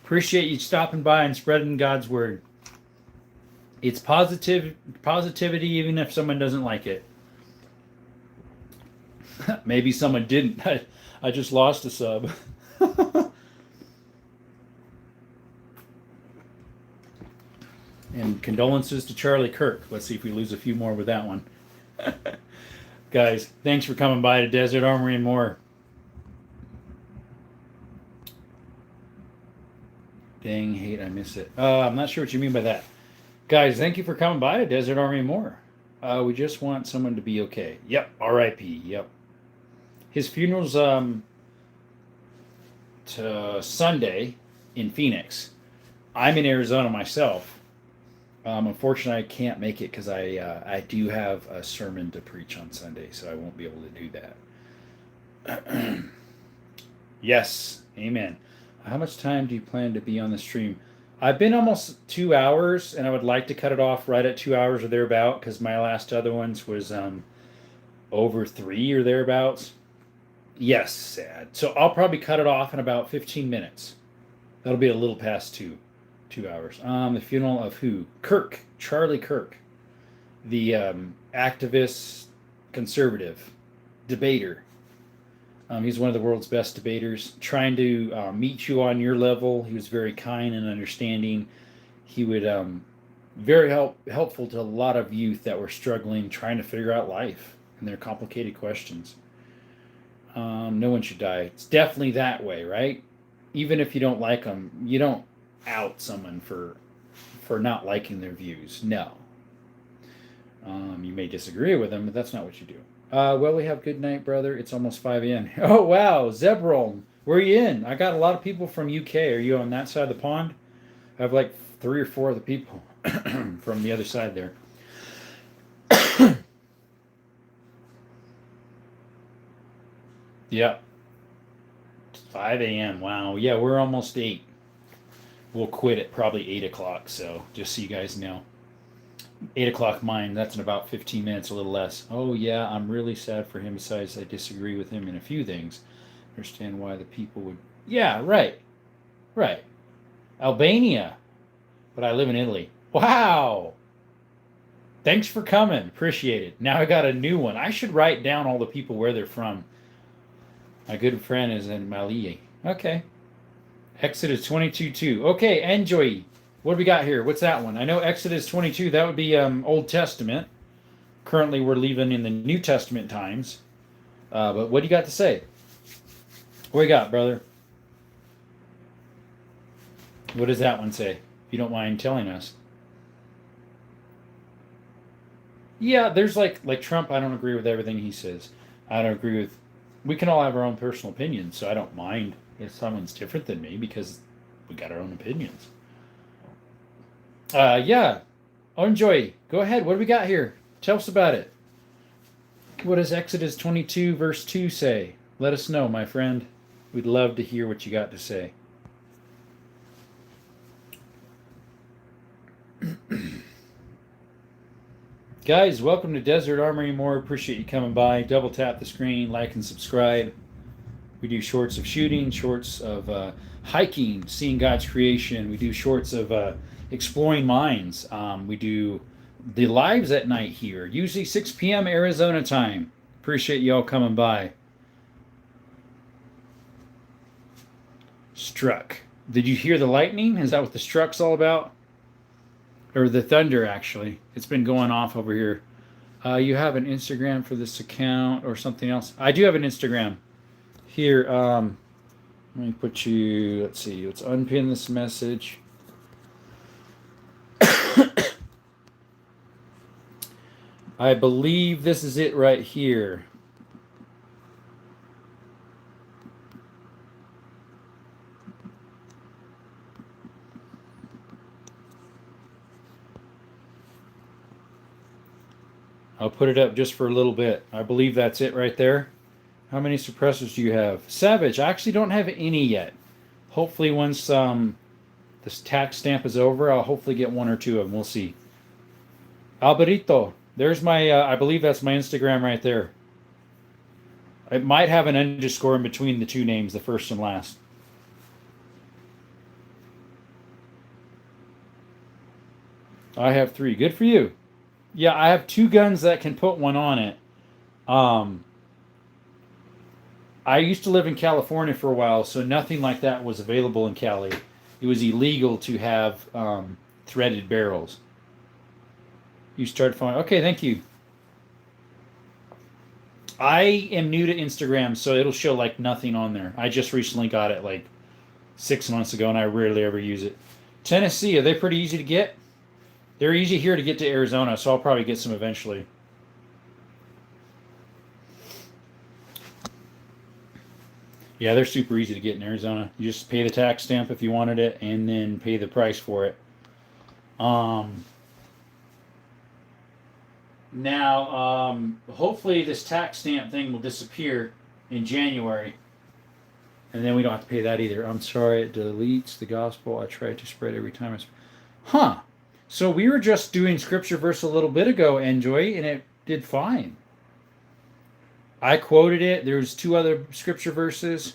Appreciate you stopping by and spreading God's word. It's positivity even if someone doesn't like it. Maybe someone didn't. I just lost a sub. And condolences to Charlie Kirk. Let's see if we lose a few more with that one. Guys, thanks for coming by to Desert Armory and more. Dang, hate, I miss it. I'm not sure what you mean by that. Guys, thank you for coming by to Desert Army and more. We just want someone to be okay. Yep, R.I.P. Yep. His funeral's Sunday in Phoenix. I'm in Arizona myself. Unfortunately, I can't make it because I do have a sermon to preach on Sunday, so I won't be able to do that. Yes, amen. How much time do you plan to be on the stream? I've been almost 2 hours, and I would like to cut it off right at 2 hours or thereabout, because my last other ones was over 3 or thereabouts. Yes, sad. So I'll probably cut it off in about 15 minutes. That'll be a little past 2 hours. The funeral of who? Kirk, Charlie Kirk, the activist, conservative, debater. He's one of the world's best debaters, trying to meet you on your level. He was very kind and understanding. He would very helpful to a lot of youth that were struggling, trying to figure out life and their complicated questions. No one should die. It's definitely that way, right? Even if you don't like them, you don't out someone for not liking their views. No. You may disagree with them, but that's not what you do. Well, we have good night, brother. It's almost 5 a.m. Oh, wow. Zebron, where are you in? I got a lot of people from UK. Are you on that side of the pond? I have like 3 or 4 other people from the other side there. Yeah. 5 a.m. Wow. Yeah, we're almost 8. We'll quit at probably 8 o'clock, so just so you guys know. 8 o'clock mine, that's in about 15 minutes, a little less. Oh, yeah, I'm really sad for him. Besides, I disagree with him in a few things. Understand why the people would. Yeah, right. Right. Albania. But I live in Italy. Wow. Thanks for coming. Appreciate it. Now I got a new one. I should write down all the people where they're from. My good friend is in Mali. Okay. Exodus 22:2. Okay, enjoy. What do we got here? What's that one? I know Exodus 22. That would be Old Testament. Currently, we're living in the New Testament times. But what do you got to say? What do you got, brother? What does that one say? If you don't mind telling us. Yeah, there's like Trump. I don't agree with everything he says. I don't agree with. We can all have our own personal opinions, so I don't mind if someone's different than me because we got our own opinions. Yeah. Oh, enjoy. Go ahead. What do we got here? Tell us about it. What does Exodus 22 verse 2 say? Let us know, my friend. We'd love to hear what you got to say. Guys, welcome to Desert Armory More. Appreciate you coming by. Double tap the screen, like and subscribe. We do shorts of shooting, shorts of hiking, seeing God's creation. We do shorts of Exploring Minds. We do the lives at night here, usually 6 p.m. Arizona time. Appreciate y'all coming by. Struck. Did you hear the lightning? Is that what the struck's all about? Or the thunder, actually. It's been going off over here. You have an Instagram for this account or something else? I do have an Instagram. Here, let me put you, let's see, let's unpin this message. I believe this is it right here. I'll put it up just for a little bit. I believe that's it right there. How many suppressors do you have? Savage, I actually don't have any yet. Hopefully once this tax stamp is over, I'll hopefully get one or two of them. We'll see. Alberito, there's my, I believe that's my Instagram right there. It might have an underscore in between the two names, the first and last. I have 3. Good for you. Yeah, I have 2 guns that can put one on it. I used to live in California for a while, so nothing like that was available in Cali. It was illegal to have threaded barrels. You started following. Okay, thank you. I am new to Instagram, so it'll show like nothing on there. I just recently got it like 6 months ago, and I rarely ever use it. Tennessee, are they pretty easy to get? They're easy here to get to Arizona, so I'll probably get some eventually. Yeah, they're super easy to get in Arizona. You just pay the tax stamp if you wanted it, and then pay the price for it. Now, hopefully this tax stamp thing will disappear in January, and then we don't have to pay that either. I'm sorry, it deletes the gospel. I try to spread every time. Huh. So we were just doing scripture verse a little bit ago, Enjoy, and it did fine. I quoted it. There's 2 other scripture verses.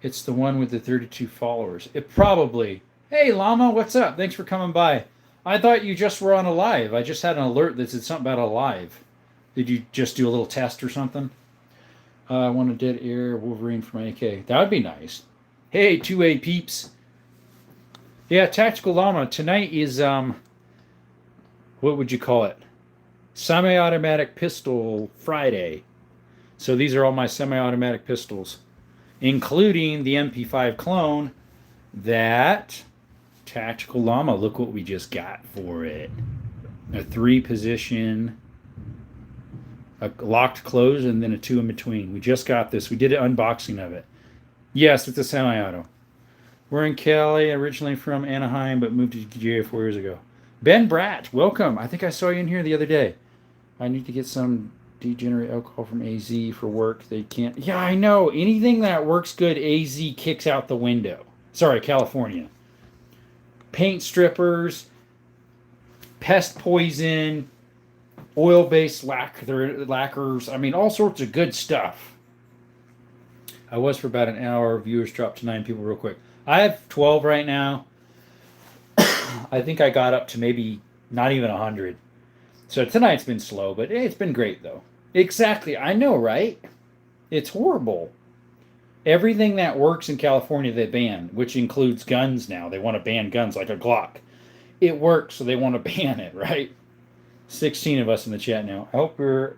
It's the one with the 32 followers. It probably. Hey, Llama, what's up? Thanks for coming by. I thought you just were on a live. I just had an alert that said something about a live. Did you just do a little test or something? I want a dead air Wolverine for my AK. That would be nice. Hey, 2A peeps. Yeah, Tactical Llama. Tonight is, what would you call it? Semi-automatic pistol Friday. So these are all my semi-automatic pistols, including the MP5 clone that Tactical Llama. Look what we just got for it. A 3-position, a locked close, and then a 2 in between. We just got this. We did an unboxing of it. Yes, it's a semi-auto. We're in Cali, originally from Anaheim, but moved to GA 4 years ago. Ben Bratt, welcome. I think I saw you in here the other day. I need to get some degenerate alcohol from AZ for work. They can't. Yeah, I know. Anything that works good, AZ kicks out the window. Sorry, California. Paint strippers, pest poison, oil-based lacquers. I mean, all sorts of good stuff. I was for about an hour. Viewers dropped to 9 people real quick. I have 12 right now. I think I got up to maybe not even 100. So tonight's been slow, but it's been great, though. Exactly. I know, right? It's horrible. Everything that works in California they ban, which includes guns now. They want to ban guns like a Glock. It works, so they want to ban it, right? 16 of us in the chat now. I hope you're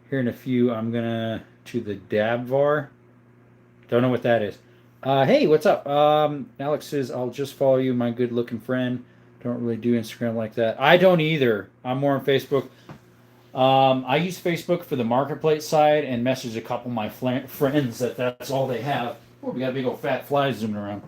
here in a few. I'm going to the Dabvar. Don't know what that is. Hey, what's up? Alex says, I'll just follow you, my good-looking friend. Don't really do Instagram like that. I don't either. I'm more on Facebook. I use Facebook for the marketplace side and message a couple of my friends that's all they have. Oh, we got a big old fat fly zooming around.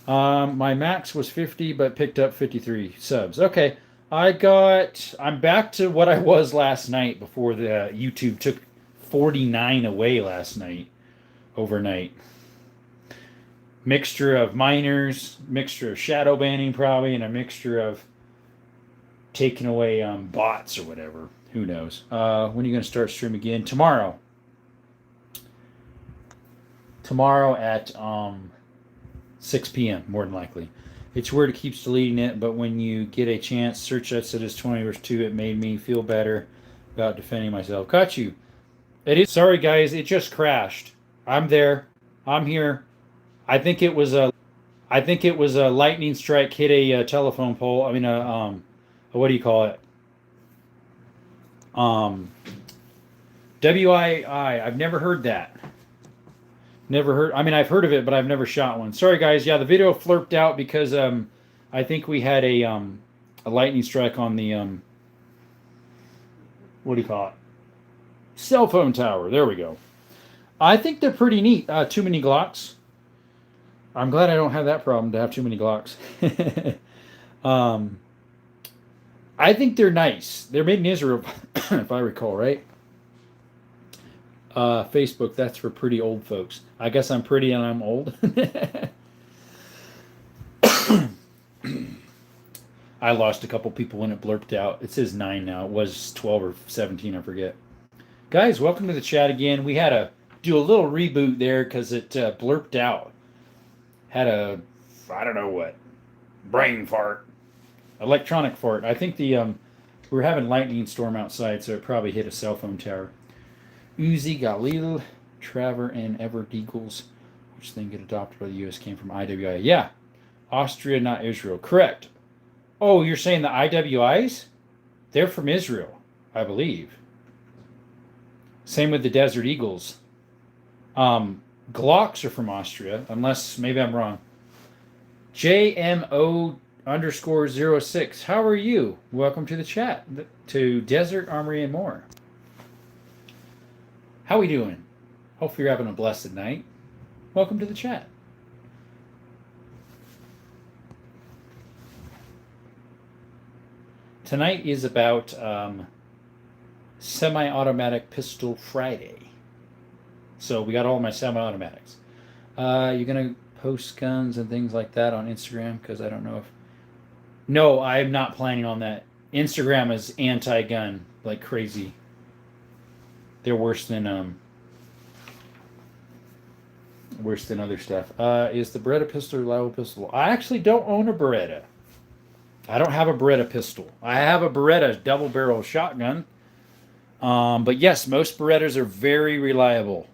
My max was 50, but picked up 53 subs. Okay, I'm back to what I was last night before the YouTube took 49 away last night, overnight. Mixture of minors, mixture of shadow banning probably, and a mixture of taking away bots or whatever. Who knows? When are you going to start stream again? Tomorrow. Tomorrow at 6 p.m. more than likely. It's weird it keeps deleting it, but when you get a chance, search Exodus 20 verse 2. It made me feel better about defending myself. Got you. It is. Sorry, guys. It just crashed. I'm there. I'm here. I think it was a. I think it was a lightning strike hit a, telephone pole. I mean, what do you call it? Um, WII. I've never heard that. Never heard. I mean, I've heard of it, but I've never shot one. Sorry, guys. Yeah, the video flirped out because I think we had a lightning strike on the what do you call it? Cell phone tower. There we go. I think they're pretty neat. Too many Glocks. I'm glad I don't have that problem to have too many Glocks. I think they're nice. They're made in Israel, if I recall, right? Facebook, that's for pretty old folks. I guess I'm pretty and I'm old. I lost a couple people when it blurped out. It says 9 now. It was 12 or 17, I forget. Guys, welcome to the chat again. We had to do a little reboot there because it blurped out. Had a, I don't know what, brain fart. Electronic fart. I think we were having lightning storm outside, so it probably hit a cell phone tower. Uzi, Galil, Traver, and Ever Deagles, which then get adopted by the U.S. came from IWI. Yeah, Austria, not Israel. Correct. Oh, you're saying the IWIs? They're from Israel, I believe. Same with the Desert Eagles. Glocks are from Austria, unless maybe I'm wrong. JMO_06. How are you? Welcome to the chat, to Desert Armory and more. How we doing? Hope you're having a blessed night. Welcome to the chat. Tonight is about semi-automatic pistol Friday. So we got all my semi-automatics. You're going to post guns and things like that on Instagram? Because I don't know if... No, I'm not planning on that. Instagram is anti-gun like crazy. They're worse than other stuff. Is the Beretta pistol a reliable pistol? I actually don't own a Beretta. I don't have a Beretta pistol. I have a Beretta double-barrel shotgun. But yes, most Berettas are very reliable.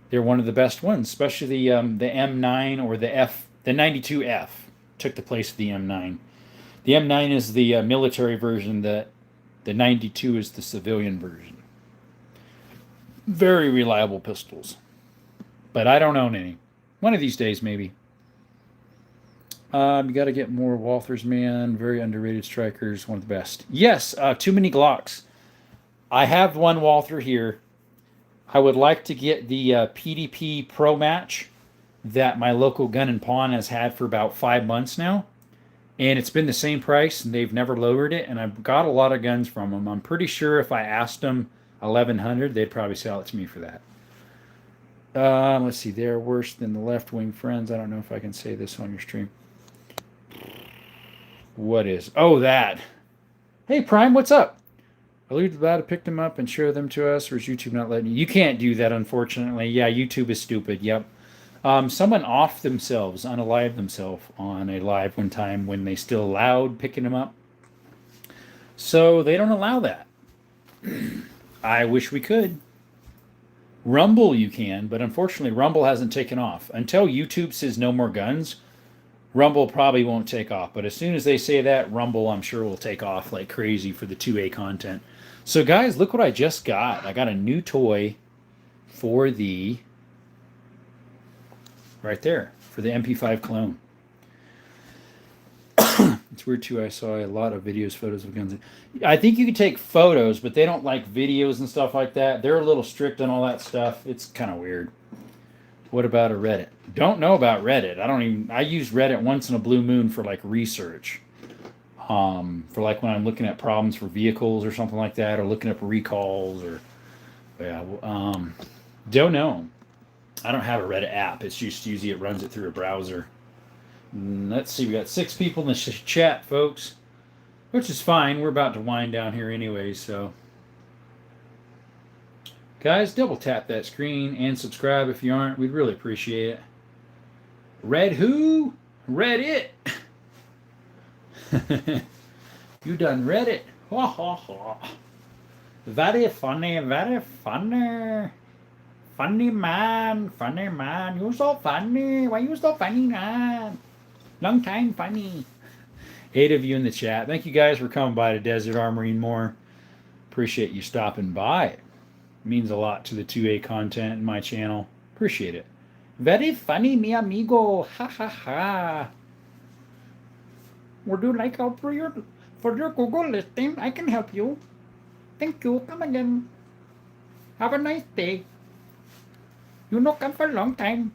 They're one of the best ones, especially the M9 or the 92F took the place of the M9. The M9 is the military version. The 92 is the civilian version. Very reliable pistols. But I don't own any. One of these days, maybe. You got to get more Walthers, man. Very underrated strikers. One of the best. Yes, too many Glocks. I have one Walther here. I would like to get the PDP Pro Match that my local gun and pawn has had for about 5 months now. And it's been the same price, and they've never lowered it. And I've got a lot of guns from them. I'm pretty sure if I asked them $1,100, they'd probably sell it to me for that. Let's see. They're worse than the left-wing friends. I don't know if I can say this on your stream. What is? Oh, that. Hey, Prime, what's up? Are you allowed to pick them up and show them to us, or is YouTube not letting you? You can't do that, unfortunately. Yeah, YouTube is stupid. Yep. Someone offed themselves, unalived themselves on a live one time when they still allowed picking them up. So they don't allow that. I wish we could. Rumble you can, but unfortunately Rumble hasn't taken off. Until YouTube says no more guns, Rumble probably won't take off. But as soon as they say that, Rumble I'm sure will take off like crazy for the 2A content. So guys, look what I just got. I got a new toy for the... right there, for the MP5 clone. It's weird too, I saw a lot of videos, photos of guns. I think you can take photos, but they don't like videos and stuff like that. They're a little strict on all that stuff. It's kind of weird. What about a Reddit? Don't know about Reddit. I use Reddit once in a blue moon for like research. For like when I'm looking at problems for vehicles or something like that, or looking up recalls or, yeah, don't know. I don't have a Reddit app. It's just usually it runs it through a browser. Let's see, we got 6 people in the chat, folks, which is fine. We're about to wind down here anyway, so. Guys, double tap that screen and subscribe if you aren't. We'd really appreciate it. Red who? Read it. You done read it. Ha ha ha. Very funny, very funny. Funny man, funny man. You so funny. Why you so funny, man? Long time funny. 8 of you in the chat. Thank you guys for coming by to Desert Armory and more. Appreciate you stopping by. It means a lot to the 2A content in my channel. Appreciate it. Very funny, mi amigo. Ha ha ha. Would you like help for your Google listing? I can help you. Thank you. Come again. Have a nice day. You no come for a long time.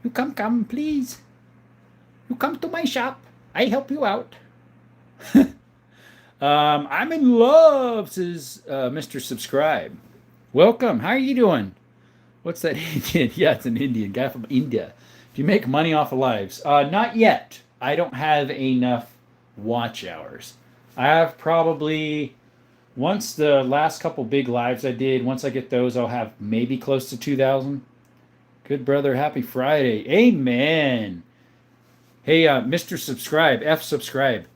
You come, please. You come to my shop. I help you out. I'm in love, says Mr. Subscribe. Welcome. How are you doing? What's that Indian? Yeah, it's an Indian guy from India. Do you make money off of lives? Not yet. I don't have enough watch hours. I have probably, once the last couple big lives I did, once I get those, I'll have maybe close to 2,000. Good brother. Happy Friday. Amen. Hey, Mr. Subscribe, F Subscribe.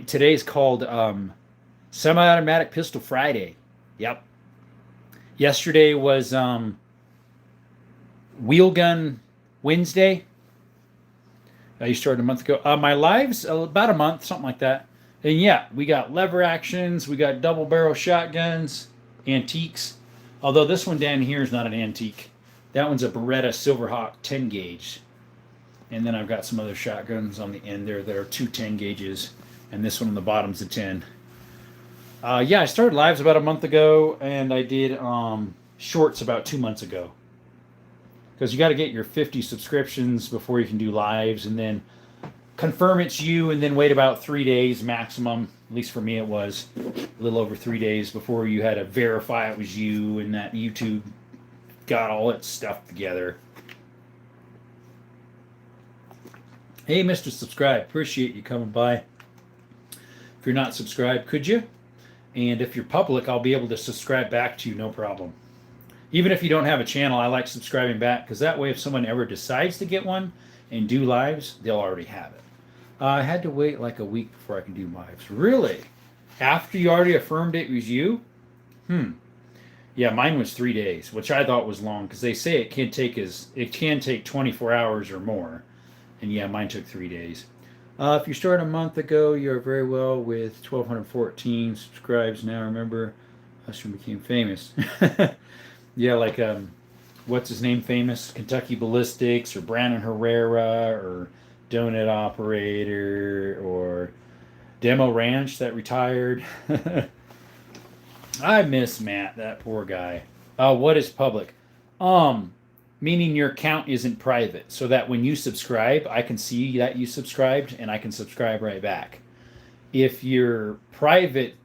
Today's called Semi-Automatic Pistol Friday. Yep. Yesterday was Wheel Gun Wednesday. You started a month ago. My lives, about a month, something like that. And yeah, we got lever actions. We got double barrel shotguns, antiques. Although this one down here is not an antique. That one's a Beretta Silverhawk 10 gauge. And then I've got some other shotguns on the end there that are 2 10 gauges. And this one on the bottom's a 10. Yeah, I started lives about a month ago. And I did shorts about 2 months ago. Because you got to get your 50 subscriptions before you can do lives. And then confirm it's you. And then wait about 3 days maximum. At least for me it was. A little over 3 days before you had to verify it was you. And that YouTube got all its stuff together. Hey, Mr. Subscribe. Appreciate you coming by. If you're not subscribed, could you? And if you're public, I'll be able to subscribe back to you, no problem. Even if you don't have a channel, I like subscribing back because that way if someone ever decides to get one and do lives, they'll already have it. I had to wait like a week before I can do lives. Really? After you already affirmed it was you? Yeah, mine was 3 days, which I thought was long because they say it can take 24 hours or more. And yeah, mine took 3 days. If you started a month ago, you're very well with 1,214 subscribes now. Remember, Usher became famous. Yeah, like, what's his name famous? Kentucky Ballistics or Brandon Herrera or Donut Operator or Demo Ranch that retired. I miss Matt, that poor guy. What is public? Meaning your account isn't private, so that when you subscribe, I can see that you subscribed, and I can subscribe right back. If you're private,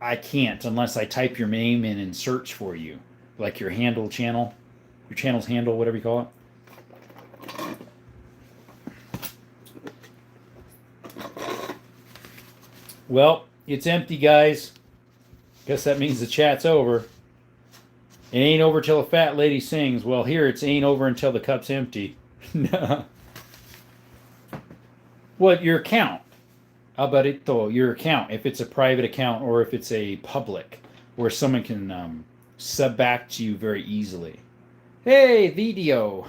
I can't unless I type your name in and search for you, like your handle channel, your channel's handle, whatever you call it. Well, it's empty, guys. Guess that means the chat's over. It ain't over till a fat lady sings. Well, here it's ain't over until the cup's empty. What, your account? Alberito, your account. If it's a private account or if it's a public, where someone can sub back to you very easily. Hey, video.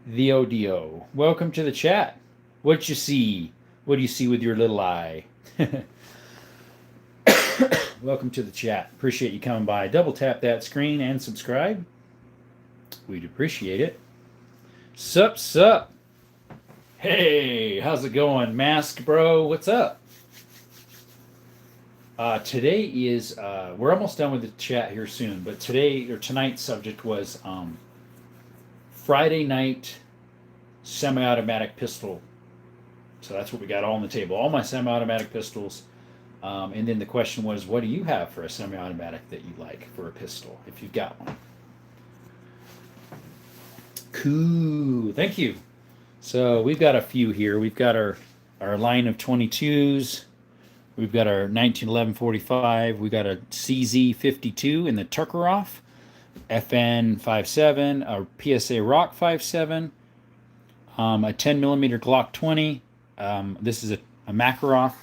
The Odio. Welcome to the chat. What you see? What do you see with your little eye? Welcome to the chat. Appreciate you coming by. Double tap that screen and subscribe. We'd appreciate it. Sup, sup. Hey, how's it going, Mask Bro? What's up? Today is, we're almost done with the chat here soon, but tonight's subject was Friday night semi-automatic pistol. So that's what we got all on the table. All my semi-automatic pistols. And then the question was, what do you have for a semi-automatic that you like for a pistol, if you've got one? Cool. Thank you. So we've got a few here. We've got our line of 22s. We've got our 1911 45. We've got a CZ 52 in the Tuckeroff. FN 5.7, a PSA Rock 5.7, a 10 millimeter Glock 20. This is a Makarov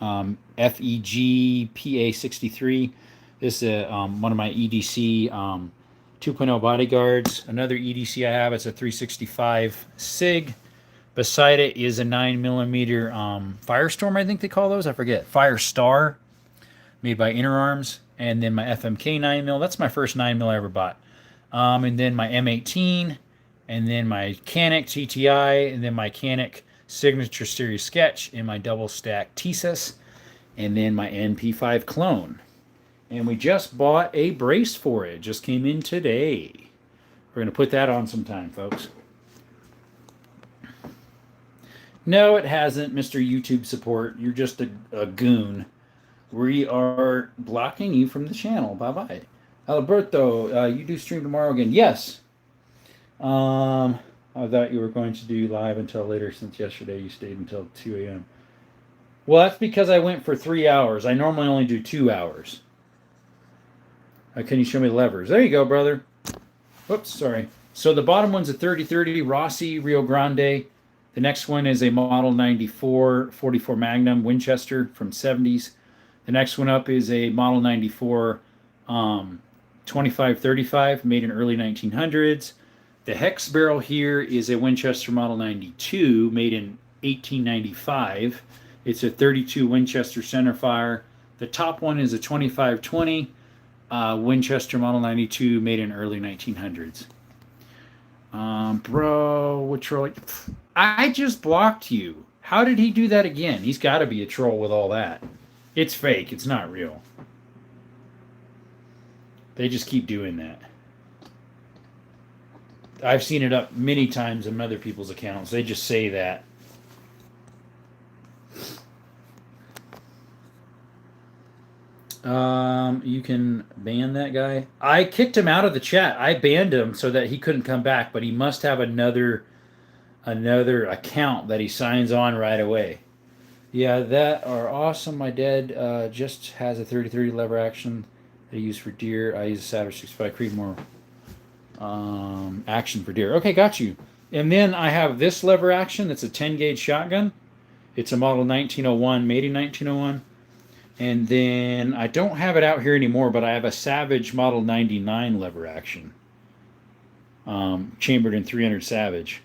FEG PA63. This is one of my EDC 2.0 bodyguards. Another EDC I have, it's a 365 SIG. Beside it is a 9mm Firestorm, I think they call those. I forget. Firestar, made by Firearms. And then my FMK 9mm. That's my first 9mm I ever bought. And then my M18. And then my Canic TTI. And then my Canic Signature Series Sketch. And my double stack TSIS. And then my NP5 clone. And we just bought a brace for it. Just came in today. We're going to put that on sometime, folks. No, it hasn't, Mr. YouTube support. You're just a goon. We are blocking you from the channel. Bye-bye. Alberto, you do stream tomorrow again. Yes. I thought you were going to do live until later since yesterday you stayed until 2 a.m. Well, that's because I went for 3 hours. I normally only do 2 hours. Can you show me the levers? There you go, brother. Whoops, sorry. So the bottom one's a 30-30 Rossi Rio Grande. The next one is a Model 94 44 Magnum Winchester from 70s. The next one up is a Model 94 25-35 made in early 1900s. The hex barrel here is a Winchester Model 92 made in 1895. It's a 32 Winchester centerfire. The top one is a 25-20 Winchester Model 92 made in early 1900s. Bro, what troll? I just blocked you. How did he do that again? He's got to be a troll with all that. It's fake. It's not real. They just keep doing that. I've seen it up many times in other people's accounts. They just say that. You can ban that guy. I kicked him out of the chat. I banned him so that he couldn't come back, but he must have another account that he signs on right away. Yeah, that are awesome. My dad just has a 30-30 lever action that I use for deer. I use a Savage 65 Creedmoor action for deer. Okay, got you. And then I have this lever action that's a 10 gauge shotgun. It's a model 1901, made in 1901. And then I don't have it out here anymore, but I have a Savage Model 99 lever action. Chambered in 300 Savage.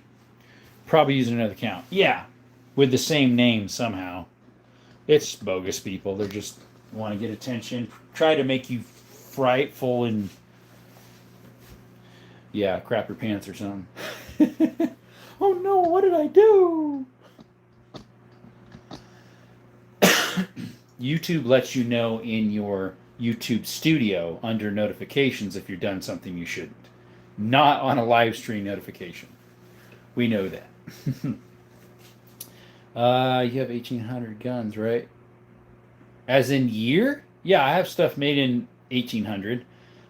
Probably using another account. Yeah, with the same name somehow. It's bogus, people. They just want to get attention. Try to make you frightful and... yeah, crap your pants or something. Oh no, what did I do? YouTube lets you know in your YouTube studio under notifications if you've done something you shouldn't. Not on a live stream notification. We know that. You have 1,800 guns, right? As in year? Yeah, I have stuff made in 1,800.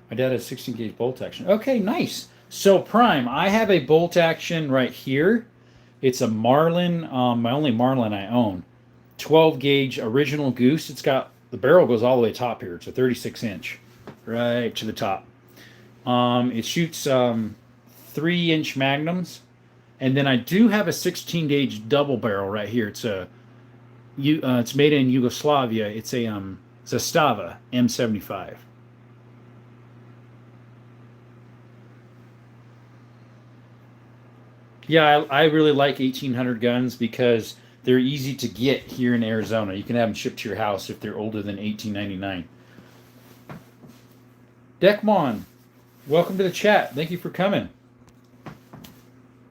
My dad has 16 gauge bolt action. Okay, nice. So Prime, I have a bolt action right here. It's a Marlin, my only Marlin I own. 12 gauge original Goose. It's got, the barrel goes all the way top here. It's a 36 inch right to the top. It shoots 3-inch magnums. And then I do have a 16 gauge double barrel right here. It's it's made in Yugoslavia. It's a Zastava M75. Yeah, I really like 1,800 guns because they're easy to get here in Arizona. You can have them shipped to your house if they're older than 1899. Deckmon, welcome to the chat. Thank you for coming.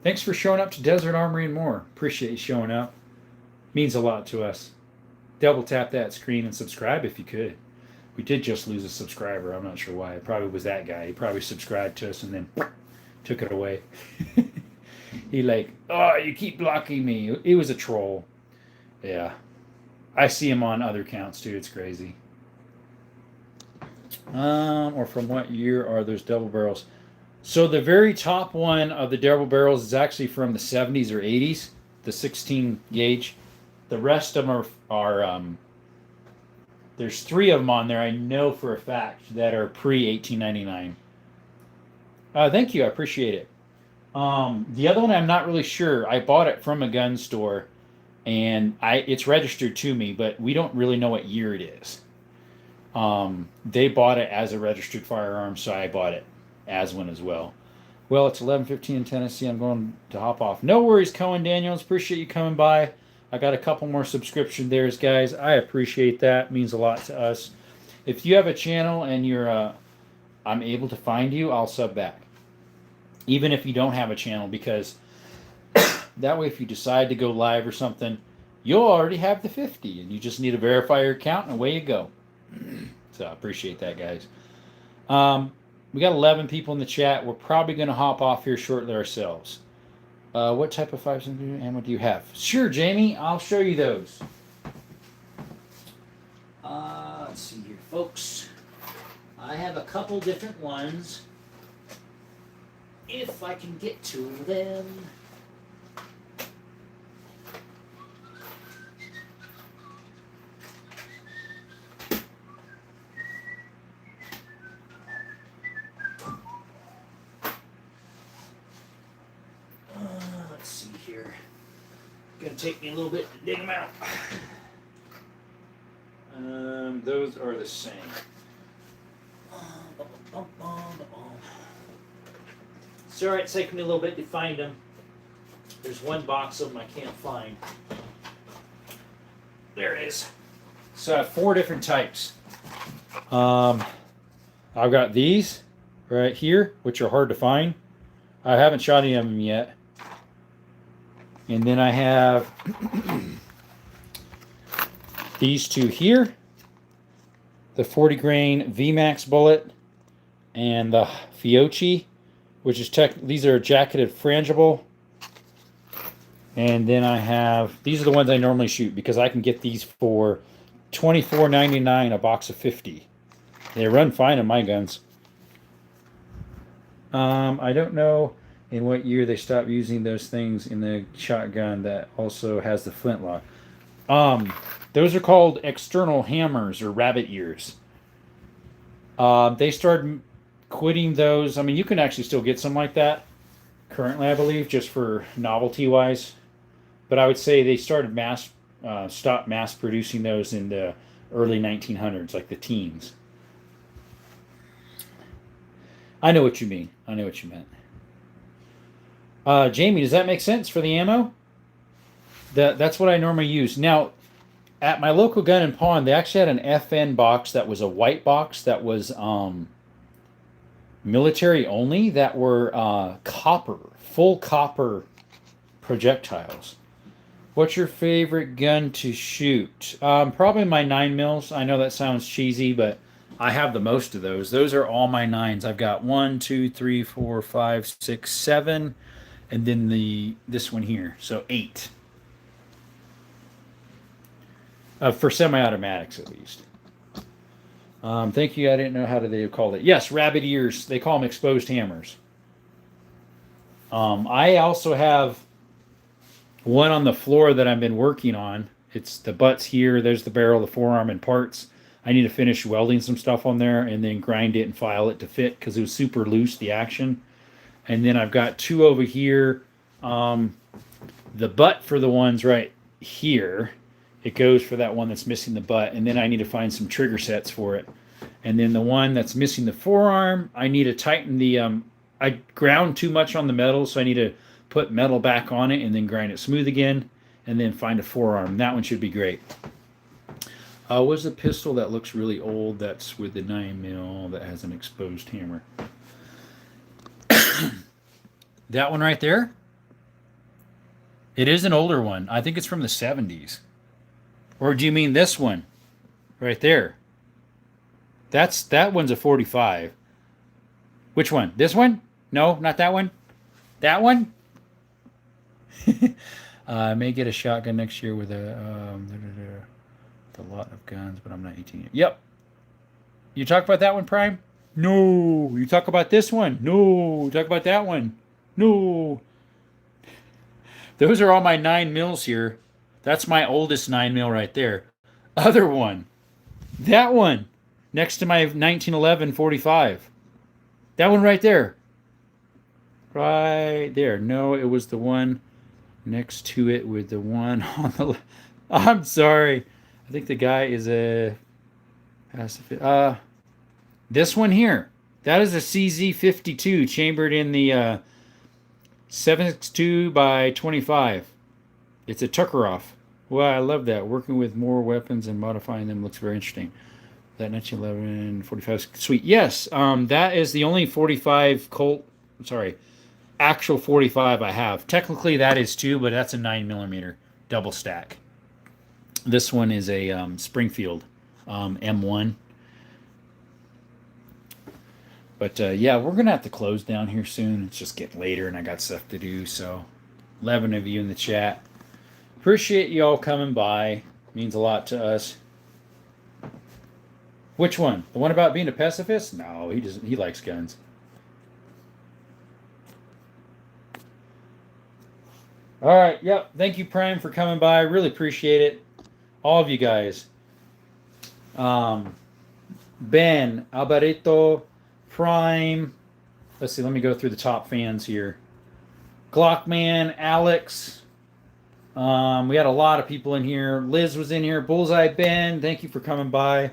Thanks for showing up to Desert Armory and more. Appreciate you showing up. Means a lot to us. Double tap that screen and subscribe if you could. We did just lose a subscriber. I'm not sure why. It probably was that guy. He probably subscribed to us and then took it away. He like, oh, you keep blocking me. It was a troll. Yeah. I see him on other accounts too. It's crazy. Or from what year are those double barrels? So the very top one of the double barrels is actually from the 70s or 80s, the 16 gauge. The rest of them are There's 3 of them on there I know for a fact that are pre-1899. Thank you, I appreciate it. The other one I'm not really sure. I bought it from a gun store, and it's registered to me, but we don't really know what year it is. They bought it as a registered firearm, so I bought it as one as well. Well, it's 11:15 in Tennessee. I'm going to hop off. No worries, Cohen Daniels. Appreciate you coming by. I got a couple more subscription there's, guys. I appreciate that. It means a lot to us. If you have a channel and I'm able to find you, I'll sub back. Even if you don't have a channel, because that way if you decide to go live or something, you'll already have the 50, and you just need to verify your account, and away you go. So I appreciate that, guys. We got 11 people in the chat. We're probably going to hop off here shortly ourselves. What type of 5.7 ammo do you have? Sure, Jamie. I'll show you those. Let's see here, folks. I have a couple different ones. If I can get to them. Let's see here. Gonna take me a little bit to dig them out. Those are the same. Sorry, it's taking me a little bit to find them. There's one box of them I can't find. There it is. So I have 4 different types. I've got these right here, which are hard to find. I haven't shot any of them yet. And then I have these 2 here. The 40 grain VMAX bullet and the Fiocchi, which is these are jacketed frangible. And then I have, these are the ones I normally shoot because I can get these for $24.99 a box of 50. They run fine on my guns. I don't know in what year they stopped using those things in the shotgun that also has the flintlock. Those are called external hammers or rabbit ears. They started quitting those. I mean, you can actually still get some like that currently, I believe, just for novelty wise. But I would say they started stopped mass producing those in the early 1900s, like the teens. I know what you mean. I know what you meant. Jamie, does that make sense for the ammo? That's what I normally use. Now, at my local gun and pawn, they actually had an FN box that was a white box that was military only, that were full copper projectiles. What's your favorite gun to shoot? Probably my 9mm. I know that sounds cheesy, but I have the most of those. Those are all my 9s. I've got 1, 2, 3, 4, 5, 6, 7, and then this one here. So 8. For semi-automatics, at least. Thank you. I didn't know how they called it. Yes, rabbit ears. They call them exposed hammers. I also have one on the floor that I've been working on. It's the butts here. There's the barrel, the forearm, and parts. I need to finish welding some stuff on there and then grind it and file it to fit because it was super loose, the action. And then I've got 2 over here. The butt for the ones right here. It goes for that one that's missing the butt. And then I need to find some trigger sets for it. And then the one that's missing the forearm, I need to tighten the... I ground too much on the metal, so I need to put metal back on it and then grind it smooth again. And then find a forearm. That one should be great. What's the pistol that looks really old that's with the 9mm that has an exposed hammer? That one right there? It is an older one. I think it's from the 70s. Or do you mean this one? Right there. That one's a 45. Which one? This one? No, not that one. That one? I may get a shotgun next year with a lot of guns, but I'm not 18 yet. Yep. You talk about that one, Prime? No. You talk about this one? No. You talk about that one? No. Those are all my 9mm here. That's my oldest 9mm right there. Other one. That one, next to my 1911 45. That one right there. Right there. No, it was the one next to it with the one on the left. I'm sorry. I think the guy is a pacifist. This one here. That is a CZ52 chambered in the 7.62 by 25. It's a Tuckeroff. Well, I love that. Working with more weapons and modifying them looks very interesting. That 1911 45 sweet. Yes, that is the only 45 Colt. Sorry, actual 45 I have. Technically, that is too, but that's a 9mm double stack. This one is a Springfield M1. But yeah, we're gonna have to close down here soon. It's just getting later, and I got stuff to do. So, 11 of you in the chat. Appreciate you all coming by. Means a lot to us. Which one? The one about being a pacifist? No, he doesn't. He likes guns. All right. Yep. Thank you, Prime, for coming by. Really appreciate it. All of you guys. Ben, Alberto, Prime. Let's see. Let me go through the top fans here. Glockman, Alex. We had a lot of people in here. Liz was in here. Bullseye Ben, thank you for coming by.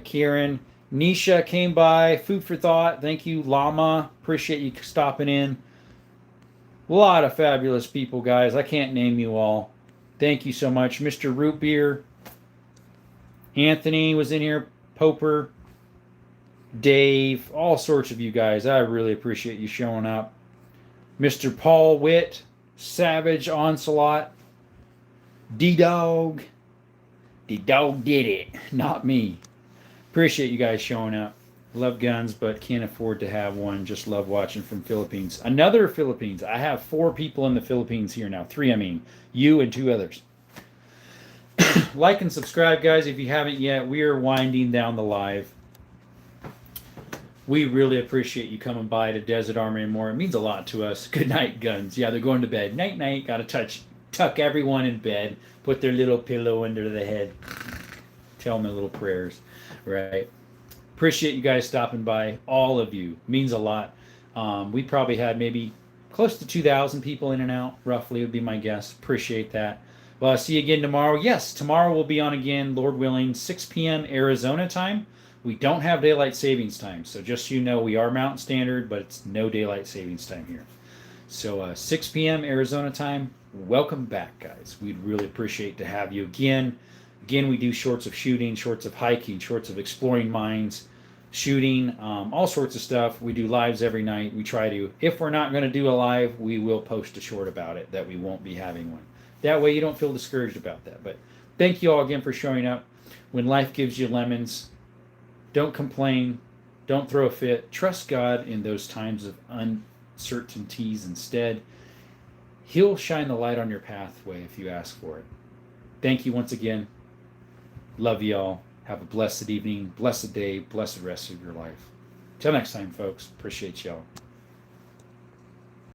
Kieran. Nisha came by. Food for thought. Thank you. Llama. Appreciate you stopping in. A lot of fabulous people, guys. I can't name you all. Thank you so much. Mr. Root Beer. Anthony was in here. Poper. Dave. All sorts of you guys. I really appreciate you showing up. Mr. Paul Witt. Savage Onslaught. D-Dog. D-Dog did it. Not me. Appreciate you guys showing up. Love guns, but can't afford to have one. Just love watching from Philippines. Another Philippines. I have 4 people in the Philippines here now. 3, I mean. You and 2 others. Like and subscribe, guys, if you haven't yet. We are winding down the live. We really appreciate you coming by to Desert Armory and More. It means a lot to us. Good night, guns. Yeah, they're going to bed. Night, night. Got to tuck everyone in bed. Put their little pillow under the head. Tell them their little prayers. Right. Appreciate you guys stopping by. All of you. Means a lot. We probably had maybe close to 2,000 people in and out. Roughly would be my guess. Appreciate that. Well, I'll see you again tomorrow. Yes, tomorrow we'll be on again, Lord willing, 6 p.m. Arizona time. We don't have daylight savings time. So just so you know, we are Mountain Standard, but it's no daylight savings time here. So 6 p.m. Arizona time. Welcome back, guys. We'd really appreciate to have you again. Again, we do shorts of shooting, shorts of hiking, shorts of exploring mines, shooting, all sorts of stuff. We do lives every night. We try to, if we're not going to do a live, we will post a short about it that we won't be having one. That way you don't feel discouraged about that. But thank you all again for showing up. When life gives you lemons, don't complain. Don't throw a fit. Trust God in those times of uncertainties instead. He'll shine the light on your pathway if you ask for it. Thank you once again. Love y'all. Have a blessed evening, blessed day, blessed rest of your life. Till next time, folks. Appreciate y'all.